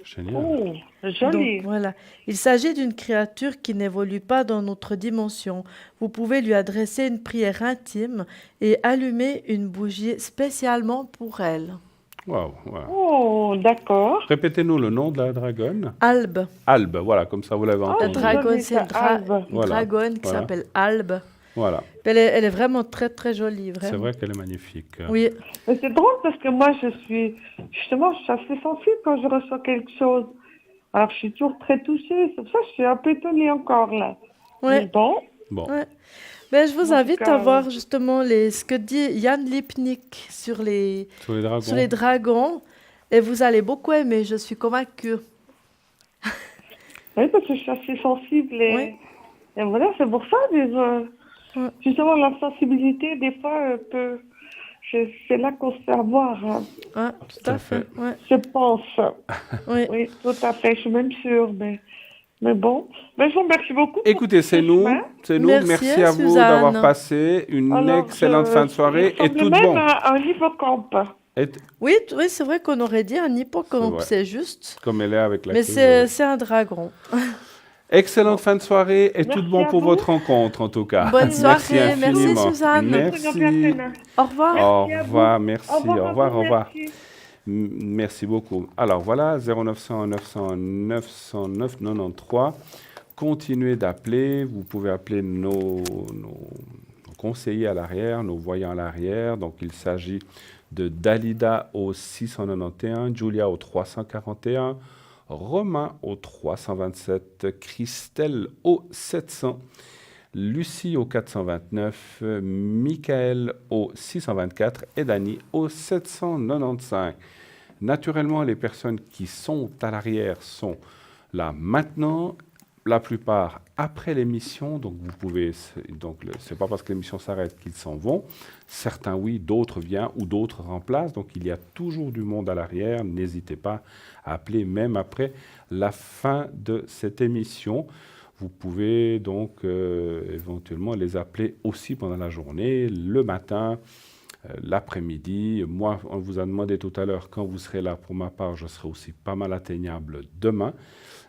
Génial. Oh, joli. Donc, voilà. Il s'agit d'une créature qui n'évolue pas dans notre dimension. Vous pouvez lui adresser une prière intime et allumer une bougie spécialement pour elle. Waouh. Wow. Oh, d'accord. Répétez-nous le nom de la dragonne. Albe. Albe, voilà, comme ça vous l'avez Oh, La entendu. dragonne, joli, c'est ça, une Albe. Voilà. dragonne qui Voilà. s'appelle Albe. Voilà, Elle est vraiment très très jolie, c'est vraiment. vrai qu'elle est magnifique. Oui, Mais c'est drôle parce que moi, je suis assez sensible quand je reçois quelque chose. Alors, je suis toujours très touchée. C'est pour ça que je suis un peu étonnée encore, là. ouais. Mais bon, Bon, Ouais. Ben, je vous En tout invite cas, à voir justement ce que dit Jan Lipnik sur les sur les dragons. dragons et vous allez beaucoup aimer, je suis convaincue. Oui, parce que je suis assez sensible Oui. et voilà, c'est pour ça. Ouais. Justement, la sensibilité, des fois, c'est là qu'on se fait avoir, hein, Ah, tout à fait. Ouais. je pense. Oui. Oui, tout à fait, je suis même sûre, mais bon. Mais je vous remercie beaucoup pour Écoutez, ce chemin. c'est nous. Merci à vous d'avoir Suzanne. passé une Alors, excellente fin de il soirée et ressemble tout de même bon. à un hippocampe. Et Oui, oui, c'est vrai qu'on aurait dit un c'est hippocampe, vrai, c'est juste. comme elle est avec la Mais queue. c'est un dragon. Excellente fin de soirée et tout de Merci bon à pour vous. votre rencontre en tout cas. Bonne Merci soirée. Merci, infiniment. Suzanne. Merci. Au revoir. Au Merci à revoir, vous. merci. Au revoir, Au revoir, à vous, au revoir. merci. Merci beaucoup. Alors voilà, 0900 900 909 93. Continuez d'appeler. Vous pouvez appeler nos conseillers à l'arrière, nos voyants à l'arrière. Donc il s'agit de Dalida au 691, Julia au 341, Romain au 327, Christelle au 700, Lucie au 429, Michael au 624 et Dany au 795. Naturellement, les personnes qui sont à l'arrière sont là maintenant, la plupart après l'émission, donc vous pouvez, donc c'est pas parce que l'émission s'arrête qu'ils s'en vont. Certains oui, d'autres viennent ou d'autres remplacent. Donc il y a toujours du monde à l'arrière. N'hésitez pas à appeler même après la fin de cette émission. Vous pouvez donc éventuellement les appeler aussi pendant la journée, le matin, l'après-midi. Moi, on vous a demandé tout à l'heure quand vous serez là. Pour ma part, je serai aussi pas mal atteignable demain.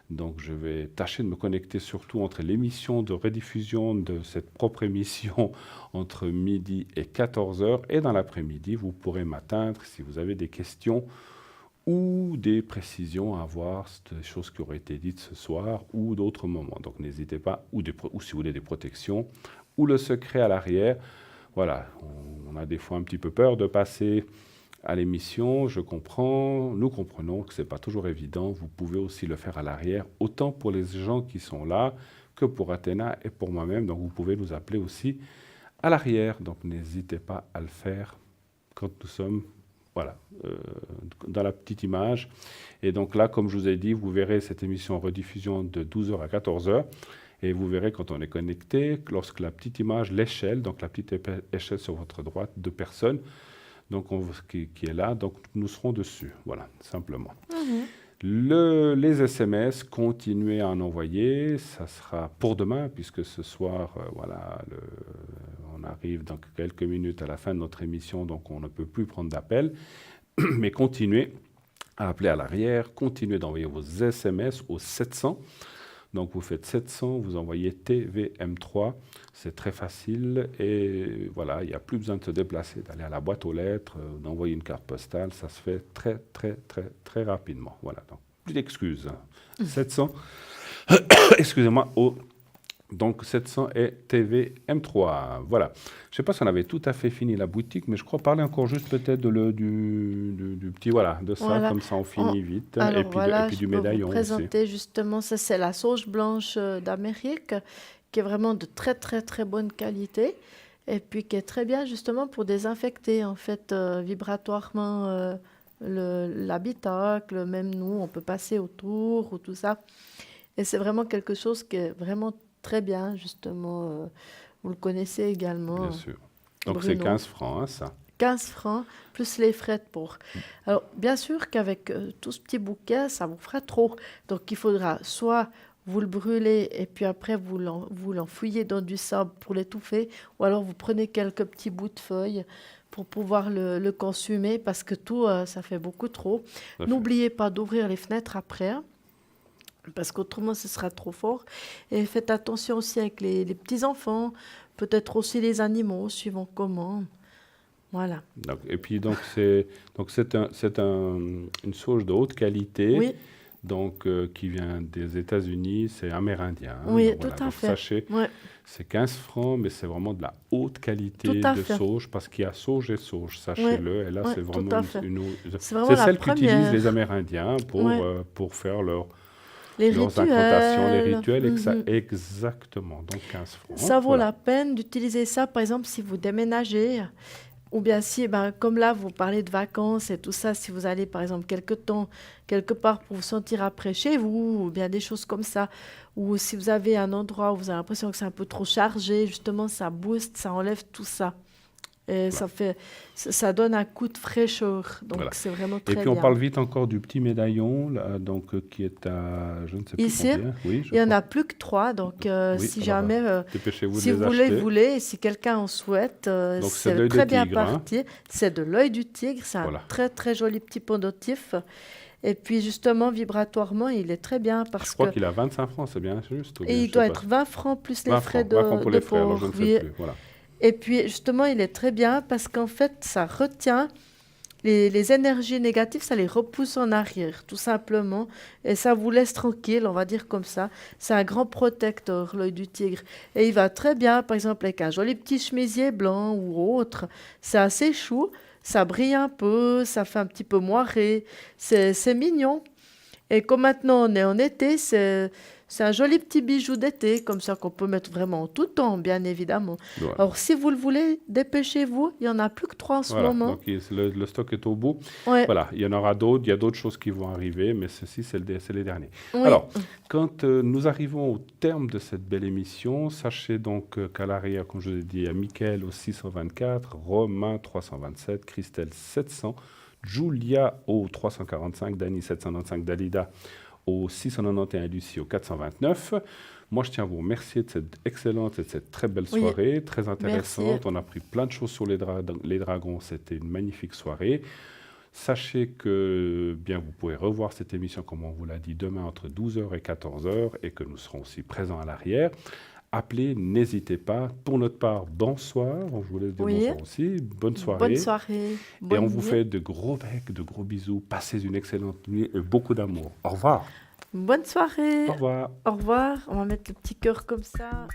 Donc, je vais tâcher de me connecter surtout entre l'émission de rediffusion de cette propre émission entre midi et 14 heures. Et dans l'après-midi, vous pourrez m'atteindre si vous avez des questions ou des précisions à avoir, des choses qui auraient été dites ce soir ou d'autres moments. Donc, n'hésitez pas, ou si vous voulez des protections, ou le secret à l'arrière. Voilà, on a des fois un petit peu peur de passer à l'émission, je comprends, nous comprenons que ce n'est pas toujours évident. Vous pouvez aussi le faire à l'arrière, autant pour les gens qui sont là que pour Athéna et pour moi-même. Donc vous pouvez nous appeler aussi à l'arrière. Donc n'hésitez pas à le faire quand nous sommes dans la petite image. Et donc là, comme je vous ai dit, vous verrez cette émission en rediffusion de 12h à 14h. Et vous verrez quand on est connecté, lorsque la petite image, l'échelle, donc la petite échelle sur votre droite de personnes, donc qui est là, donc nous serons dessus, voilà, simplement. Les SMS, continuez à en envoyer, ça sera pour demain, puisque ce soir, on arrive dans quelques minutes à la fin de notre émission, donc on ne peut plus prendre d'appel, mais continuez à appeler à l'arrière, continuez d'envoyer vos SMS au 700. Donc vous faites 700, vous envoyez TVM3, c'est très facile et voilà, il n'y a plus besoin de se déplacer, d'aller à la boîte aux lettres, d'envoyer une carte postale, ça se fait très très très très rapidement. Voilà, donc plus d'excuses. 700, excusez-moi, donc 700 et TVM3. Voilà. Je ne sais pas si on avait tout à fait fini la boutique, mais je crois parler encore juste peut-être du petit, voilà, de ça, Voilà. comme ça on finit vite. Alors et puis, voilà, et puis je du peux médaillon vous aussi. présenter justement, ça c'est la sauge blanche d'Amérique, qui est vraiment de très très très bonne qualité, et puis qui est très bien justement pour désinfecter en fait vibratoirement l'habitacle, même nous on peut passer autour ou tout ça. Et c'est vraiment quelque chose qui est vraiment très bien justement, vous le connaissez également. Bien sûr. Donc Bruno. c'est 15 francs, hein, ça. 15 francs, plus les frais de port. Alors, bien sûr qu'avec tout ce petit bouquet, ça vous fera trop. Donc, il faudra soit vous le brûlez et puis après, vous l'enfouillez dans du sable pour l'étouffer, ou alors vous prenez quelques petits bouts de feuilles pour pouvoir le consommer, parce que tout, ça fait beaucoup trop. N'oubliez pas d'ouvrir les fenêtres après, parce qu'autrement, ce sera trop fort. Et faites attention aussi avec les petits-enfants, peut-être aussi les animaux, suivant comment. Voilà. Donc, et puis c'est une sauge de haute qualité, Oui. donc qui vient des États-Unis, c'est amérindien. Hein, Oui, donc, tout voilà. à Donc, fait. Sachez, Ouais. c'est 15 francs, mais c'est vraiment de la haute qualité Tout à de fait. sauge, parce qu'il y a sauge et sauge, sachez-le. Et là, Ouais, c'est tout vraiment à fait. C'est vraiment c'est la celle qu'utilisent première. les Amérindiens pour faire leurs rituels. incantations, les rituels, Mhm. exactement. Donc 15 francs. Ça vaut voilà. la peine d'utiliser ça, par exemple, si vous déménagez, Ou bien si, ben, comme là, vous parlez de vacances et tout ça, si vous allez par exemple quelque temps, quelque part pour vous sentir après chez vous, ou bien des choses comme ça, ou si vous avez un endroit où vous avez l'impression que c'est un peu trop chargé, justement, ça booste, ça enlève tout ça. Et ça donne un coup de fraîcheur. Donc, Voilà. c'est vraiment Et très puis on bien. parle vite encore du petit médaillon, là, donc, qui est à, je ne sais plus Ici, combien. Oui, je il n'y en crois. a plus que 3. Donc, Oui, si alors, jamais, dépêchez-vous si de vous les voulez, acheter. voulez, et si quelqu'un en souhaite, Donc c'est de c'est l'œil de très bien tigre, hein. parti. C'est de l'œil du tigre. C'est un Voilà. très, très joli petit pendentif. Et puis, justement, vibratoirement, il est très bien Je parce crois que. qu'il a 25 francs, c'est bien juste ou bien, Et je il sais doit pas. être 20 francs plus les 20 frais francs, 20 francs pour de les frais, alors je port. ne Oui. sais plus. Voilà. Et puis, justement, il est très bien parce qu'en fait, ça retient les énergies négatives, ça les repousse en arrière, tout simplement. Et ça vous laisse tranquille, on va dire comme ça. C'est un grand protecteur, l'œil du tigre. Et il va très bien, par exemple, avec un joli petit chemisier blanc ou autre. C'est assez chou, ça brille un peu, ça fait un petit peu moiré. C'est mignon. Et comme maintenant on est en été, c'est un joli petit bijou d'été, comme ça qu'on peut mettre vraiment tout le temps, bien évidemment. Voilà. Alors si vous le voulez, dépêchez-vous, il n'y en a plus que 3 en ce Voilà. moment. Donc le stock est au bout. Ouais, Voilà, il y en aura d'autres, il y a d'autres choses qui vont arriver, mais ceci, c'est les derniers. oui. Alors, quand nous arrivons au terme de cette belle émission, sachez donc qu'à l'arrière, comme je l'ai dit, il y a Mickaël au 624, Romain 327, Christelle 700, Julia au 345, Dani 795, Dalida au 691 et Lucie au 429. Moi, je tiens à vous remercier de cette excellente et de cette très belle Oui. soirée, très intéressante. Merci. On a appris plein de choses sur les dragons. C'était une magnifique soirée. Sachez que bien, vous pouvez revoir cette émission, comme on vous l'a dit, demain entre 12h et 14h et que nous serons aussi présents à l'arrière. Appelez, n'hésitez pas. Pour notre part, bonsoir. On vous laisse dire Oui. bonsoir aussi. Bonne soirée. Bonne soirée. Et Bonne on vous nuit. fait de gros becs, de gros bisous. Passez une excellente nuit et beaucoup d'amour. Au revoir. Bonne soirée. Au revoir. Au revoir. On va mettre le petit cœur comme ça.